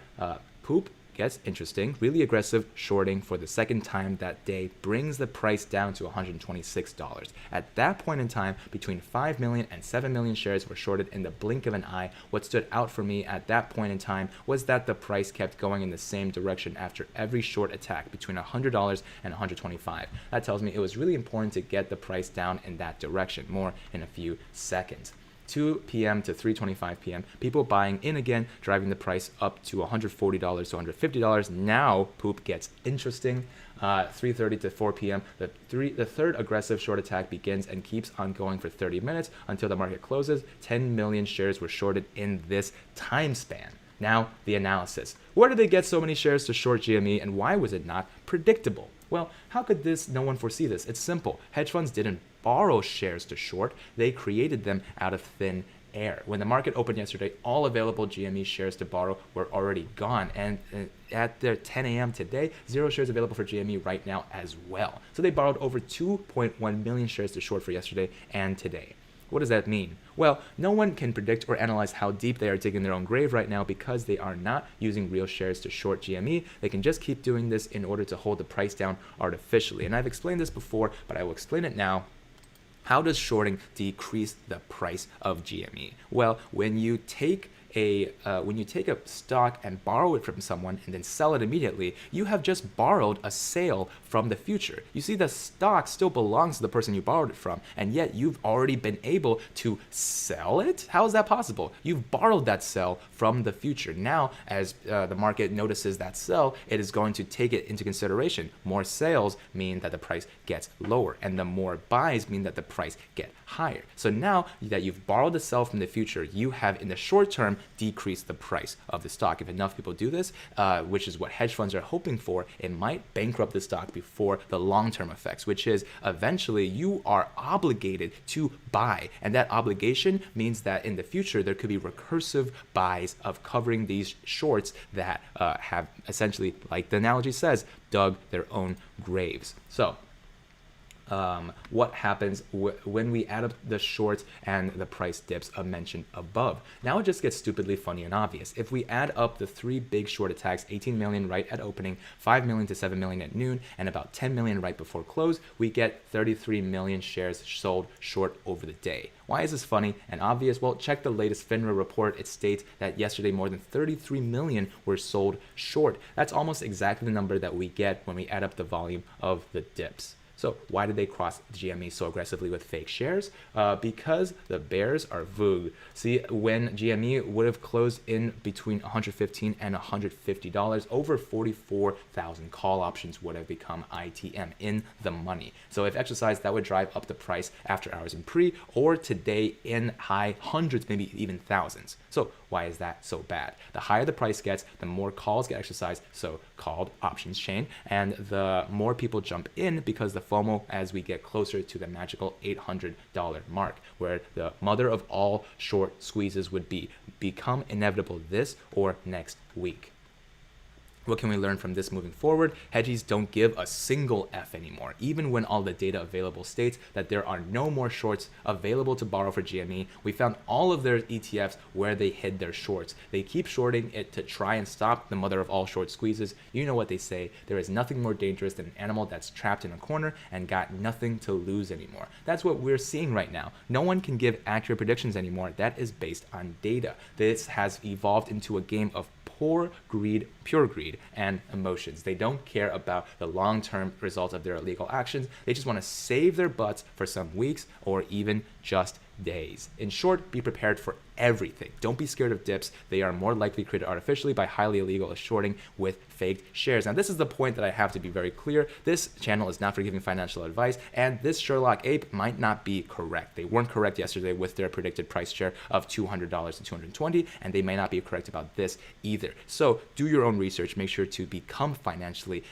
poop gets interesting. Really aggressive shorting for the second time that day brings the price down to $126. At that point in time, between 5 million and 7 million shares were shorted in the blink of an eye. What stood out for me at that point in time was that the price kept going in the same direction after every short attack between $100 and $125. That tells me it was really important to get the price down in that direction. More in a few seconds. 2 p.m. to 3:25 p.m. People buying in again, driving the price up to $140 to $150. Now, poop gets interesting. 3:30 to 4 p.m. The third aggressive short attack begins and keeps on going for 30 minutes until the market closes. 10 million shares were shorted in this time span. Now, the analysis. Where did they get so many shares to short GME, and why was it not predictable? Well, how could no one foresee this? It's simple. Hedge funds didn't borrow shares to short. They created them out of thin air. When the market opened yesterday, all available GME shares to borrow were already gone. And at the 10 a.m. today, 0 shares available for GME right now as well. So they borrowed over 2.1 million shares to short for yesterday and today. What does that mean? Well, no one can predict or analyze how deep they are digging their own grave right now because they are not using real shares to short GME. They can just keep doing this in order to hold the price down artificially. And I've explained this before, but I will explain it now. How does shorting decrease the price of GME? Well, when you take a stock and borrow it from someone and then sell it immediately, you have just borrowed a sale from the future. You see, the stock still belongs to the person you borrowed it from, and yet you've already been able to sell it? How is that possible? You've borrowed that sell from the future. Now, as the market notices that sell, it is going to take it into consideration. More sales mean that the price gets lower, and the more buys mean that the price gets higher. So now that you've borrowed the sell from the future, you have in the short term decrease the price of the stock. If enough people do this, which is what hedge funds are hoping for, it might bankrupt the stock before the long-term effects, which is eventually you are obligated to buy. And that obligation means that in the future, there could be recursive buys of covering these shorts that have essentially, like the analogy says, dug their own graves. So, what happens when we add up the shorts and the price dips mentioned above. Now it just gets stupidly funny and obvious. If we add up the 3 big short attacks, 18 million right at opening, 5 million to 7 million at noon, and about 10 million right before close, we get 33 million shares sold short over the day. Why is this funny and obvious? Well, check the latest FINRA report. It states that yesterday more than 33 million were sold short. That's almost exactly the number that we get when we add up the volume of the dips. So why did they cross the GME so aggressively with fake shares? Because the bears are vogue. See, when GME would have closed in between $115 and $150, over 44,000 call options would have become ITM in the money. So if exercised, that would drive up the price after hours in pre, or today in high hundreds, maybe even thousands. So Why is that so bad? The higher the price gets, the more calls get exercised, so called options chain, and the more people jump in because the FOMO as we get closer to the magical $800 mark, where the mother of all short squeezes would become inevitable this or next week. What can we learn from this moving forward? Hedgies don't give a single F anymore, even when all the data available states that there are no more shorts available to borrow for GME. We found all of their ETFs where they hid their shorts. They keep shorting it to try and stop the mother of all short squeezes. You know what they say, there is nothing more dangerous than an animal that's trapped in a corner and got nothing to lose anymore. That's what we're seeing right now. No one can give accurate predictions anymore. That is based on data. This has evolved into a game of pure greed, and emotions. They don't care about the long-term results of their illegal actions. They just want to save their butts for some weeks or even just days. In short, be prepared for everything. Don't be scared of dips. They are more likely created artificially by highly illegal shorting with faked shares. Now, this is the point that I have to be very clear. This channel is not for giving financial advice, and this Sherlock ape might not be correct. They weren't correct yesterday with their predicted price share of $200 to $220, and they may not be correct about this either. So do your own research. Make sure to become financially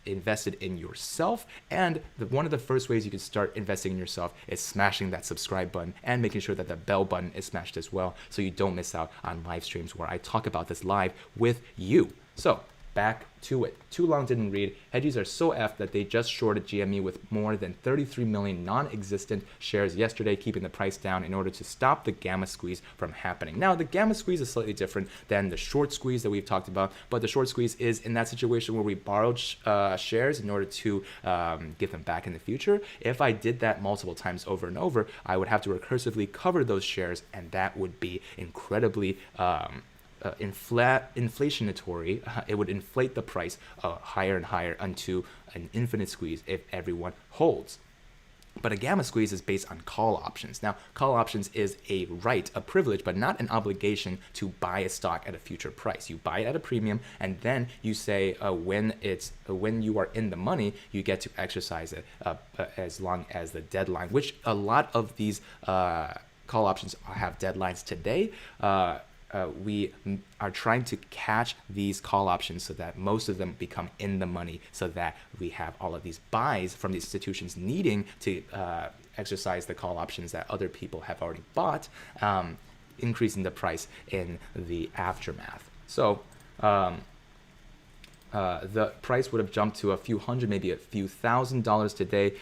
invested in yourself, and one of the first ways you can start investing in yourself is smashing that subscribe button and making sure that the bell button is smashed as well, so you don't miss out on live streams where I talk about this live with you. So back to it. Too long didn't read. Hedgies are so effed that they just shorted GME with more than 33 million non-existent shares yesterday, keeping the price down in order to stop the gamma squeeze from happening. Now, the gamma squeeze is slightly different than the short squeeze that we've talked about, but the short squeeze is in that situation where we borrowed shares in order to give them back in the future. If I did that multiple times over and over, I would have to recursively cover those shares, and that would be incredibly inflationatory. It would inflate the price higher and higher unto an infinite squeeze if everyone holds. But a gamma squeeze is based on call options. Now, call options is a right, a privilege, but not an obligation to buy a stock at a future price. You buy it at a premium, and then you say when you are in the money, you get to exercise it as long as the deadline, which a lot of these call options have deadlines today. We are trying to catch these call options so that most of them become in the money, so that we have all of these buys from the institutions needing to exercise the call options that other people have already bought, increasing the price in the aftermath. So the price would have jumped to a few hundred, maybe a few $1,000s today.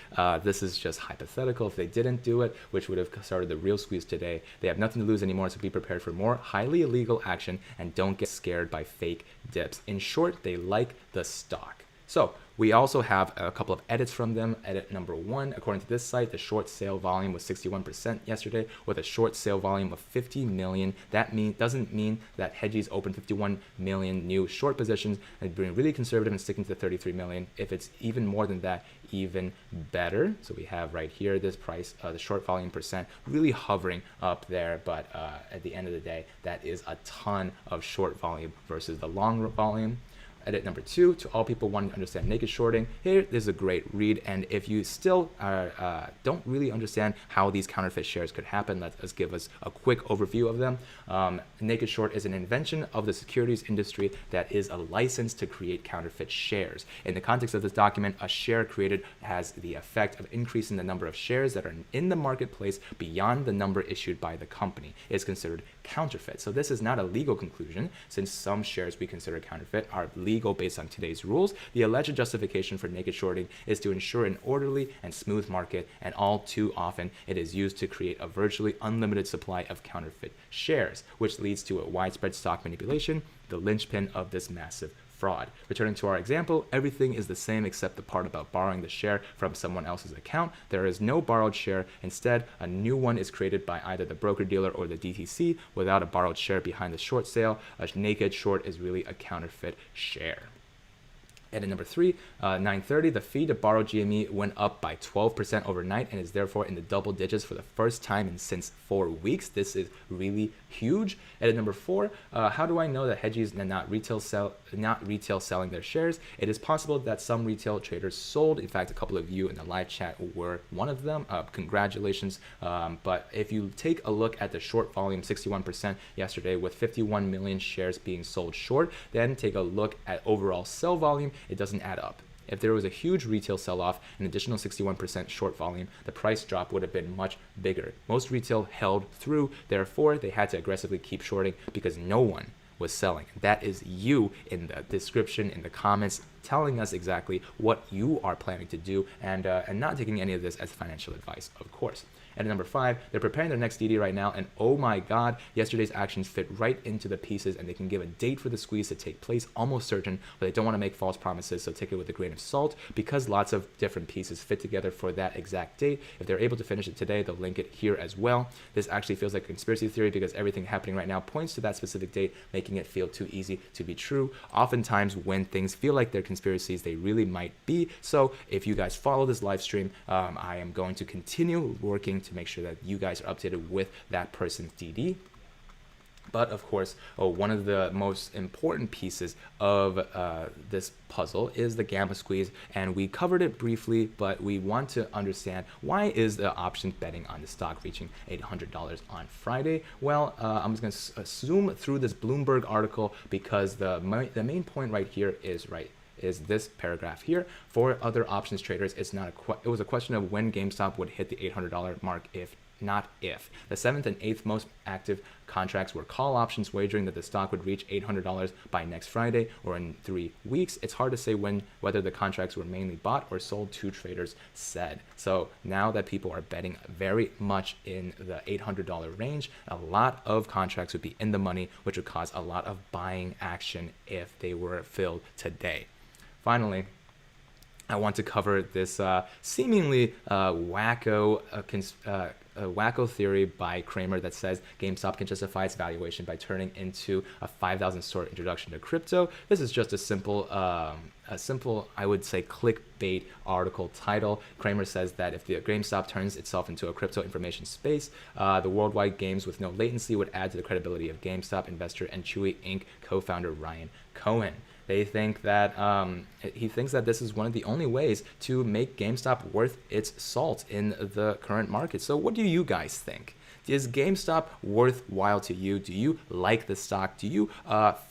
This is just hypothetical. If they didn't do it, which would have started the real squeeze today, they have nothing to lose anymore, so be prepared for more highly illegal action and don't get scared by fake dips. In short, they like the stock. So we also have a couple of edits from them. Edit number 1, according to this site, the short sale volume was 61% yesterday with a short sale volume of 50 million. That doesn't mean that Hedgies opened 51 million new short positions and being really conservative and sticking to the 33 million. If it's even more than that, even better. So we have right here this price, the short volume percent, really hovering up there. But at the end of the day, that is a ton of short volume versus the long volume. Edit number 2, to all people wanting to understand naked shorting, here is a great read. And if you still don't really understand how these counterfeit shares could happen, let us give us a quick overview of them. Naked short is an invention of the securities industry that is a license to create counterfeit shares. In the context of this document, a share created has the effect of increasing the number of shares that are in the marketplace beyond the number issued by the company. It is considered counterfeit. So this is not a legal conclusion, since some shares we consider counterfeit are legal based on today's rules. The alleged justification for naked shorting is to ensure an orderly and smooth market, and all too often it is used to create a virtually unlimited supply of counterfeit shares, which leads to a widespread stock manipulation, the linchpin of this massive fraud. Returning to our example, everything is the same except the part about borrowing the share from someone else's account. There is no borrowed share. Instead, a new one is created by either the broker-dealer or the DTC without a borrowed share behind the short sale. A naked short is really a counterfeit share. And at number 3, 930, the fee to borrow GME went up by 12% overnight and is therefore in the double digits for the first time since 4 weeks. This is really huge. And at number 4, how do I know that Hedge is not retail selling their shares? It is possible that some retail traders sold. In fact, a couple of you in the live chat were one of them. Congratulations. But if you take a look at the short volume, 61% yesterday with 51 million shares being sold short, then take a look at overall sell volume, it doesn't add up. If there was a huge retail sell-off, an additional 61% short volume, the price drop would have been much bigger. Most retail held through, therefore they had to aggressively keep shorting because no one was selling. That is you in the description, in the comments, telling us exactly what you are planning to do, and not taking any of this as financial advice, of course. And at number 5, they're preparing their next DD right now, and oh my god, yesterday's actions fit right into the pieces, and they can give a date for the squeeze to take place, almost certain, but they don't want to make false promises, so take it with a grain of salt, because lots of different pieces fit together for that exact date. If they're able to finish it today, they'll link it here as well. This actually feels like a conspiracy theory because everything happening right now points to that specific date, making it feel too easy to be true. Oftentimes, when things feel like they're conspiracies, they really might be. So if you guys follow this live stream, I am going to continue working to make sure that you guys are updated with that person's DD. But of course, one of the most important pieces of this puzzle is the gamma squeeze, and we covered it briefly, but we want to understand why is the option betting on the stock reaching $800 on Friday. Well, I'm just going to zoom through this Bloomberg article because the main point right here is this paragraph here. For other options traders, it was a question of when GameStop would hit the $800 mark, if not if. The 7th and 8th most active contracts were call options wagering that the stock would reach $800 by next Friday or in 3 weeks. It's hard to say whether the contracts were mainly bought or sold, two traders said. So now that people are betting very much in the $800 range, a lot of contracts would be in the money, which would cause a lot of buying action if they were filled today. Finally, I want to cover this seemingly wacko theory by Cramer that says GameStop can justify its valuation by turning into a 5,000 store introduction to crypto. This is just a simple, I would say, clickbait article title. Cramer says that if the GameStop turns itself into a crypto information space, the worldwide games with no latency would add to the credibility of GameStop investor and Chewy Inc. co-founder Ryan Cohen. They think that he thinks that this is one of the only ways to make GameStop worth its salt in the current market. So what do you guys think? Is GameStop worthwhile to you? Do you like the stock? Do you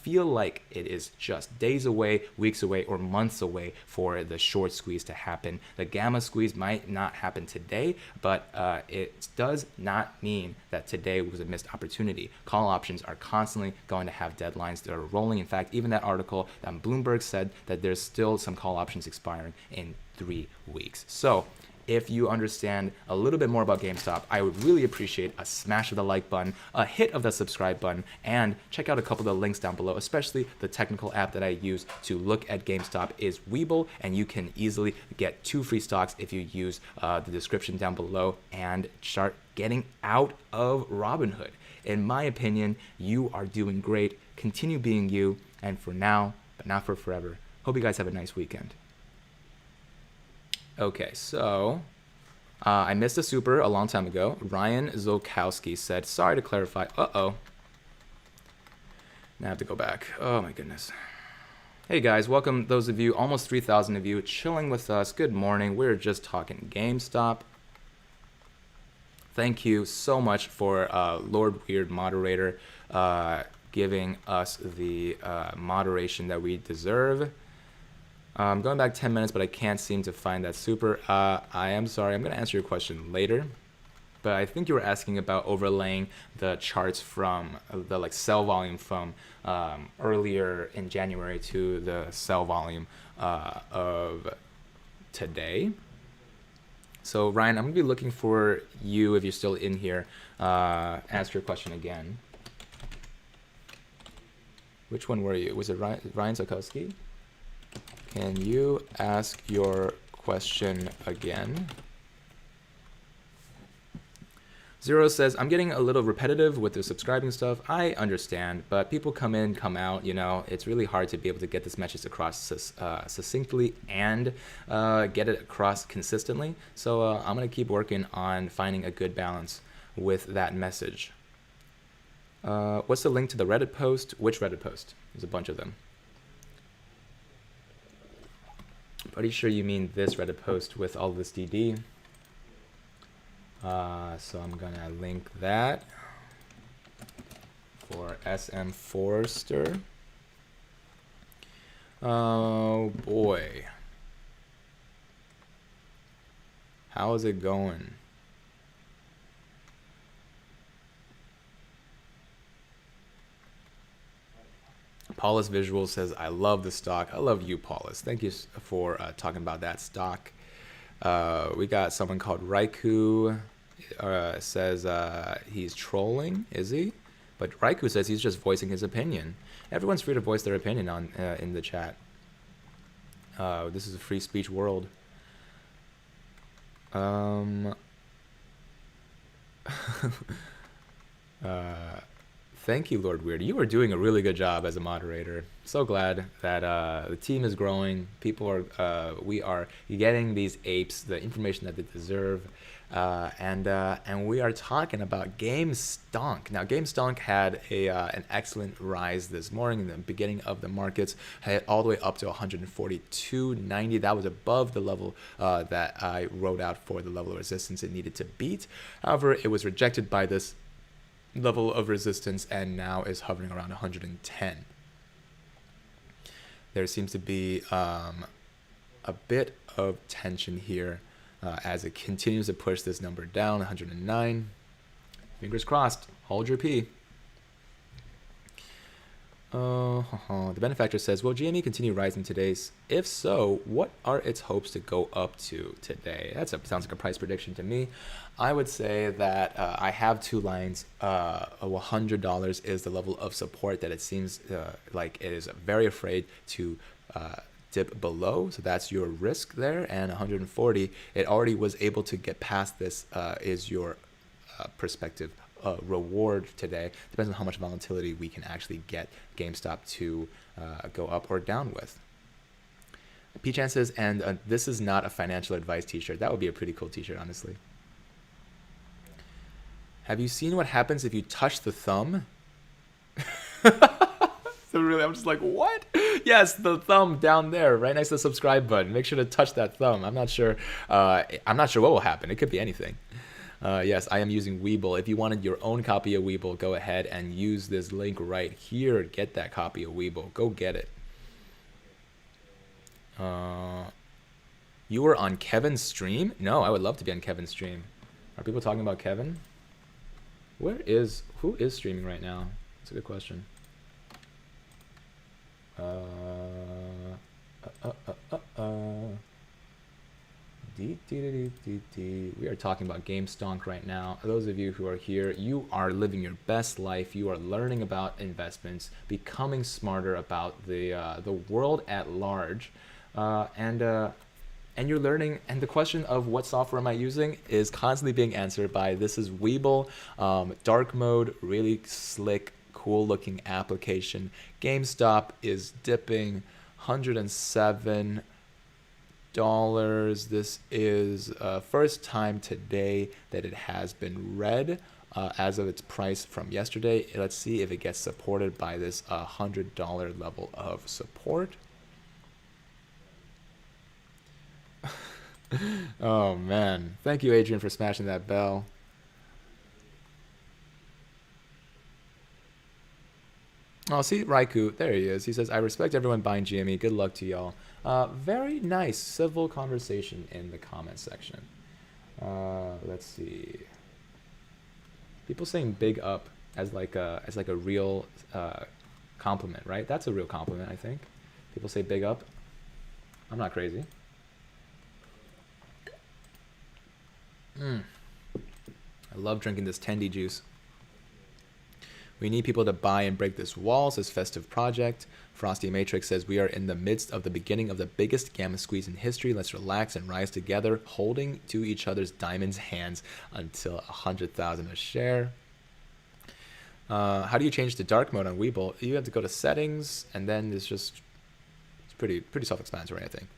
feel like it is just days away, weeks away, or months away for the short squeeze to happen? The gamma squeeze might not happen today, but it does not mean that today was a missed opportunity. Call options are constantly going to have deadlines that are rolling. In fact, even that article on Bloomberg said that there's still some call options expiring in 3 weeks. So if you understand a little bit more about GameStop, I would really appreciate a smash of the like button, a hit of the subscribe button, and check out a couple of the links down below, especially the technical app that I use to look at GameStop is WeBull, and you can easily get 2 free stocks if you use the description down below and start getting out of Robinhood. In my opinion, you are doing great. Continue being you, and for now, but not for forever, hope you guys have a nice weekend. Okay, so I missed a super a long time ago. Ryan Zolkowski said, sorry to clarify. Uh-oh. Now I have to go back. Oh, my goodness. Hey, guys. Welcome, those of you, almost 3,000 of you, chilling with us. Good morning. We're just talking GameStop. Thank you so much for Lord Weird Moderator giving us the moderation that we deserve. I'm going back 10 minutes, but I can't seem to find that super. I am sorry. I'm going to answer your question later. But I think you were asking about overlaying the charts from the sell volume from earlier in January to the sell volume of today. So Ryan, I'm going to be looking for you, if you're still in here, answer your question again. Which one were you? Was it Ryan Zolkowski? Can you ask your question again? Zero says, I'm getting a little repetitive with the subscribing stuff. I understand, but people come in, come out, it's really hard to be able to get this message across succinctly and get it across consistently. So I'm going to keep working on finding a good balance with that message. What's the link to the Reddit post? Which Reddit post? There's a bunch of them. Pretty sure you mean this Reddit post with all this DD. So I'm gonna link that for SM Forrester. Oh boy. How is it going? Paulus Visual says, I love the stock. I love you, Paulus. Thank you for talking about that stock. We got someone called Raiku. Says he's trolling, is he? But Raiku says he's just voicing his opinion. Everyone's free to voice their opinion on in the chat. This is a free speech world. Thank you, Lord Weird. You are doing a really good job as a moderator. So glad that the team is growing. People are, we are getting these apes the information that they deserve. And we are talking about GameStonk. Now, GameStonk had an excellent rise this morning in the beginning of the markets, had all the way up to 142.90. That was above the level that I wrote out for the level of resistance it needed to beat. However, it was rejected by this level of resistance and now is hovering around 110. There seems to be a bit of tension here as it continues to push this number down, 109. Fingers crossed. Hold your pee. The benefactor says, will GME continue rising today? If so, what are its hopes to go up to today? Sounds like a price prediction to me. I would say that I have two lines. $100 is the level of support that it seems like it is very afraid to dip below. So that's your risk there. And 140, it already was able to get past this, is your perspective reward today. Depends on how much volatility we can actually get GameStop to go up or down with. P-Chan says, and this is not a financial advice t-shirt. That would be a pretty cool t-shirt, honestly. Have you seen what happens if you touch the thumb? So really, I'm just like, what? Yes, the thumb down there, right next to the subscribe button. Make sure to touch that thumb. I'm not sure what will happen. It could be anything. Yes, I am using WeBull. If you wanted your own copy of WeBull, go ahead and use this link right here. Get that copy of WeBull. Go get it. You were on Kevin's stream? No, I would love to be on Kevin's stream. Are people talking about Kevin? Who is streaming right now? That's a good question. We are talking about GameStonk right now. Those of you who are here, you are living your best life. You are learning about investments, becoming smarter about the world at large, and you're learning. And the question of what software am I using is constantly being answered by this is WeBull, dark mode, really slick, cool looking application. GameStop is dipping 107. This is first time today that it has been red as of its price from yesterday. Let's see if it gets supported by this $100 level of support. Oh man, thank you, Adrian, for smashing that bell. Oh, see, Raiku, there he is. He says, I respect everyone buying GME. Good luck to y'all. Very nice, civil conversation in the comment section. Let's see. People saying big up as like a real compliment, right? That's a real compliment, I think. People say big up. I'm not crazy. I love drinking this Tendi juice. We need people to buy and break this wall, says Festive Project. Frosty Matrix says, we are in the midst of the beginning of the biggest gamma squeeze in history. Let's relax and rise together, holding to each other's diamonds hands until 100,000 a share. How do you change to dark mode on WeBull? You have to go to settings, and then it's pretty self-explanatory, I think.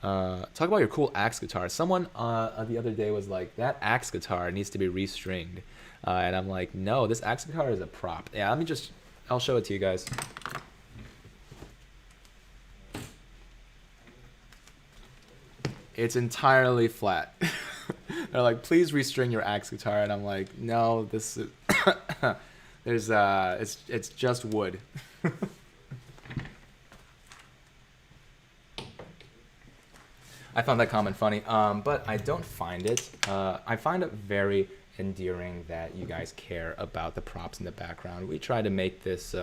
Talk about your cool axe guitar. Someone the other day was like, that axe guitar needs to be restringed. And I'm like, no, this axe guitar is a prop. Yeah, I'll show it to you guys. It's entirely flat. They're like, please restring your axe guitar. And I'm like, no, this is, it's just wood. I found that comment funny, but I don't find it. I find it very endearing that you guys care about the props in the background. We try to make this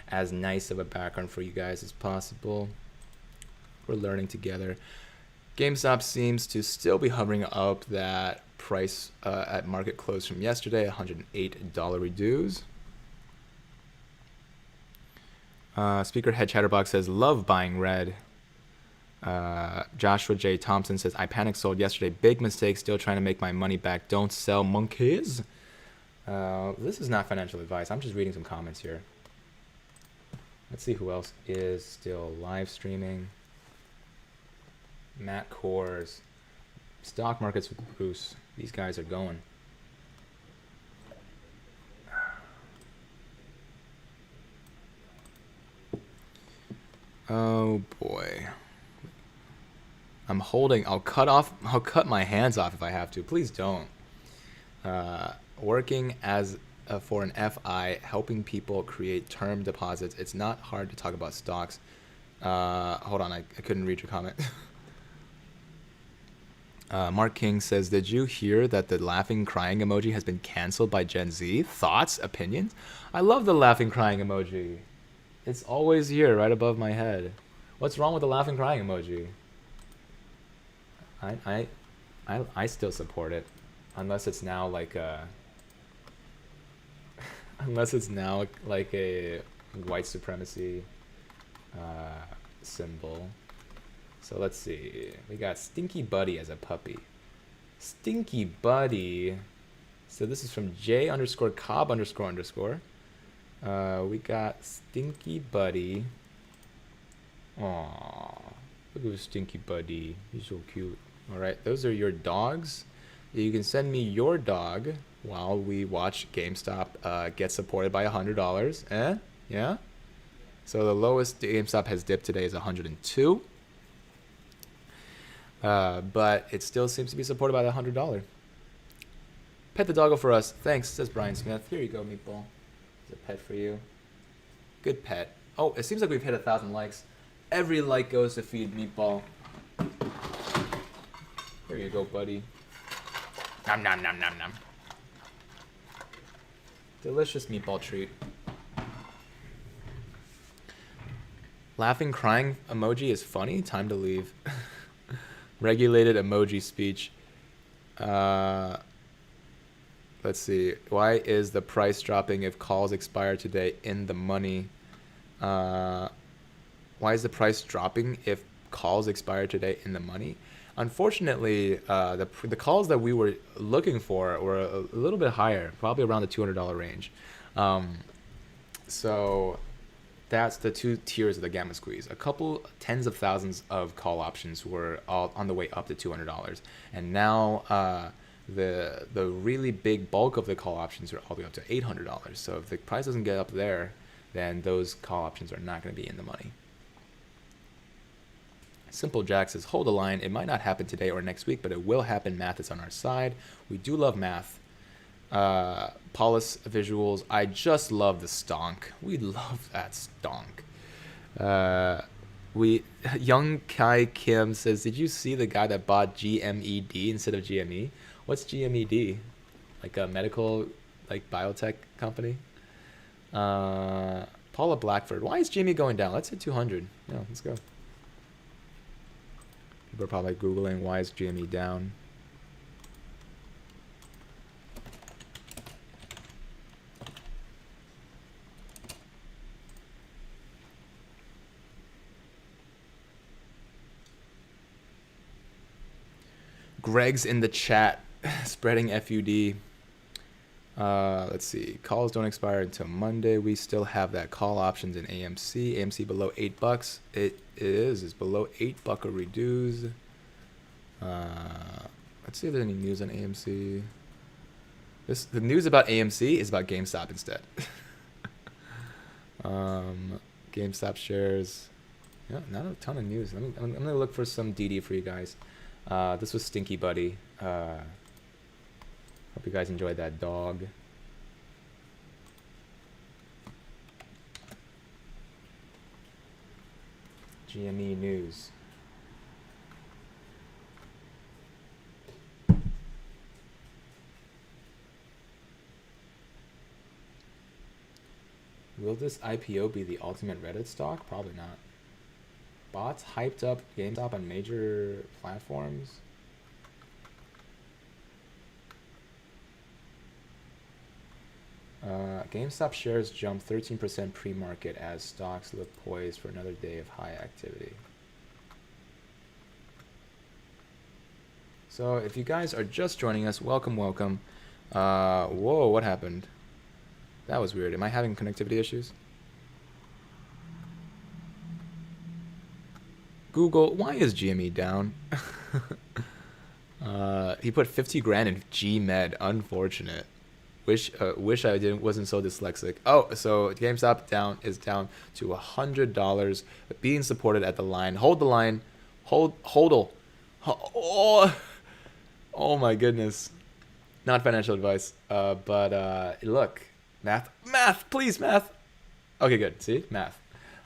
as nice of a background for you guys as possible. We're learning together. GameStop seems to still be hovering up that price at market close from yesterday, $108 reduce. Speaker Head Chatterbox says, love buying red. Joshua J. Thompson says, I panic sold yesterday. Big mistake. Still trying to make my money back. Don't sell monkeys. This is not financial advice. I'm just reading some comments here. Let's see who else is still live streaming. Matt Kors. Stock markets with Bruce. These guys are going. Oh boy. I'll cut my hands off if I have to. Please don't. Working as for an FI, helping people create term deposits. It's not hard to talk about stocks. Hold on, I couldn't read your comment. Mark King says, did you hear that the laughing crying emoji has been canceled by Gen Z? Thoughts? Opinions? I love the laughing crying emoji. It's always here, right above my head. What's wrong with the laughing crying emoji? I still support it, unless it's now like a white supremacy symbol. So let's see. We got Stinky Buddy as a puppy. Stinky Buddy. So this is from J_Cobb__. We got Stinky Buddy. Aww. Look at Stinky Buddy. He's so cute. Alright, those are your dogs. You can send me your dog while we watch GameStop get supported by $100. Yeah? So the lowest GameStop has dipped today is 102. But it still seems to be supported by the $100. Pet the doggo for us. Thanks, says Brian Smith. Here you go, Meatball. It's a pet for you. Good pet. Oh, it seems like we've hit 1,000 likes. Every like goes to feed Meatball. There you go, buddy. Nom nom nom nom nom. Delicious meatball treat. Laughing crying emoji is funny. Time to leave. Regulated emoji speech. Let's see. Why is the price dropping if calls expire today in the money? Why is the price dropping if calls expire today in the money? Unfortunately, the calls that we were looking for were a little bit higher, probably around the $200 range. So that's the two tiers of the gamma squeeze. A couple tens of thousands of call options were all on the way up to $200, and now the really big bulk of the call options are all the way up to $800. So if the price doesn't get up there, then those call options are not going to be in the money. Simple Jack says, hold the line. It might not happen today or next week, but it will happen. Math is on our side. We do love math. Paulus visuals. I just love the stonk. We love that stonk. Young Kai Kim says, did you see the guy that bought GMED instead of GME? What's GMED? Like a medical, like biotech company? Paula Blackford. Why is GME going down? Let's hit 200. Yeah, let's go. People are probably Googling, why is GME down? Greg's in the chat spreading FUD. Let's see. Calls don't expire until Monday. We still have that call options in AMC. AMC below $8. It is. It's below $8 a reduce. Let's see if there's any news on AMC. The news about AMC is about GameStop instead. GameStop shares. Yeah, not a ton of news. I'm gonna look for some DD for you guys. This was Stinky Buddy. Hope you guys enjoyed that dog. GME news. Will this IPO be the ultimate Reddit stock? Probably not. Bots hyped up GameStop on major platforms. GameStop shares jumped 13% pre-market as stocks look poised for another day of high activity. So if you guys are just joining us, welcome, welcome. Whoa, what happened? That was weird. Am I having connectivity issues? Google, why is GME down? He put 50 grand in GMed. Unfortunate. Wish I wasn't so dyslexic. Oh, so GameStop is down to $100, being supported at the line. Hold the line. Hodl. Oh my goodness. Not financial advice. But look, math, please, math. Okay, good. See, math.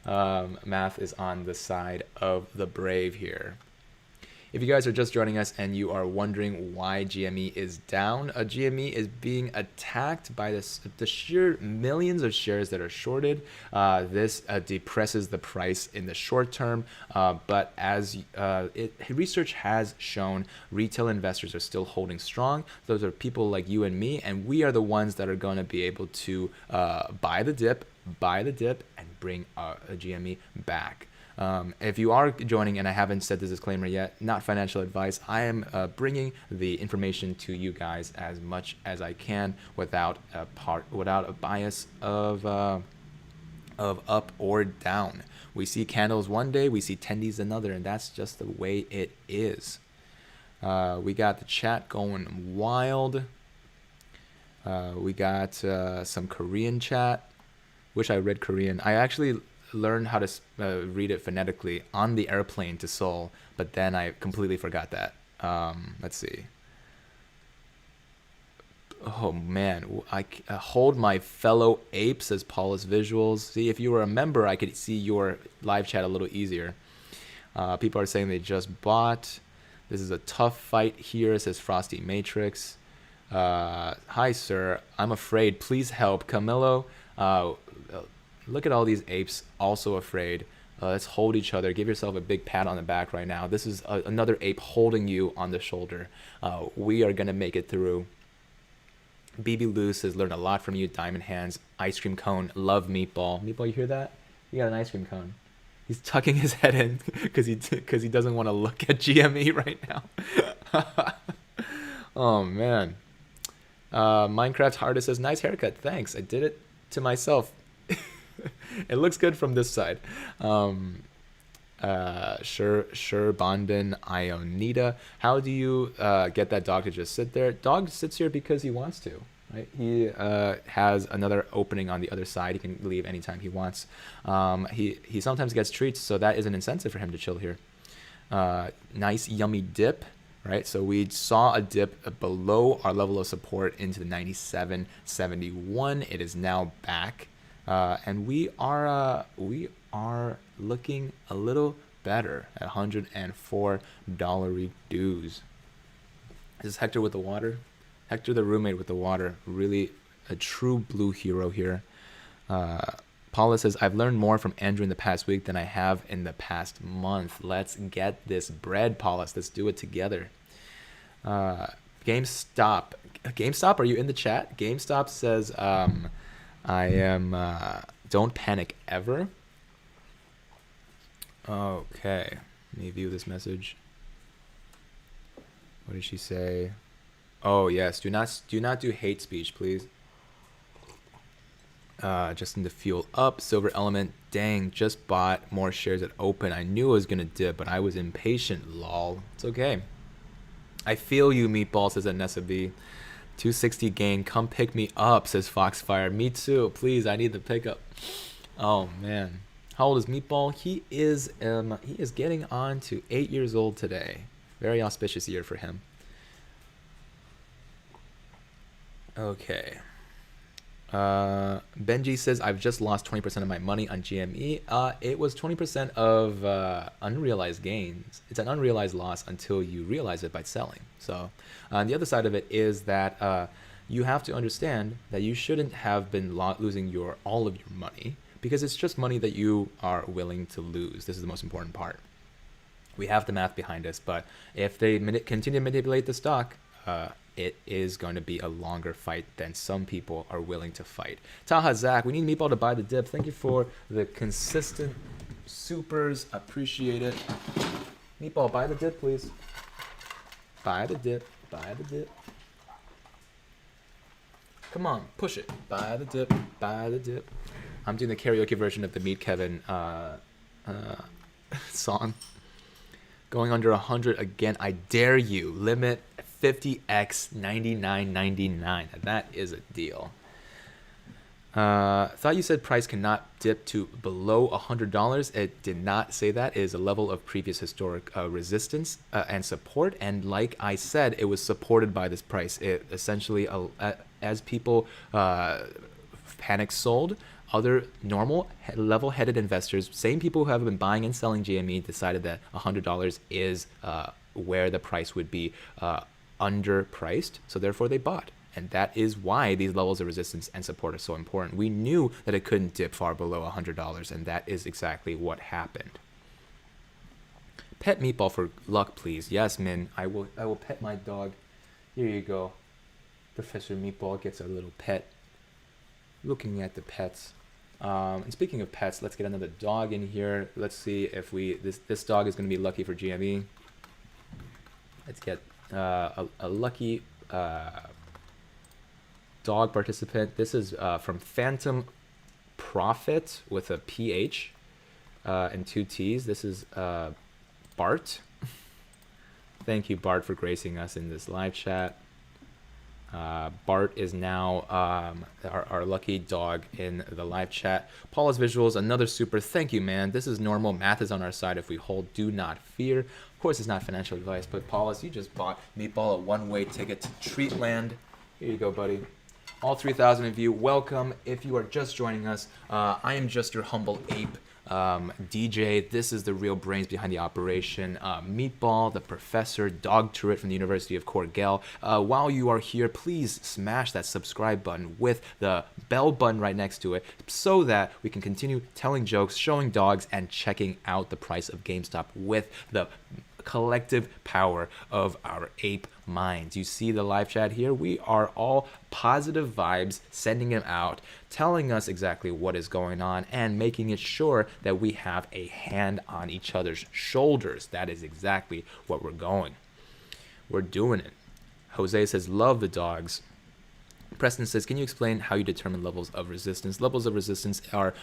Math is on the side of the brave here. If you guys are just joining us and you are wondering why GME is down, GME is being attacked by the sheer millions of shares that are shorted. This depresses the price in the short term, but as research has shown, retail investors are still holding strong. Those are people like you and me, and we are the ones that are going to be able to buy the dip, and bring a GME back. If you are joining and I haven't said this disclaimer yet, not financial advice. I am bringing the information to you guys as much as I can without a bias of up or down. We see candles one day, we see tendies another, and that's just the way it is. We got the chat going wild. We got some Korean chat. Wish I read Korean. I actually learned how to read it phonetically on the airplane to Seoul, but then I completely forgot that. Let's see. Oh man, I hold my fellow apes as Paulus visuals. See, if you were a member, I could see your live chat a little easier. People are saying they just bought. This is a tough fight here, says Frosty Matrix. Hi, sir. I'm afraid. Please help. Camillo, look at all these apes also afraid. Let's hold each other. Give yourself a big pat on the back right now. This is another ape holding you on the shoulder. We are going to make it through. BB Lou says, learn a lot from you, Diamond Hands. Ice cream cone. Love Meatball. Meatball, you hear that? You got an ice cream cone. He's tucking his head in because he doesn't want to look at GME right now. Oh, man. Minecraft Hardest says, nice haircut. Thanks. I did it to myself. It looks good from this side. Sure, Bonbin, Ionita. How do you get that dog to just sit there? Dog sits here because he wants to, right? He has another opening on the other side. He can leave anytime he wants. He sometimes gets treats, so that is an incentive for him to chill here. Nice, yummy dip. Right, so we saw a dip below our level of support into the 97.71. It is now back, and we are looking a little better at $104 reduce. This is Hector with the water. Hector, the roommate with the water, really a true blue hero here. Paula says, I've learned more from Andrew in the past week than I have in the past month. Let's get this bread, Paula. Let's do it together. GameStop. GameStop, are you in the chat? GameStop says, I am, don't panic ever. Okay. Let me view this message. What did she say? Oh yes, do not do hate speech, please. Just need to fuel up. Silver Element, dang, just bought more shares at open. I knew it was gonna dip, but I was impatient. Lol. It's okay. I feel you, Meatball, says Nessa B. 260 gain. Come pick me up, says Foxfire. Me too. Please, I need the pickup. Oh man. How old is Meatball? He is getting on to 8 years old today. Very auspicious year for him. Okay. Benji says, I've just lost 20% of my money on GME. It was 20% of unrealized gains. It's an unrealized loss until you realize it by selling. So on the other side of it is that you have to understand that you shouldn't have been losing all of your money, because it's just money that you are willing to lose. This is the most important part. We have the math behind us, but if they continue to manipulate the stock, it is going to be a longer fight than some people are willing to fight. Taha Zach, we need Meatball to buy the dip. Thank you for the consistent supers. Appreciate it. Meatball, buy the dip, please. Buy the dip. Buy the dip. Come on, push it. Buy the dip. Buy the dip. I'm doing the karaoke version of the Meet Kevin song. Going under 100 again. I dare you. Limit 50x 99.99. That is a deal. Thought you said price cannot dip to below $100. It did not say that. It is a level of previous historic resistance and support. And like I said, it was supported by this price. It essentially, as people panic sold, other normal level-headed investors, same people who have been buying and selling GME, decided that $100 is where the price would be underpriced. So therefore they bought. And that is why these levels of resistance and support are so important. We knew that it couldn't dip far below $100, and that is exactly what happened. Pet Meatball for luck, please. Yes, Min. I will pet my dog. Here you go. Professor Meatball gets a little pet. Looking at the pets. And speaking of pets, let's get another dog in here. Let's see if this dog is going to be lucky for GME. Let's get a lucky dog participant. This is from Phantom Profit with a PH and 2 T's. This is Bart. Thank you, Bart, for gracing us in this live chat. Bart is now our lucky dog in the live chat. Paula's Visuals, another super. Thank you, man. This is normal. Math is on our side. If we hold, do not fear. Of course, it's not financial advice, but Paula's, you just bought Meatball a one-way ticket to Treatland. Here you go, buddy. All 3,000 of you, welcome. If you are just joining us, I am just your humble ape. DJ, this is the real brains behind the operation. Meatball, the professor, Dog Turret from the University of Cornell. While you are here, please smash that subscribe button with the bell button right next to it so that we can continue telling jokes, showing dogs, and checking out the price of GameStop with the collective power of our ape minds. You see the live chat here? We are all positive vibes, sending them out, telling us exactly what is going on, and making it sure that we have a hand on each other's shoulders. That is exactly what we're going. We're doing it. Jose says, love the dogs. Preston says, can you explain how you determine levels of resistance? Levels of resistance are,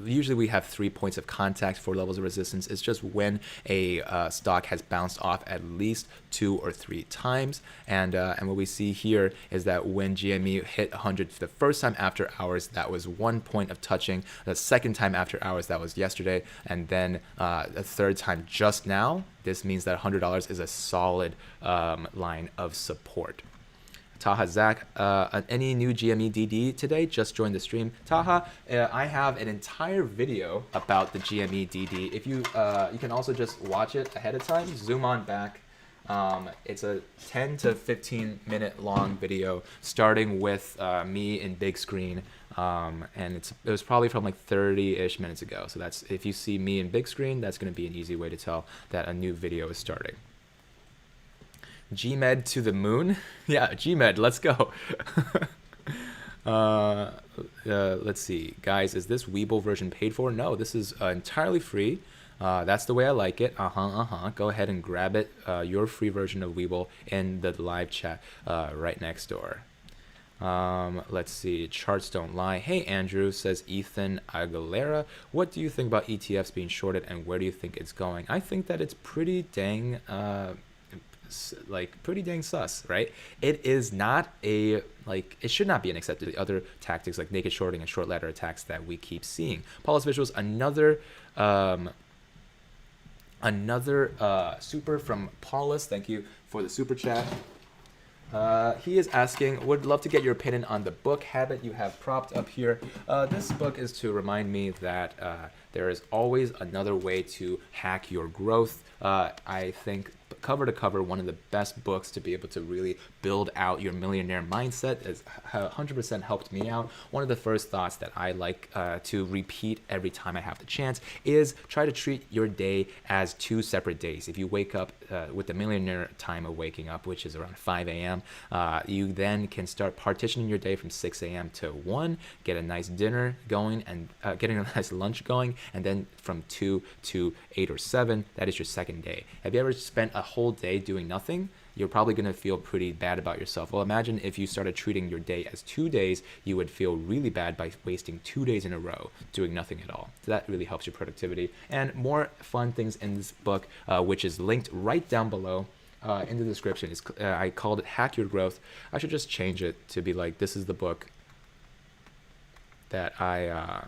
usually we have 3 points of contact for levels of resistance. It's just when a stock has bounced off at least 2 or 3 times. And what we see here is that when GME hit 100 for the first time after hours, that was 1 point of touching. The second time after hours, that was yesterday. And then the third time just now. This means that $100 is a solid line of support. Taha Zach, any new GME DD today? Just joined the stream. Taha, I have an entire video about the GME DD. If you can also just watch it ahead of time. Zoom on back. It's a 10 to 15 minute long video starting with me in big screen. And it was probably from like 30-ish minutes ago. So that's, if you see me in big screen, that's going to be an easy way to tell that a new video is starting. GMed to the moon? Yeah, GMed, let's go. Let's see. Guys, is this WeBull version paid for? No, this is entirely free. That's the way I like it. Go ahead and grab it, your free version of WeBull in the live chat right next door. Let's see. Charts don't lie. Hey, Andrew, says Ethan Aguilera. What do you think about ETFs being shorted, and where do you think it's going? I think that it's pretty dang sus, right? It is not it should not be an except to the other tactics like naked shorting and short ladder attacks that we keep seeing. Paulus Visuals, another super from Paulus. Thank you for the super chat. He is asking, would love to get your opinion on the book Habit you have propped up here. This book is to remind me that there is always another way to hack your growth. I think cover to cover, one of the best books to be able to really build out your millionaire mindset. Has 100% helped me out. One of the first thoughts that I like to repeat every time I have the chance is try to treat your day as 2 separate days. If you wake up with the millionaire time of waking up, which is around 5 a.m., you then can start partitioning your day from 6 a.m. to 1, get a nice dinner going and getting a nice lunch going, and then from 2 to 8 or 7, that is your second day. Have you ever spent a whole day doing nothing? You're probably going to feel pretty bad about yourself. Well, imagine if you started treating your day as 2 days, you would feel really bad by wasting 2 days in a row doing nothing at all. So that really helps your productivity. And more fun things in this book, which is linked right down below in the description. I called it Hack Your Growth. I should just change it to be like, this is the book that I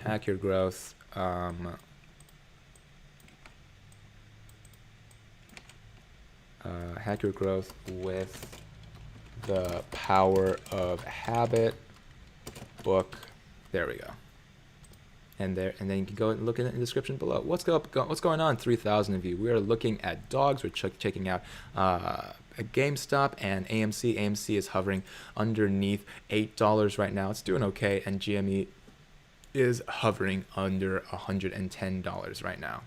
Hack Your Growth. Hack Your Growth with the Power of Habit book. There we go. And then you can go and look in the description below. What's going on, 3,000 of you? We are looking at dogs. We're checking out GameStop and AMC. AMC is hovering underneath $8 right now. It's doing okay, and GME is hovering under $110 right now.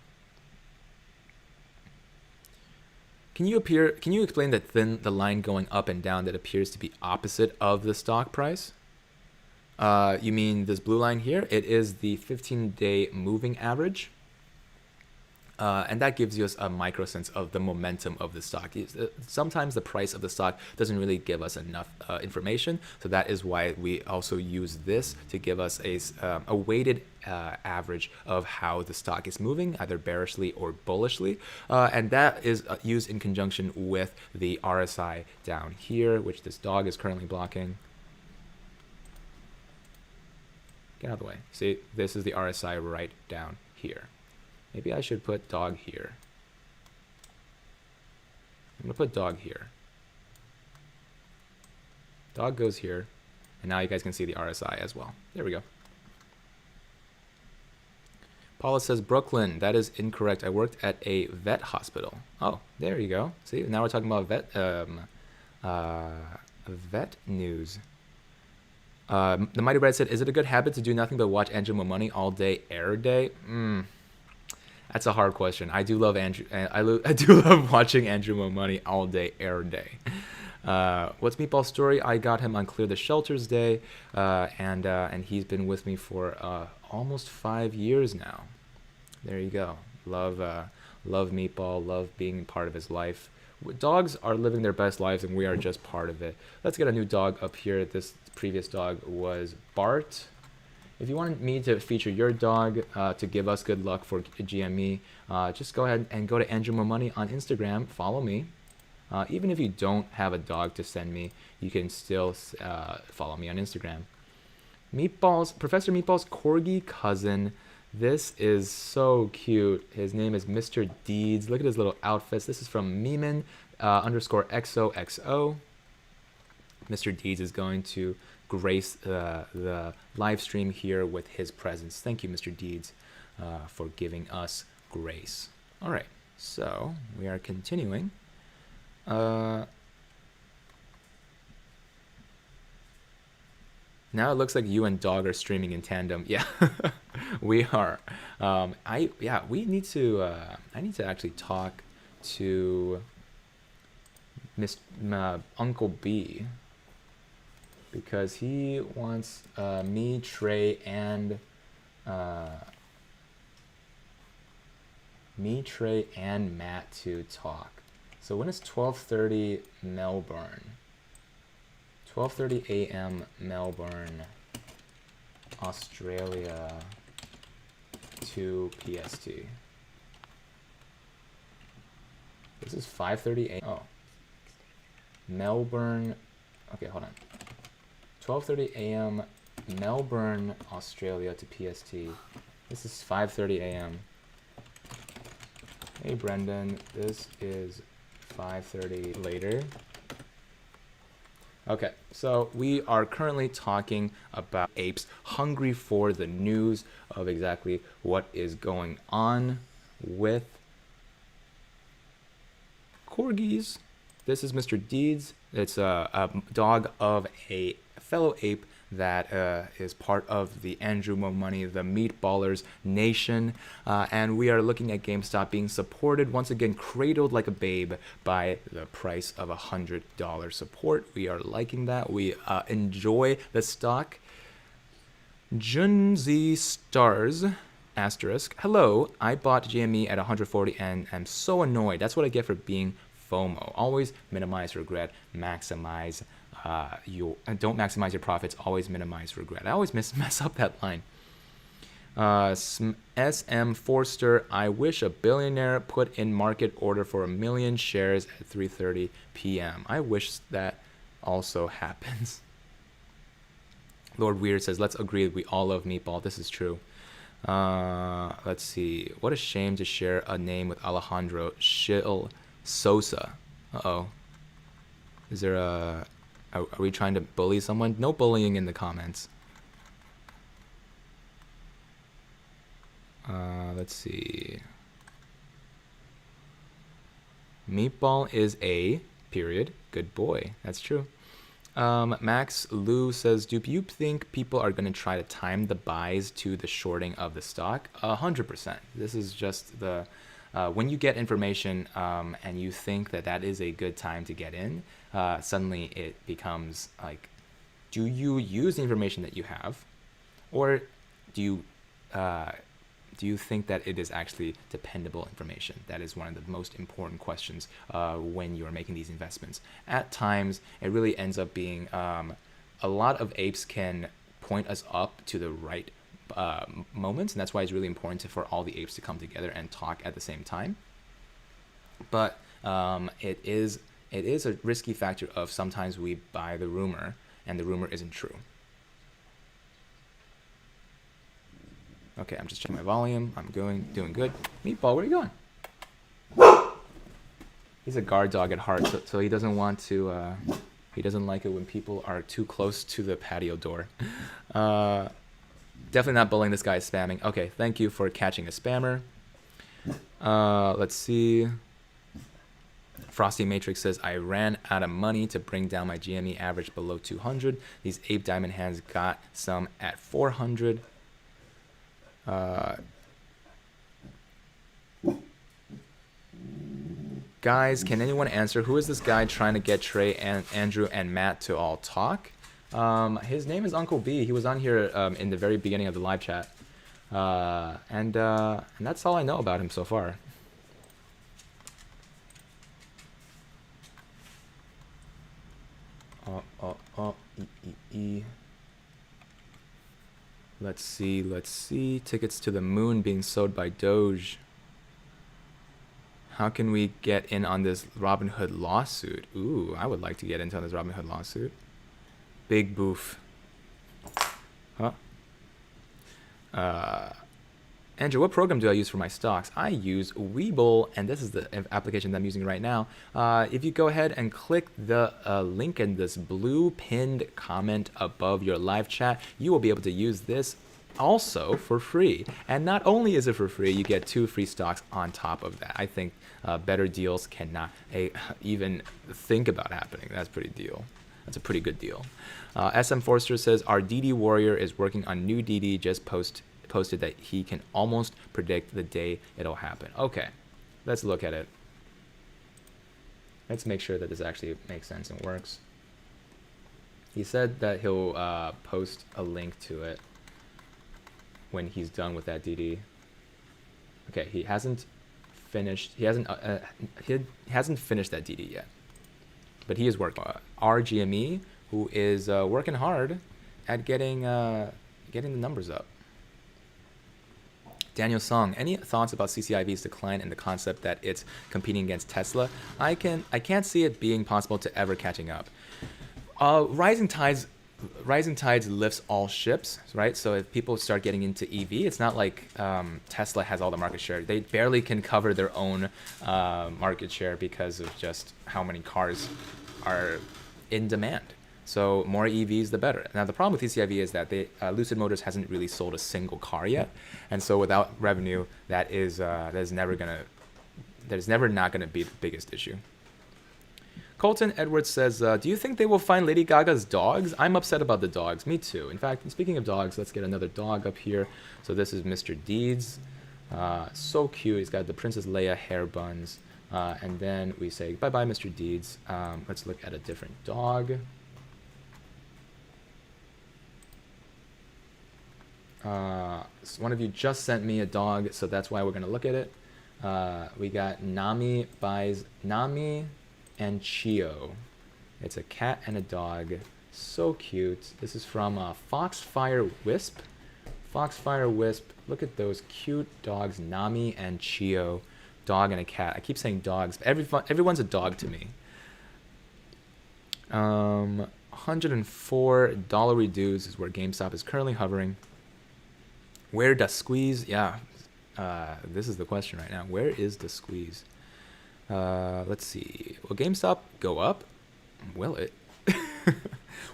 Can you explain the line going up and down that appears to be opposite of the stock price? You mean this blue line here? It is the 15-day moving average. And that gives us a micro sense of the momentum of the stock. Sometimes the price of the stock doesn't really give us enough information, so that is why we also use this to give us a weighted average of how the stock is moving, either bearishly or bullishly, and that is used in conjunction with the RSI down here, which this dog is currently blocking. Get out of the way. See, this is the RSI right down here. Maybe I should put dog here. I'm going to put dog here. Dog goes here. And now you guys can see the RSI as well. There we go. Paula says, Brooklyn, that is incorrect. I worked at a vet hospital. Oh, there you go. See, now we're talking about vet news. The Mighty Bread said, is it a good habit to do nothing but watch Andrew Money all day, air day? That's a hard question. I do love Andrew. I do love watching Andrew Money all day, air day. What's Meatball's story? I got him on Clear the Shelters Day, and he's been with me for almost 5 years now. There you go. Love Meatball. Love being part of his life. Dogs are living their best lives, and we are just part of it. Let's get a new dog up here. This previous dog was Bart. If you wanted me to feature your dog to give us good luck for GME, just go ahead and go to Andrew Money on Instagram. Follow me. Even if you don't have a dog to send me, you can still follow me on Instagram. Professor Meatball's corgi cousin. This is so cute. His name is Mr. Deeds. Look at his little outfits. This is from Meeman _XOXO. Mr. Deeds is going to grace the live stream here with his presence. Thank you, Mr. Deeds, for giving us grace. All right, so we are continuing. Now it looks like you and dog are streaming in tandem. Yeah, we are. We need to. I need to actually talk to Uncle B, because he wants me, Trey, and Me, Trey, and Matt to talk. So when is 12:30 Melbourne? 12:30 a.m. Melbourne, Australia to PST. This is 5:30 a.m. Oh. Melbourne. Okay, hold on. 12:30 a.m. Melbourne, Australia to PST. This is 5:30 a.m. Hey Brendan, this is 5:30 later. Okay, so we are currently talking about apes hungry for the news of exactly what is going on with corgis. This is Mr. Deeds. It's a dog of a fellow ape that is part of the Andrew Mo Money, the Meatballers Nation. And we are looking at GameStop being supported, once again, cradled like a babe by the price of $100 support. We are liking that. We enjoy the stock. Junzi Stars, asterisk. Hello, I bought GME at 140 and am so annoyed. That's what I get for being FOMO. Always minimize regret, maximize don't maximize your profits, always minimize regret. I always mess up that line. SM Forster, I wish a billionaire put in market order for 1 million shares at 3:30 p.m. I wish that also happens. Lord Weird says, let's agree we all love Meatball. This is true. Let's see. What a shame to share a name with Alejandro Shil Sosa. Uh-oh. Is there a... Are we trying to bully someone? No bullying in the comments. Let's see. Meatball is a... period. Good boy. That's true. Max Lou says, do you think people are going to try to time the buys to the shorting of the stock? 100%. This is just the... when you get information and you think that that is a good time to get in, suddenly it becomes like, do you use the information that you have, or do you think that it is actually dependable information? That is one of the most important questions when you are making these investments. At times, it really ends up being a lot of apes can point us up to the right moments, and that's why it's really important for all the apes to come together and talk at the same time. But it is a risky factor of sometimes we buy the rumor and the rumor isn't true. Okay, I'm just checking my volume. I'm doing good. Meatball, where are you going? He's a guard dog at heart, so he doesn't want to. He doesn't like it when people are too close to the patio door. Definitely not bullying. This guy is spamming. Okay, thank you for catching a spammer. Let's see. Frosty Matrix says, I ran out of money to bring down my GME average below 200. These ape diamond hands got some at 400. Guys, can anyone answer who is this guy trying to get Trey and Andrew and Matt to all talk? His name is Uncle B. He was on here in the very beginning of the live chat, and that's all I know about him so far. Let's see. Tickets to the moon being sold by Doge. How can we get in on this Robinhood lawsuit? Ooh, I would like to get into this Robinhood lawsuit. Big boof. Huh? Andrew, what program do I use for my stocks? I use WeBull, and this is the application that I'm using right now. If you go ahead and click the link in this blue pinned comment above your live chat, you will be able to use this also for free. And not only is it for free, you get 2 free stocks on top of that. I think better deals cannot even think about happening. That's a pretty good deal. SM Forster says, our DD Warrior is working on new DD, just posted that he can almost predict the day it'll happen. Okay, let's look at it. Let's make sure that this actually makes sense and works. He said that he'll post a link to it when he's done with that DD. Okay, he hasn't finished. He hasn't finished that DD yet, but he is working. Our GME, who is working hard at getting the numbers up. Daniel Song, any thoughts about CCIV's decline and the concept that it's competing against Tesla? I can't see it being possible to ever catching up. Rising tides lifts all ships, right? So if people start getting into EV, it's not like Tesla has all the market share. They barely can cover their own market share because of just how many cars are in demand. So more EVs, the better. Now the problem with TCIV is that Lucid Motors hasn't really sold a single car yet, and so without revenue, that is never not gonna be the biggest issue. Colton Edwards says, do you think they will find Lady Gaga's dogs? I'm upset about the dogs. Me too. In fact, speaking of dogs, let's get another dog up here. So this is Mr. Deeds. So cute. He's got the Princess Leia hair buns. And then we say, bye-bye, Mr. Deeds. Let's look at a different dog. So one of you just sent me a dog, so that's why we're going to look at it. We got Nami buys Nami and Chio. It's a cat and a dog. So cute. This is from Foxfire Wisp. Foxfire Wisp. Look at those cute dogs, Nami and Chio. Dog and a cat. I keep saying dogs, but everyone's a dog to me. $104 reduce is where GameStop is currently hovering. Where does squeeze? Yeah, this is the question right now. Where is the squeeze? Let's see. Will GameStop go up? Will it?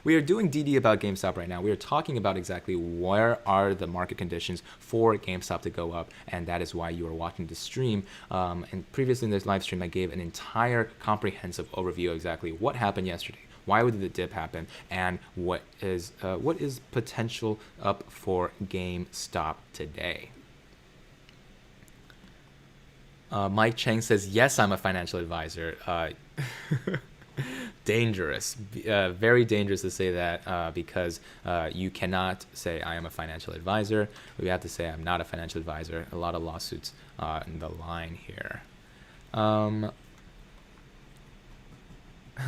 We are doing DD about GameStop right now. We are talking about exactly where are the market conditions for GameStop to go up, and that is why you are watching the stream. And previously in this live stream, I gave an entire comprehensive overview of exactly what happened yesterday. Why would the dip happen, and what is potential up for GameStop today? Mike Chang says, yes, I'm a financial advisor. Dangerous, very dangerous to say that because you cannot say I am a financial advisor. We have to say I'm not a financial advisor. A lot of lawsuits in the line here.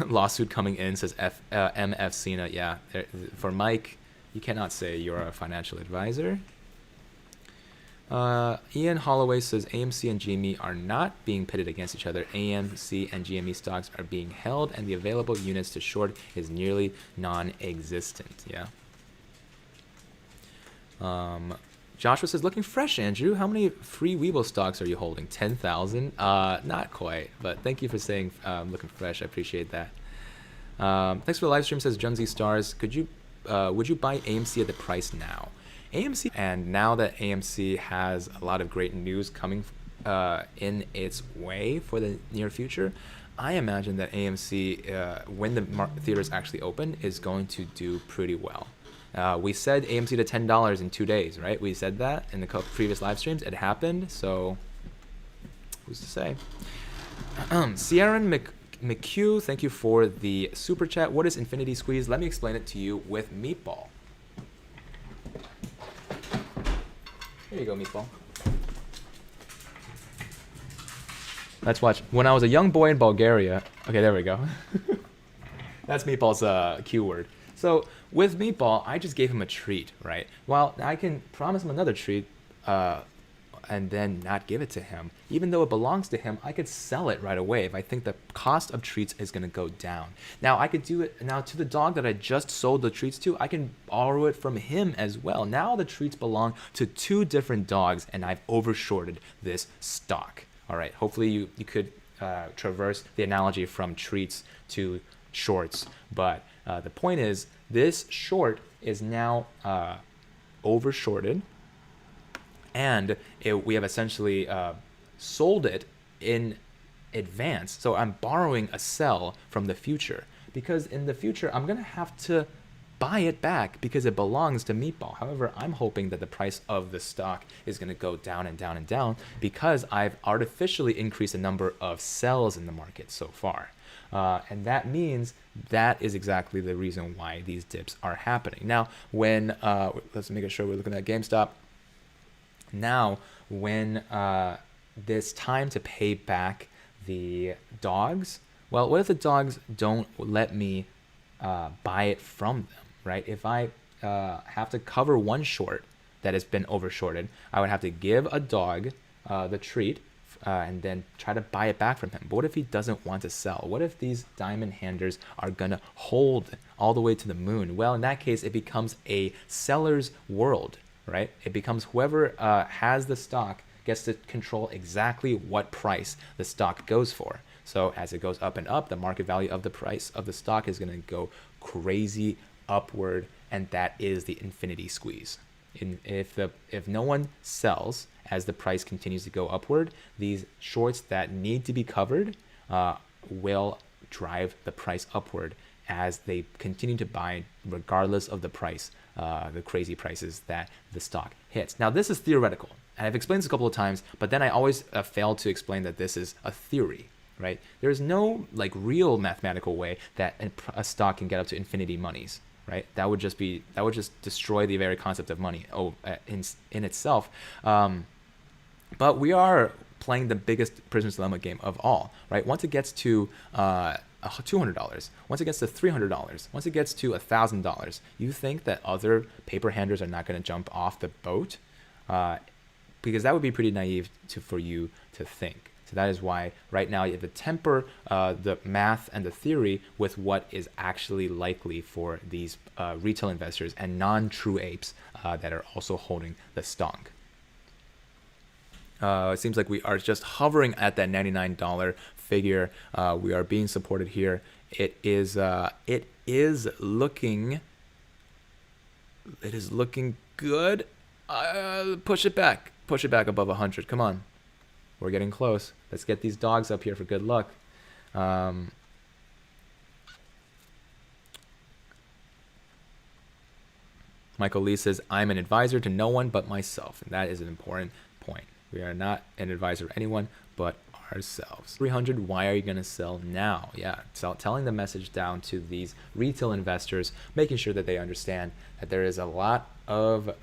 Lawsuit coming in, says MF Cena. Yeah, for Mike, you cannot say you're a financial advisor. Ian Holloway says AMC and GME are not being pitted against each other. AMC and GME stocks are being held, and the available units to short is nearly non-existent. Yeah. Joshua says, looking fresh, Andrew. How many free WeBull stocks are you holding? 10,000? Not quite, but thank you for saying looking fresh. I appreciate that. Thanks for the live stream, says Junzi Stars. Would you buy AMC at the price now? AMC, and now that AMC has a lot of great news coming in its way for the near future, I imagine that AMC, when the theaters actually open, is going to do pretty well. We said AMC to $10 in 2 days, right? We said that in the previous live streams. It happened, so who's to say? Sierra McHugh, thank you for the super chat. What is Infinity Squeeze? Let me explain it to you with Meatball. Here you go, Meatball. Let's watch. When I was a young boy in Bulgaria. Okay, there we go. That's Meatball's cue word. So with Meatball, I just gave him a treat, right? Well, I can promise him another treat and then not give it to him. Even though it belongs to him, I could sell it right away if I think the cost of treats is going to go down. Now, I could do it now to the dog that I just sold the treats to. I can borrow it from him as well. Now the treats belong to two different dogs, and I've overshorted this stock. All right, hopefully you could traverse the analogy from treats to shorts. But the point is, this short is now overshorted, and we have essentially sold it in advance. So I'm borrowing a sell from the future, because in the future I'm going to have to buy it back because it belongs to Meatball. However, I'm hoping that the price of the stock is going to go down and down and down because I've artificially increased the number of sells in the market so far. And that means that is exactly the reason why these dips are happening. Now, when, let's make sure we're looking at GameStop. Now, when this time to pay back the dogs. Well, what if the dogs don't let me buy it from them, right? If I have to cover one short that has been overshorted, I would have to give a dog the treat and then try to buy it back from him. But what if he doesn't want to sell? What if these diamond handers are going to hold all the way to the moon? Well, in that case, it becomes a seller's world, right? It becomes whoever has the stock gets to control exactly what price the stock goes for. So as it goes up and up, the market value of the price of the stock is going to go crazy upward, and that is the infinity squeeze. If no one sells as the price continues to go upward, these shorts that need to be covered will drive the price upward as they continue to buy regardless of the price, the crazy prices that the stock hits. Now, this is theoretical. And I've explained this a couple of times, but then I always fail to explain that this is a theory, right? There's no like real mathematical way that a stock can get up to infinity monies, right? That would just destroy the very concept of money in itself. But we are playing the biggest Prisoner's Dilemma game of all, right? Once it gets to $200, once it gets to $300, once it gets to $1,000, you think that other paper handlers are not going to jump off the boat? Because that would be pretty naive for you to think. So that is why right now you have to temper the math and the theory with what is actually likely for these retail investors and non-true apes that are also holding the stock. It seems like we are just hovering at that $99 figure. We are being supported here. It is looking good. Push it back above 100. Come on, we're getting close. Let's get these dogs up here for good luck. Michael Lee says, I'm an advisor to no one but myself, and that is an important point. We are not an advisor to anyone but ourselves. 300, why are you going to sell now? Yeah, so telling the message down to these retail investors, making sure that they understand that there is a lot of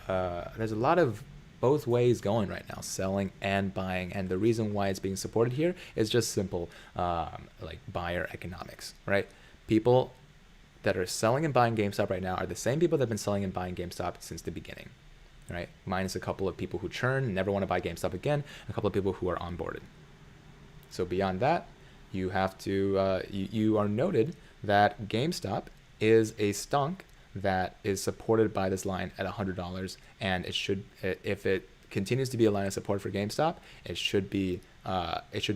both ways going right now, selling and buying, and the reason why it's being supported here is just simple like buyer economics, right? People that are selling and buying GameStop right now are the same people that have been selling and buying GameStop since the beginning, right? Minus a couple of people who churn and never want to buy GameStop again, a couple of people who are onboarded. So beyond that, you have to you are noted that GameStop is a stonk that is supported by this line at $100, and it should, if it continues to be a line of support for GameStop, it should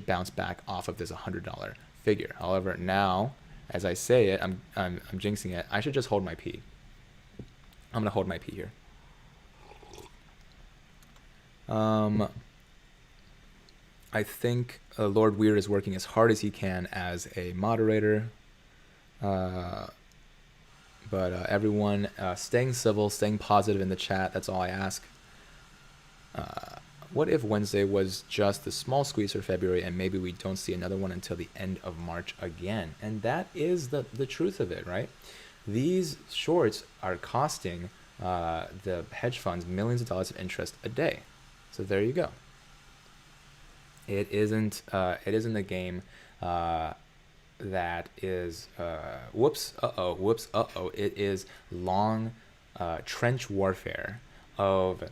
bounce back off of this $100 figure. However, now as I say it, I'm jinxing it. I should just hold my pee. I'm gonna hold my pee here. I think Lord Weir is working as hard as he can as a moderator. But everyone staying civil, staying positive in the chat. That's all I ask. What if Wednesday was just the small squeeze for February and maybe we don't see another one until the end of March again? And that is the truth of it, right? These shorts are costing the hedge funds millions of dollars of interest a day. So there you go. It isn't a game that is it is long trench warfare of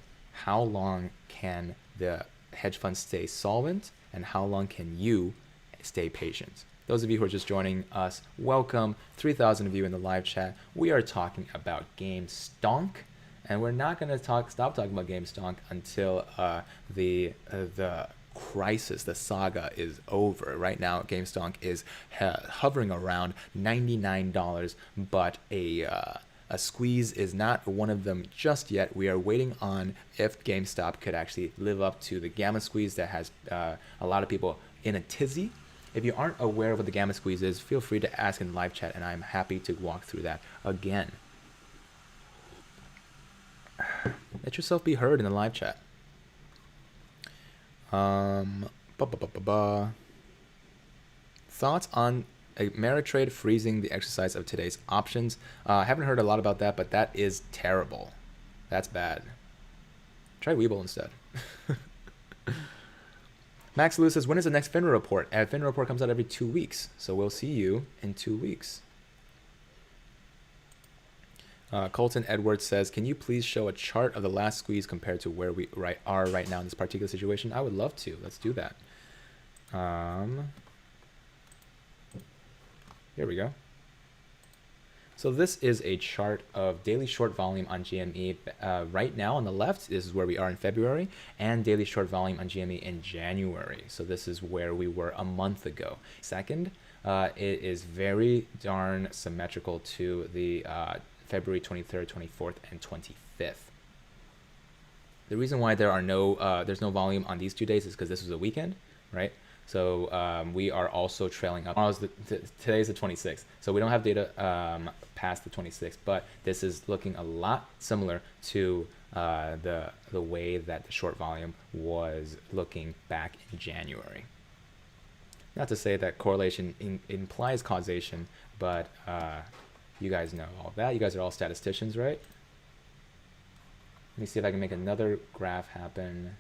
how long can the hedge funds stay solvent and how long can you stay patient. Those of you who are just joining us, welcome. 3,000 of you in the live chat. We are talking about GameStonk, and we're not going to stop talking about GameStonk until the crisis, the saga is over. Right now, GameStonk is hovering around $99, but a squeeze is not one of them just yet. We are waiting on if GameStop could actually live up to the gamma squeeze that has a lot of people in a tizzy. If you aren't aware of what the gamma squeeze is, feel free to ask in live chat, and I'm happy to walk through that again. Let yourself be heard in the live chat. Thoughts on Ameritrade freezing the exercise of today's options? I haven't heard a lot about that, but that is terrible. That's bad. Try WeBull instead. Max Lewis says, when is the next FINRA report? FINRA report comes out every 2 weeks, so we'll see you in 2 weeks. Colton Edwards says, can you please show a chart of the last squeeze compared to where we are right now in this particular situation? I would love to. Let's do that. Here we go. So this is a chart of daily short volume on GME. Right now on the left, this is where we are in February, and daily short volume on GME in January. So this is where we were a month ago. Second, it is very darn symmetrical to the February 23rd, 24th, and 25th. The reason why there's no volume on these 2 days is because this was a weekend, right? So we are also trailing up. Today's the 26th, so we don't have data past the 26th, but this is looking a lot similar to the way that the short volume was looking back in January. Not to say that correlation implies causation, but you guys know all that. You guys are all statisticians, right? Let me see if I can make another graph happen.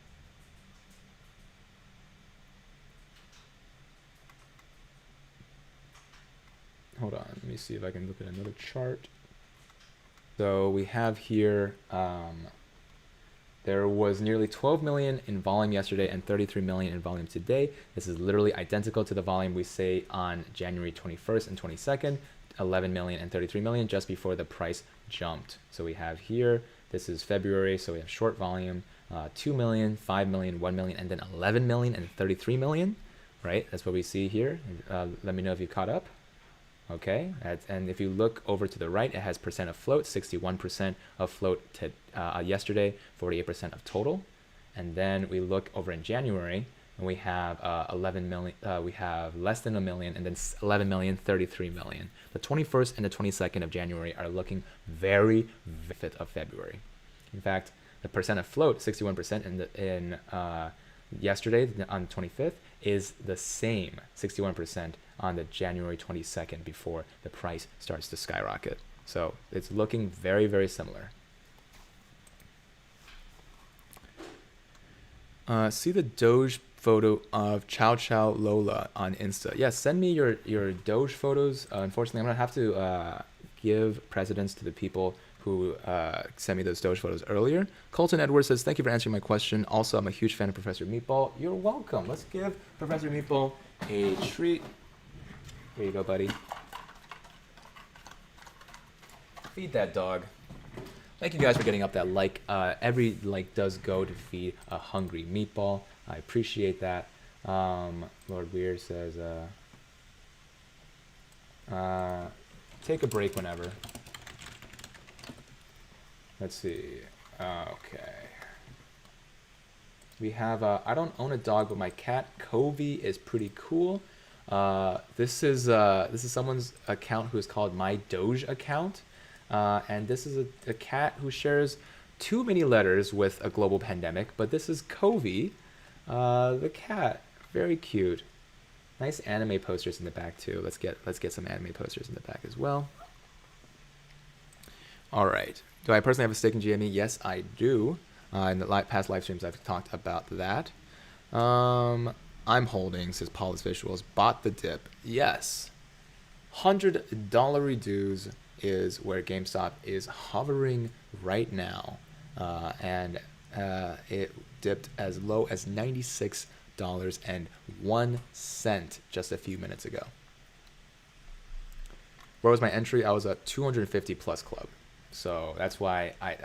Hold on, let me see if I can look at another chart. So we have here, there was nearly 12 million in volume yesterday and 33 million in volume today. This is literally identical to the volume we say on January 21st and 22nd, 11 million and 33 million just before the price jumped. So we have here, this is February, so we have short volume, 2 million, 5 million, 1 million, and then 11 million and 33 million, right? That's what we see here. Let me know if you caught up. Okay, and if you look over to the right, it has percent of float, 61% of float to yesterday, 48% of total. And then we look over in January, and we have 11 million, we have less than a million, and then 11 million, 33 million. The 21st and the 22nd of January are looking very fit of February. In fact, the percent of float, 61% in yesterday on the 25th, is the same, 61%. On the January 22nd before the price starts to skyrocket. So it's looking very, very similar. See the Doge photo of Chow Chow Lola on Insta. Yes, send me your Doge photos. Unfortunately, I'm going to have to give precedence to the people who sent me those Doge photos earlier. Colton Edwards says, thank you for answering my question. Also, I'm a huge fan of Professor Meatball. You're welcome. Let's give Professor Meatball a treat. Here you go, buddy. Feed that dog. Thank you guys for getting up that like. Every like does go to feed a hungry meatball. I appreciate that. Lord Weird says, take a break whenever. Let's see. Okay. We have, I don't own a dog, but my cat, Covey, is pretty cool. This is someone's account who is called My Doge account, and this is a cat who shares too many letters with a global pandemic. But this is Covey, the cat, very cute. Nice anime posters in the back too. Let's get some anime posters in the back as well. All right. Do I personally have a stake in GME? Yes, I do. In the past live streams, I've talked about that. I'm holding, says Paulus Visuals, bought the dip. Yes. $100 reduce is where GameStop is hovering right now. And it dipped as low as $96.01 just a few minutes ago. Where was my entry? I was a 250 plus club. So that's why I'm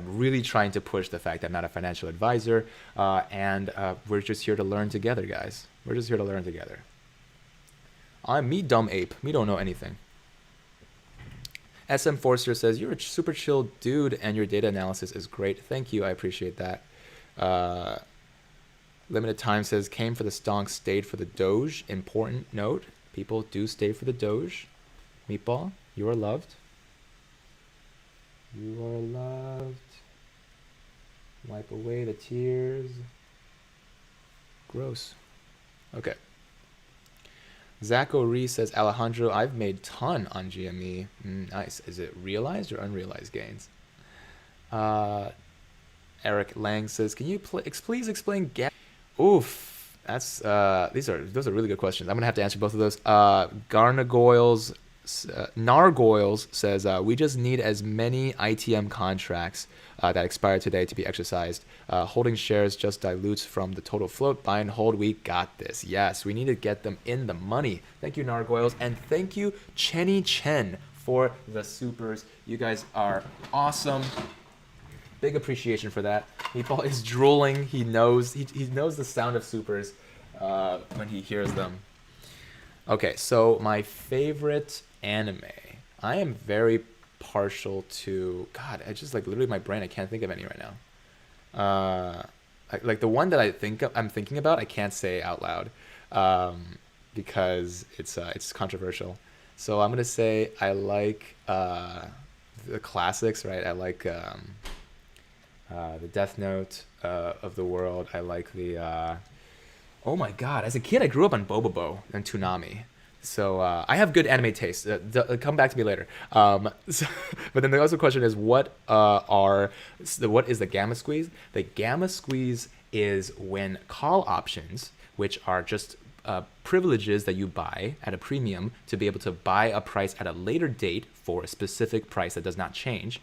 really trying to push the fact that I'm not a financial advisor, and we're just here to learn together, guys. We're just here to learn together. I'm me, dumb ape. Me don't know anything. SM Forster says, you're a super chill dude, and your data analysis is great. Thank you. I appreciate that. Limited Time says, came for the stonk, stayed for the Doge. Important note. People do stay for the Doge. Meatball, you are loved. You are loved. Wipe away the tears. Gross. Okay. Zach O'Ree says, Alejandro, I've made ton on GME. Nice. Is it realized or unrealized gains? Eric Lang says, can you please explain Oof. That's those are really good questions. I'm gonna have to answer both of those. Nargoyles says we just need as many ITM contracts that expire today to be exercised. Holding shares just dilutes from the total float. Buy and hold. We got this. Yes, we need to get them in the money. Thank you, Nargoyles, and thank you, Chenny Chen, for the supers. You guys are awesome. Big appreciation for that. Meatball is drooling. He knows the sound of supers when he hears them. Okay, so my favorite anime. I am very partial to God. I just like literally my brain. I can't think of any right now. Like the one that I'm thinking about. I can't say out loud because it's controversial. So I'm gonna say I like the classics, right? I like the Death Note of the world. I like the oh my god, as a kid I grew up on Bobobo and Toonami, so I have good anime taste. Come back to me later. But then the other question is what is the gamma squeeze? The gamma squeeze is when call options, which are just privileges that you buy at a premium to be able to buy a price at a later date for a specific price that does not change,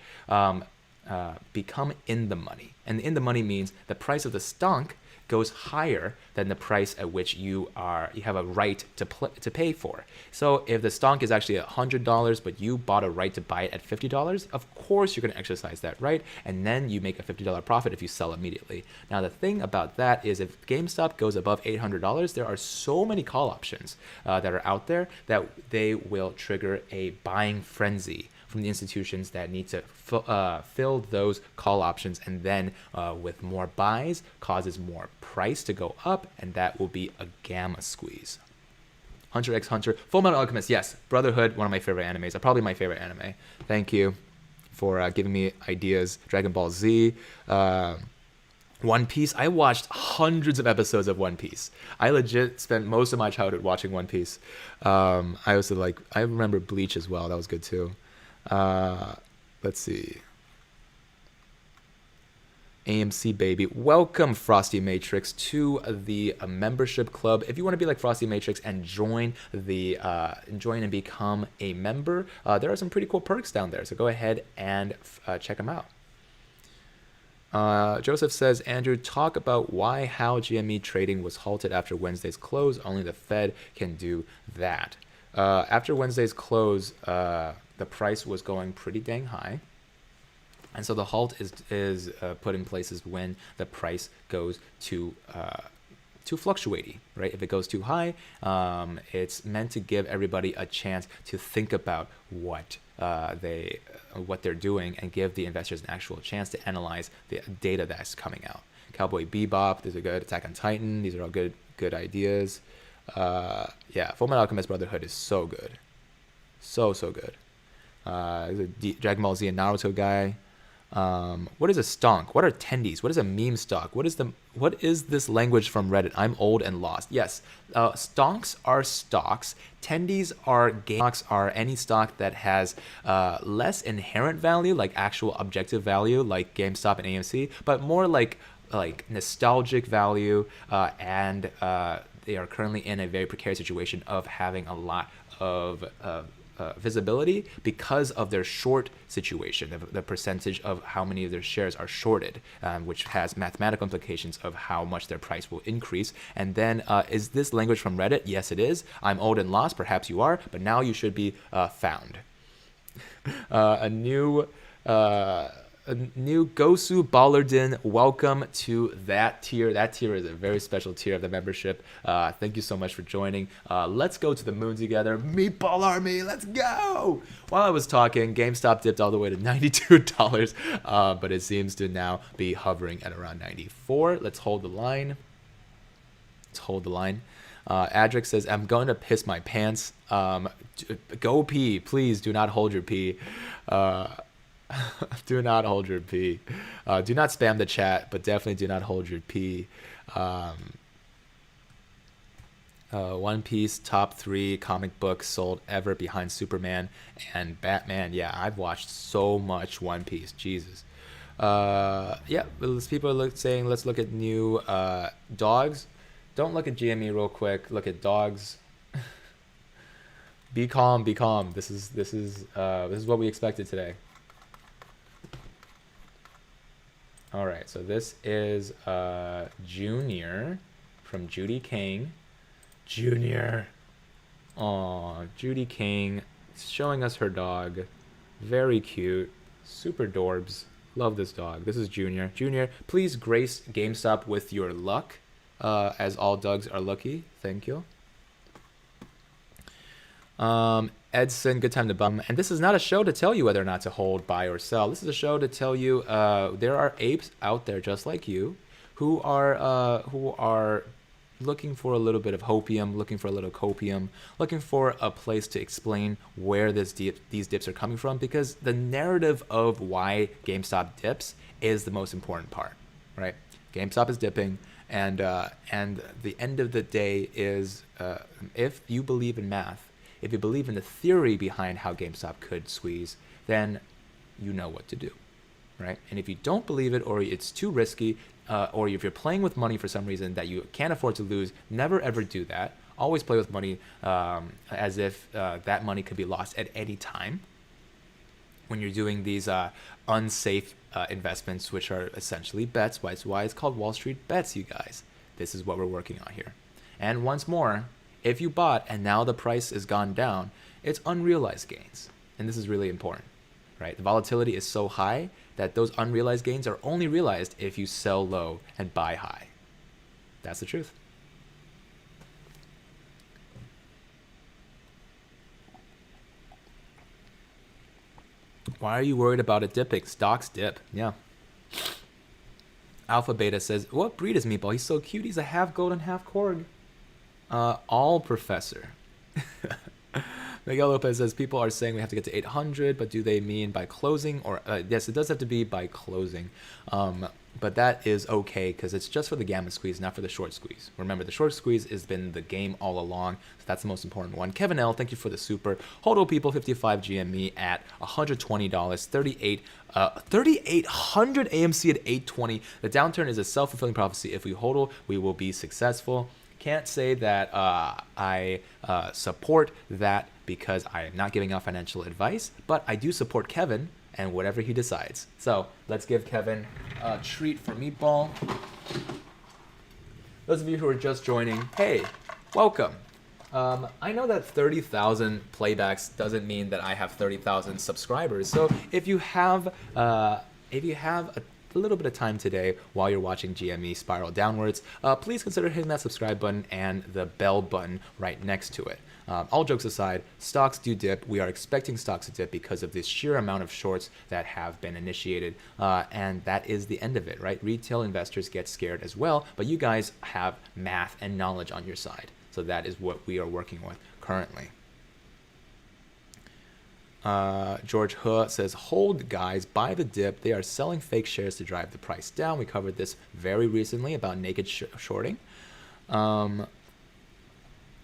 become in the money. And in the money means the price of the stonk goes higher than the price at which you have a right to pay for. So if the stonk is actually $100, but you bought a right to buy it at $50, of course you're going to exercise that right, and then you make a $50 profit if you sell immediately. Now the thing about that is if GameStop goes above $800, there are so many call options that are out there that they will trigger a buying frenzy from the institutions that need to fill those call options, and then with more buys causes more price to go up, and that will be a gamma squeeze. Hunter x Hunter, Fullmetal Alchemist, yes, Brotherhood, one of my favorite animes, probably my favorite anime. Thank you for giving me ideas. Dragon Ball Z, One Piece. I watched hundreds of episodes of One Piece. I legit spent most of my childhood watching One Piece. I remember Bleach as well. That was good too. Let's see. AMC baby, welcome Frosty Matrix to the membership club. If you want to be like Frosty Matrix and join and become a member, there are some pretty cool perks down there. So go ahead and check them out. Joseph says, Andrew, talk about how GME trading was halted after Wednesday's close. Only the Fed can do that. After Wednesday's close, the price was going pretty dang high. And so the halt is put in place when the price goes too fluctuating, right? If it goes too high, it's meant to give everybody a chance to think about what they're doing and give the investors an actual chance to analyze the data that's coming out. Cowboy Bebop, there's a good Attack on Titan. These are all good ideas. Fullmetal Alchemist Brotherhood is so good, so good. Dragon Ball Z and Naruto guy. What is a stonk? What are tendies? What is a meme stock? What is this language from Reddit? I'm old and lost. Yes, stonks are stocks. Tendies are stocks are any stock that has less inherent value, like actual objective value, like GameStop and AMC, but more like nostalgic value, and they are currently in a very precarious situation of having a lot of visibility because of their short situation, the percentage of how many of their shares are shorted, which has mathematical implications of how much their price will increase. And then, is this language from Reddit? Yes, it is. I'm old and lost. Perhaps you are, but now you should be found. A new Gosu Ballardin, welcome to that tier. That tier is a very special tier of the membership. Thank you so much for joining. Let's go to the moon together. Meatball Army, let's go! While I was talking, GameStop dipped all the way to $92, but it seems to now be hovering at around $94. Let's hold the line. Adric says, I'm going to piss my pants. Go pee. Please do not hold your pee. Do not hold your pee. Do not spam the chat, but definitely do not hold your pee. One Piece top 3 comic books sold ever behind Superman and Batman. Yeah, I've watched so much One Piece. Jesus. Yeah, people are saying let's look at new dogs. Don't look at GME real quick. Look at dogs. Be calm, be calm. This is what we expected today. All right, so this is Junior from Judy King. Junior. Aw, Judy King showing us her dog. Very cute. Super dorbs. Love this dog. This is Junior. Junior, please grace GameStop with your luck, as all dogs are lucky. Thank you. Edson, good time to bum. And this is not a show to tell you whether or not to hold, buy, or sell. This is a show to tell you there are apes out there just like you who are looking for a little bit of hopium, looking for a little copium, looking for a place to explain where these dips are coming from, because the narrative of why GameStop dips is the most important part, right? GameStop is dipping, and the end of the day is if you believe in math, if you believe in the theory behind how GameStop could squeeze, then you know what to do, right? And if you don't believe it, or it's too risky, or if you're playing with money for some reason that you can't afford to lose, never ever do that. Always play with money as if that money could be lost at any time when you're doing these unsafe investments, which are essentially bets. That's why it's called Wall Street Bets, you guys. This is what we're working on here. And once more, if you bought and now the price has gone down, it's unrealized gains. And this is really important, right? The volatility is so high that those unrealized gains are only realized if you sell low and buy high. That's the truth. Why are you worried about it dipping? Stocks dip. Yeah. Alpha Beta says, what breed is Meatball? He's so cute. He's a half golden, half Korg. All professor. Miguel Lopez says, people are saying we have to get to 800, but do they mean by closing? Or yes, it does have to be by closing. But that is okay because it's just for the gamma squeeze, not for the short squeeze. Remember, the short squeeze has been the game all along, so that's the most important one. Kevin L, thank you for the super. Hodl people, 55 GME at $120, 3,800 AMC at 820. The downturn is a self-fulfilling prophecy. If we hodl, we will be successful. Can't say that I support that because I am not giving out financial advice, but I do support Kevin and whatever he decides. So let's give Kevin a treat for Meatball. Those of you who are just joining, hey, welcome. I know that 30,000 playbacks doesn't mean that I have 30,000 subscribers. So if you have a little bit of time today while you're watching GME spiral downwards, please consider hitting that subscribe button and the bell button right next to it. All jokes aside, stocks do dip. We are expecting stocks to dip because of this sheer amount of shorts that have been initiated, and that is the end of it, right? Retail investors get scared as well, but you guys have math and knowledge on your side. So that is what we are working with currently. George Huh says, hold guys, buy the dip. They are selling fake shares to drive the price down. We covered this very recently about naked shorting.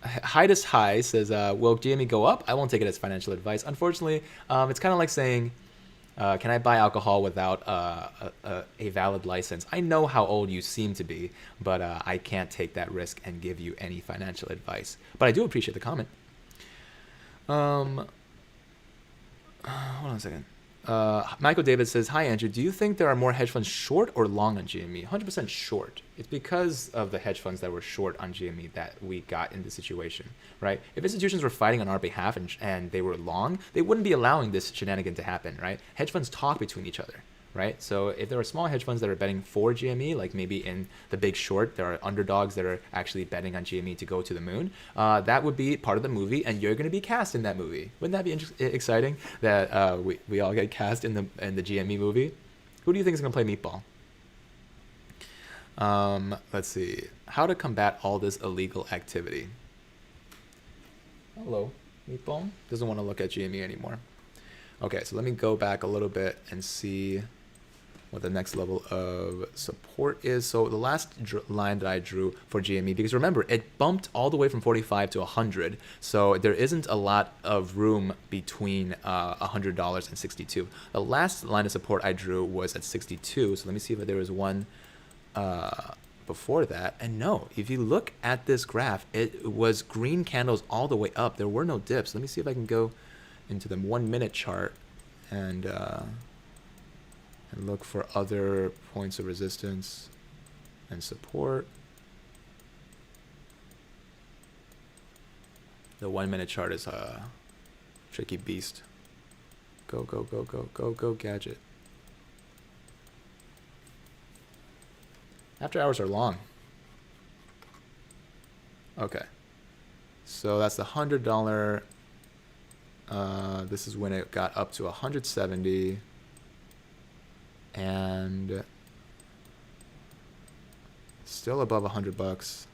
Hidus High says, will GME go up? I won't take it as financial advice. Unfortunately, it's kind of like saying, can I buy alcohol without a valid license? I know how old you seem to be, but I can't take that risk and give you any financial advice. But I do appreciate the comment. Hold on a second. Michael David says, hi, Andrew. Do you think there are more hedge funds short or long on GME? 100% short. It's because of the hedge funds that were short on GME that we got in this situation, right? If institutions were fighting on our behalf and they were long, they wouldn't be allowing this shenanigan to happen, right? Hedge funds talk between each other, right? So if there are small hedge funds that are betting for GME, like maybe in the Big Short, there are underdogs that are actually betting on GME to go to the moon, that would be part of the movie, and you're going to be cast in that movie. Wouldn't that be exciting that we all get cast in the GME movie? Who do you think is going to play Meatball? Let's see. How to combat all this illegal activity. Hello, Meatball. Doesn't want to look at GME anymore. Okay, so let me go back a little bit and see what the next level of support is. So the last line that I drew for GME, because remember, it bumped all the way from 45 to 100. So there isn't a lot of room between $100 and 62. The last line of support I drew was at 62. So let me see if there was one before that. And no, if you look at this graph, it was green candles all the way up. There were no dips. Let me see if I can go into the 1 minute chart and look for other points of resistance and support. The 1 minute chart is a tricky beast. Go, go, go, go, go, go, gadget. After hours are long. Okay. So that's the $100. This is when it got up to 170. And still above $100.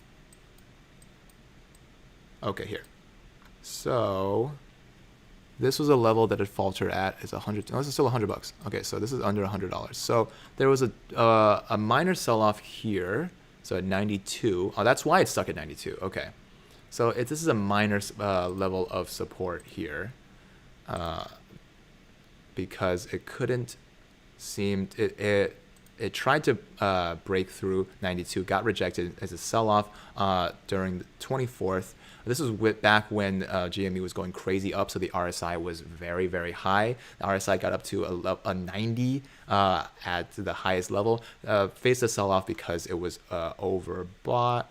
Okay, here. So this was a level that it faltered at. Is 100. No, this is still $100. Okay, so this is under $100. So there was a minor sell-off here. So at 92. Oh, that's why it's stuck at 92. Okay. So this is a minor level of support here, because it couldn't seem it tried to break through 92, got rejected as a sell-off during the 24th. This was back when GME was going crazy up, so the RSI was very, very high. The RSI got up to a 90 at the highest level. Faced a sell-off because it was overbought.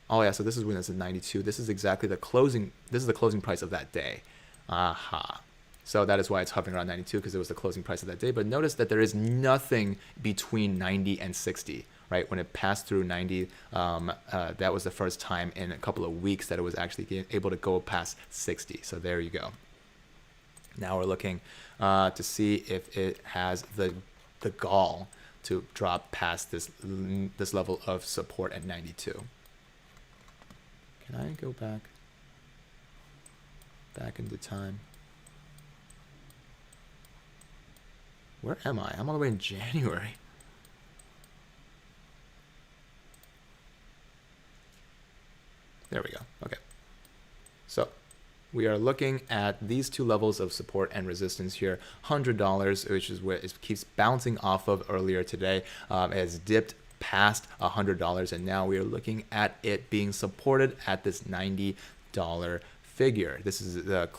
Oh yeah, so this is when it's at 92. This is exactly the closing. This is the closing price of that day. Aha. So that is why it's hovering around 92, because it was the closing price of that day. But notice that there is nothing between 90 and 60, right? When it passed through 90, that was the first time in a couple of weeks that it was actually able to go past 60. So there you go. Now we're looking to see if it has the gall to drop past this level of support at 92. Can I go back into time? Where am I? I'm all the way in January. There we go. Okay. So we are looking at these two levels of support and resistance here. $100, which is where it keeps bouncing off of earlier today. It has dipped past $100, and now we are looking at it being supported at this $90 figure. This is the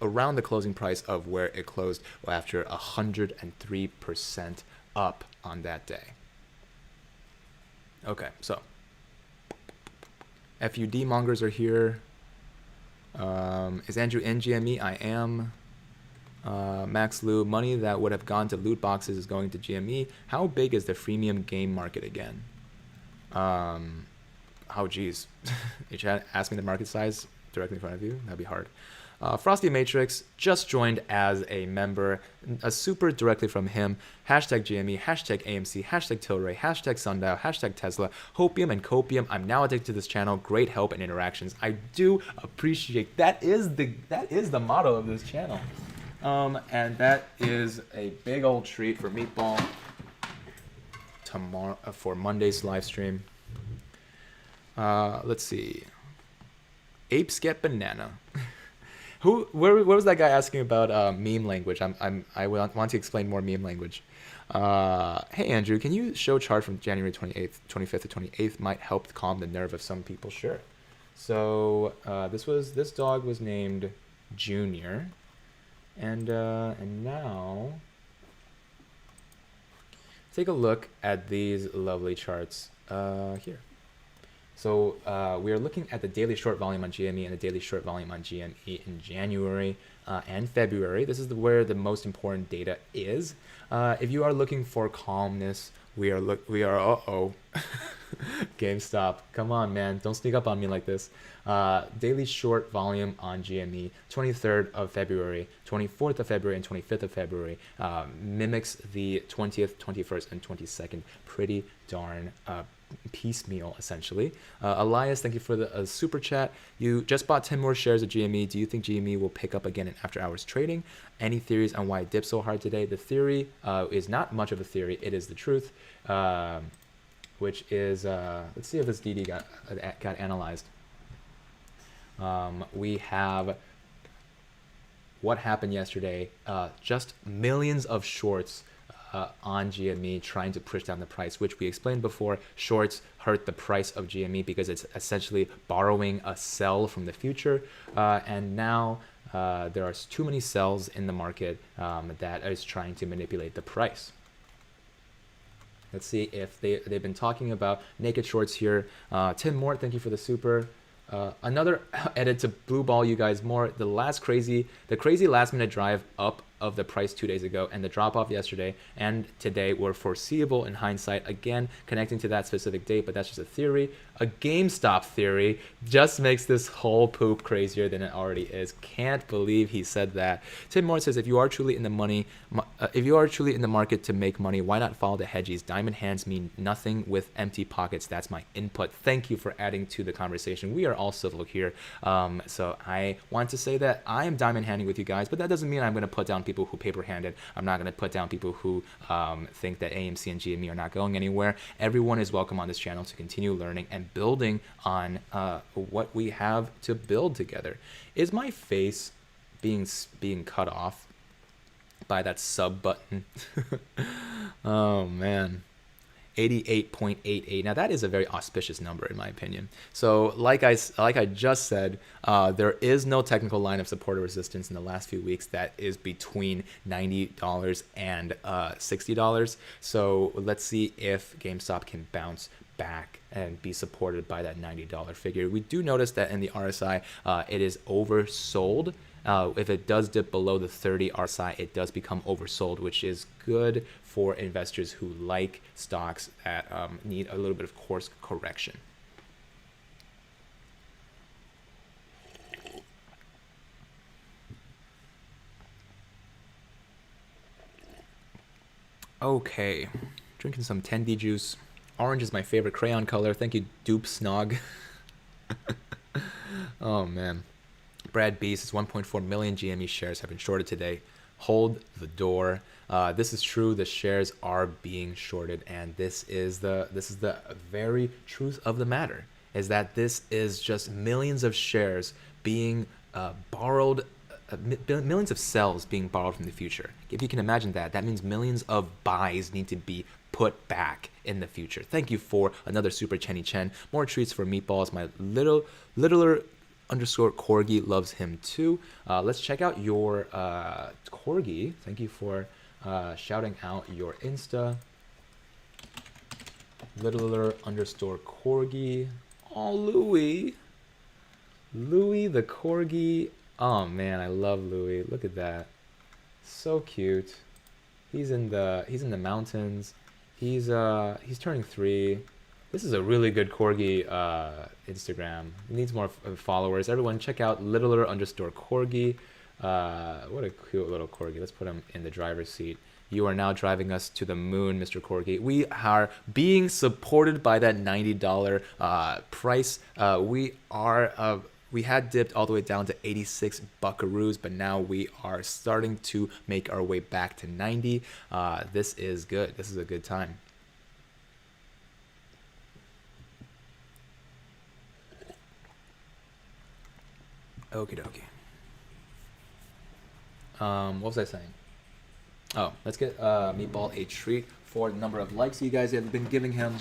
around the closing price of where it closed after 103% up on that day. Okay, so FUD mongers are here. Is Andrew in GME? I am. Max Lou, money that would have gone to loot boxes is going to GME. How big is the freemium game market again? Oh, geez. You should ask me the market size directly in front of you. That'd be hard. Frosty Matrix just joined as a member. A super directly from him. Hashtag GME, hashtag AMC, hashtag Tilray, hashtag Sundial, hashtag Tesla, Hopium and Copium. I'm now addicted to this channel. Great help and interactions. I do appreciate that. Is the motto of this channel. And that is a big old treat for Meatball tomorrow for Monday's live stream. Let's see. Apes get banana. Where was that guy asking about meme language? I want to explain more meme language. Hey Andrew, can you show chart from January 28th, 25th to 28th? Might help calm the nerve of some people. Sure. So this dog was named Junior, and now take a look at these lovely charts here. So we are looking at the daily short volume on GME and the daily short volume on GME in January and February. This is where the most important data is. If you are looking for calmness, we are GameStop. Come on, man. Don't sneak up on me like this. Daily short volume on GME, 23rd of February, 24th of February, and 25th of February mimics the 20th, 21st, and 22nd pretty darn piecemeal, essentially. Elias, thank you for the super chat. You just bought 10 more shares of GME. Do you think GME will pick up again in after hours trading? Any theories on why it dipped so hard today? The theory is not much of a theory. It is the truth, which is, let's see if this DD got analyzed. We have what happened yesterday, just millions of shorts on GME trying to push down the price, which we explained before. Shorts hurt the price of GME because it's essentially borrowing a sell from the future. And now there are too many sells in the market that is trying to manipulate the price. Let's see if they've been talking about naked shorts here. Tim Mort, thank you for the super. Another edit to Blue Ball, you guys. More the crazy last minute drive up of the price 2 days ago and the drop off yesterday and today were foreseeable in hindsight. Again, connecting to that specific date, but that's just a theory. A GameStop theory just makes this whole poop crazier than it already is. Can't believe he said that. Tim Moore says, if you are truly in the market to make money, why not follow the hedgies? Diamond hands mean nothing with empty pockets. That's my input. Thank you for adding to the conversation. We are all civil here. So I want to say that I am diamond handing with you guys, but that doesn't mean I'm going to put down people who paper handed. I'm not going to put down people who think that AMC and GME are not going anywhere. Everyone is welcome on this channel to continue learning and building on what we have to build together. Is my face being cut off by that sub button? Oh man. 88.88. Now that is a very auspicious number in my opinion. So like I just said, there is no technical line of support or resistance in the last few weeks that is between $90 and $60. So let's see if GameStop can bounce back and be supported by that $90 figure. We do notice that in the RSI, it is oversold. If it does dip below the 30 RSI, it does become oversold, which is good for investors who like stocks that need a little bit of course correction. Okay, drinking some Tendy juice. Orange is my favorite crayon color. Thank you, Dupe Snog. Oh man. Brad B says 1.4 million GME shares have been shorted today. Hold the door. This is true. The shares are being shorted, and this is the very truth of the matter. Is that this is just millions of shares being borrowed, millions of sells being borrowed from the future. If you can imagine that, that means millions of buys need to be put back in the future. Thank you for another super Chenny Chen. More treats for Meatballs. My littler underscore corgi loves him too. Let's check out your corgi. Thank you for shouting out your Insta. Littler underscore corgi. Oh, Louie the corgi. Oh man, I love Louie. Look at that, so cute. He's in the mountains. He's turning 3. This is a really good corgi Instagram. It needs more followers. Everyone check out littler underscore corgi. What a cute little corgi. Let's put him in the driver's seat. You are now driving us to the moon, Mr. Corgi. We are being supported by that $90 price. We had dipped all the way down to 86 buckaroos, but now we are starting to make our way back to 90. This is good. This is a good time. Okie dokie. What was I saying? Oh, let's get Meatball a treat for the number of likes you guys have been giving him.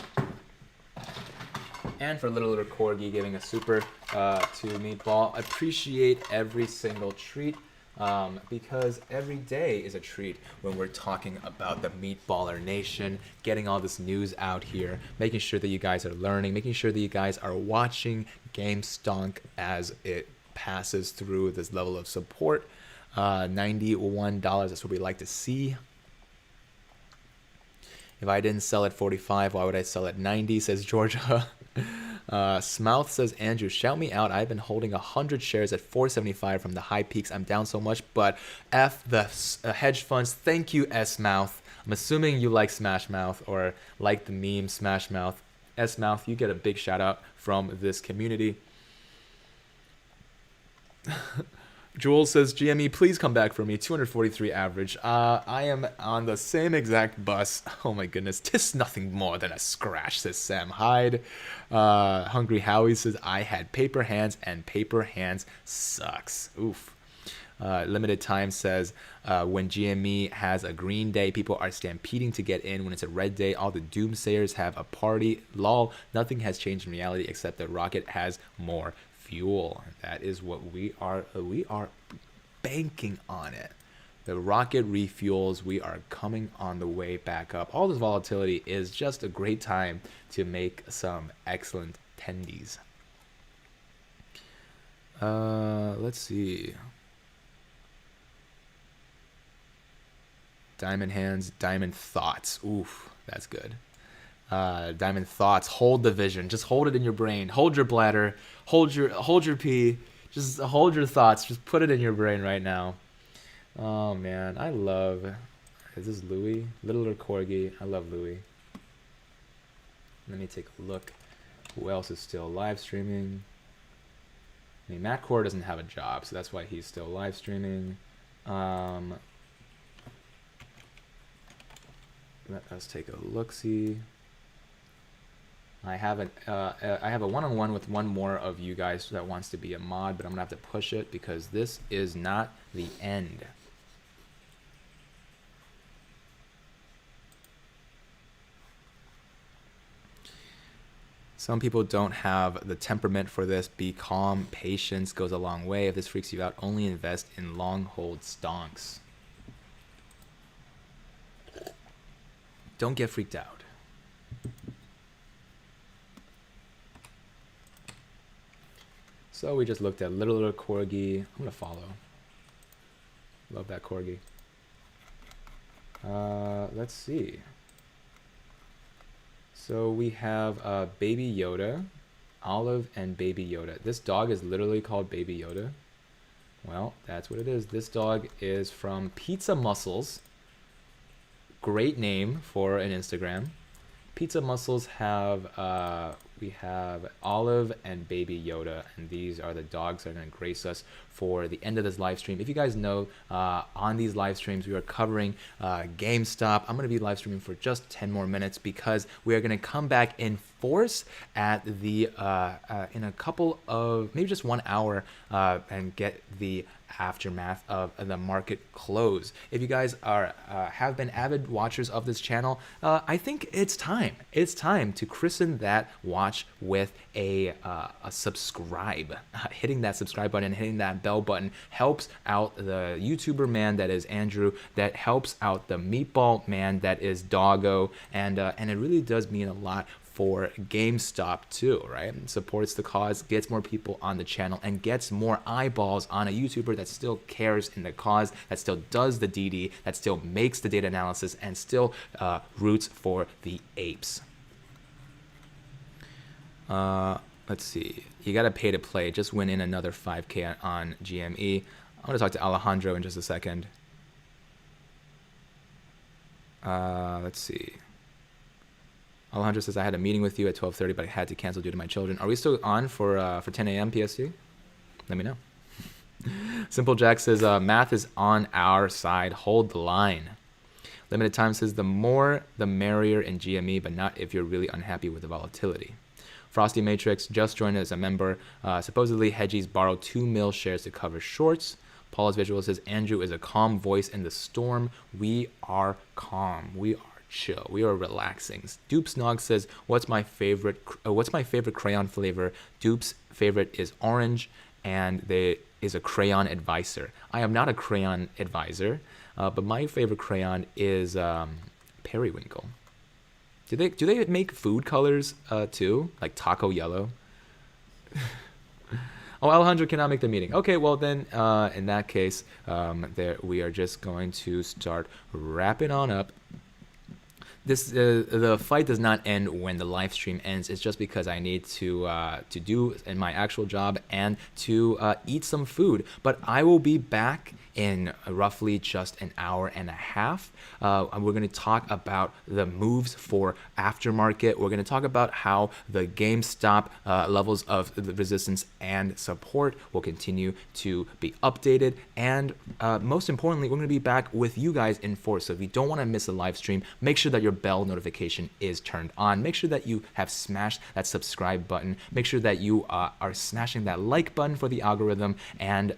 And for Little Corgi giving a super to Meatball. Appreciate every single treat because every day is a treat when we're talking about the Meatballer Nation, getting all this news out here, making sure that you guys are learning, making sure that you guys are watching GameStop as it passes through this level of support. $91, that's what we like to see. If I didn't sell at 45, why would I sell at 90, says Georgia. Smouth says, Andrew, shout me out. I've been holding 100 shares at 475 from the high peaks. I'm down so much, but F the hedge funds. Thank you, S-Mouth. I'm assuming you like Smash Mouth or like the meme Smash Mouth. S-Mouth, you get a big shout out from this community. Jules says, GME, please come back for me. 243 average. I am on the same exact bus. Oh my goodness. 'Tis nothing more than a scratch, says Sam Hyde. Hungry Howie says, I had paper hands, and paper hands sucks. Oof. Limited Time says, when GME has a green day, people are stampeding to get in. When it's a red day, all the doomsayers have a party. Lol, nothing has changed in reality except the rocket has more fuel. That is what we are banking on it. The rocket refuels. We are coming on the way back up. All this volatility is just a great time to make some excellent tendies. Let's see. Diamond hands, diamond thoughts. Oof, that's good. Diamond thoughts. Hold the vision. Just hold it in your brain. Hold your bladder. Hold your pee. Just hold your thoughts. Just put it in your brain right now. Oh man, I love. Is this Louis? Littler Corgi. I love Louis. Let me take a look. Who else is still live streaming? I mean, Matt Core doesn't have a job, so that's why he's still live streaming. Let us take a look-see. I have a one-on-one with one more of you guys that wants to be a mod, but I'm gonna have to push it because this is not the end. Some people don't have the temperament for this. Be calm. Patience goes a long way. If this freaks you out, only invest in long hold stonks. Don't get freaked out. So we just looked at Littler Corgi. I'm gonna follow. Love that Corgi. Let's see. So we have Baby Yoda, Olive, and Baby Yoda. This dog is literally called Baby Yoda. Well, that's what it is. This dog is from Pizza Muscles. Great name for an Instagram. Pizza Muscles have we have Olive and Baby Yoda, and these are the dogs that are going to grace us for the end of this live stream. If you guys know, on these live streams we are covering GameStop. I'm going to be live streaming for just 10 more minutes because we are going to come back in force at the in a couple of maybe just 1 hour and get the aftermath of the market close. If you guys are have been avid watchers of this channel, I think it's time to christen that watch with a subscribe. Hitting that subscribe button, hitting that bell button helps out the YouTuber man that is Andrew, that helps out the meatball man that is Doggo, and it really does mean a lot for GameStop too, right? It supports the cause, gets more people on the channel, and gets more eyeballs on a YouTuber that still cares in the cause, that still does the DD, that still makes the data analysis, and still roots for the apes. Let's see. You got to pay to play. Just win in another 5K on GME. I'm going to talk to Alejandro in just a second. Let's see. Alejandro says, I had a meeting with you at 12:30, but I had to cancel due to my children. Are we still on for 10 a.m. PST? Let me know. Simple Jack says, math is on our side. Hold the line. Limited Time says, the more the merrier in GME, but not if you're really unhappy with the volatility. Frosty Matrix just joined as a member. Supposedly, Hedges borrowed 2 mil shares to cover shorts. Paul's Visual says, Andrew is a calm voice in the storm. We are calm. We are chill. We are relaxing. Dupes Nog says, what's my favorite crayon flavor? Dupe's favorite is orange, and there is a crayon advisor. I am not a crayon advisor, but my favorite crayon is Periwinkle. Do they make food colors too, like taco yellow? Oh, Alejandro cannot make the meeting. Okay, well then, in that case, we are just going to start wrapping on up. the fight does not end when the live stream ends. It's just because I need to do in my actual job and to eat some food. But I will be back in roughly just an hour and a half. And we're going to talk about the moves for aftermarket. We're going to talk about how the GameStop levels of the resistance and support will continue to be updated. And most importantly, we're going to be back with you guys in force. So if you don't want to miss a live stream, make sure that your bell notification is turned on. Make sure that you have smashed that subscribe button. Make sure that you are smashing that like button for the algorithm. And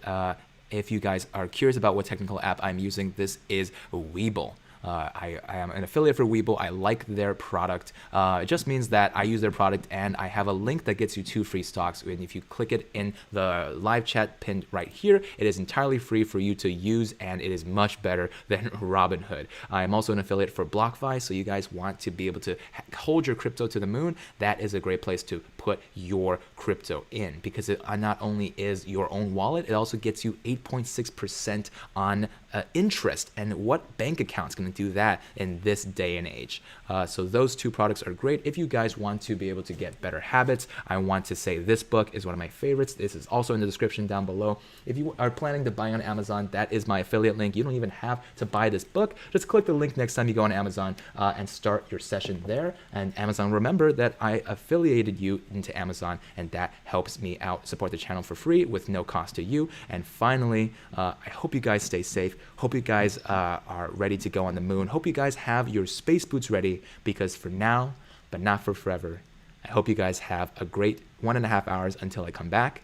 if you guys are curious about what technical app I'm using, this is WeBull. I am an affiliate for WeBull. I like their product. It just means that I use their product, and I have a link that gets you 2 free stocks. And if you click it in the live chat pinned right here, it is entirely free for you to use, and it is much better than Robinhood. I am also an affiliate for BlockFi, so you guys want to be able to hold your crypto to the moon. That is a great place to put your crypto in, because it not only is your own wallet, it also gets you 8.6% on interest. And what bank account's going to do that in this day and age? So those 2 products are great. If you guys want to be able to get better habits, I want to say this book is one of my favorites. This is also in the description down below. If you are planning to buy on Amazon, that is my affiliate link. You don't even have to buy this book. Just click the link next time you go on Amazon and start your session there. And Amazon, remember that I affiliated you into Amazon, and that helps me out, support the channel for free with no cost to you. And finally, I hope you guys stay safe. Hope you guys are ready to go on the moon. Hope you guys have your space boots ready, because for now, but not for forever, I hope you guys have a great 1.5 hours until I come back,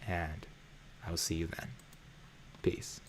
and I will see you then. Peace.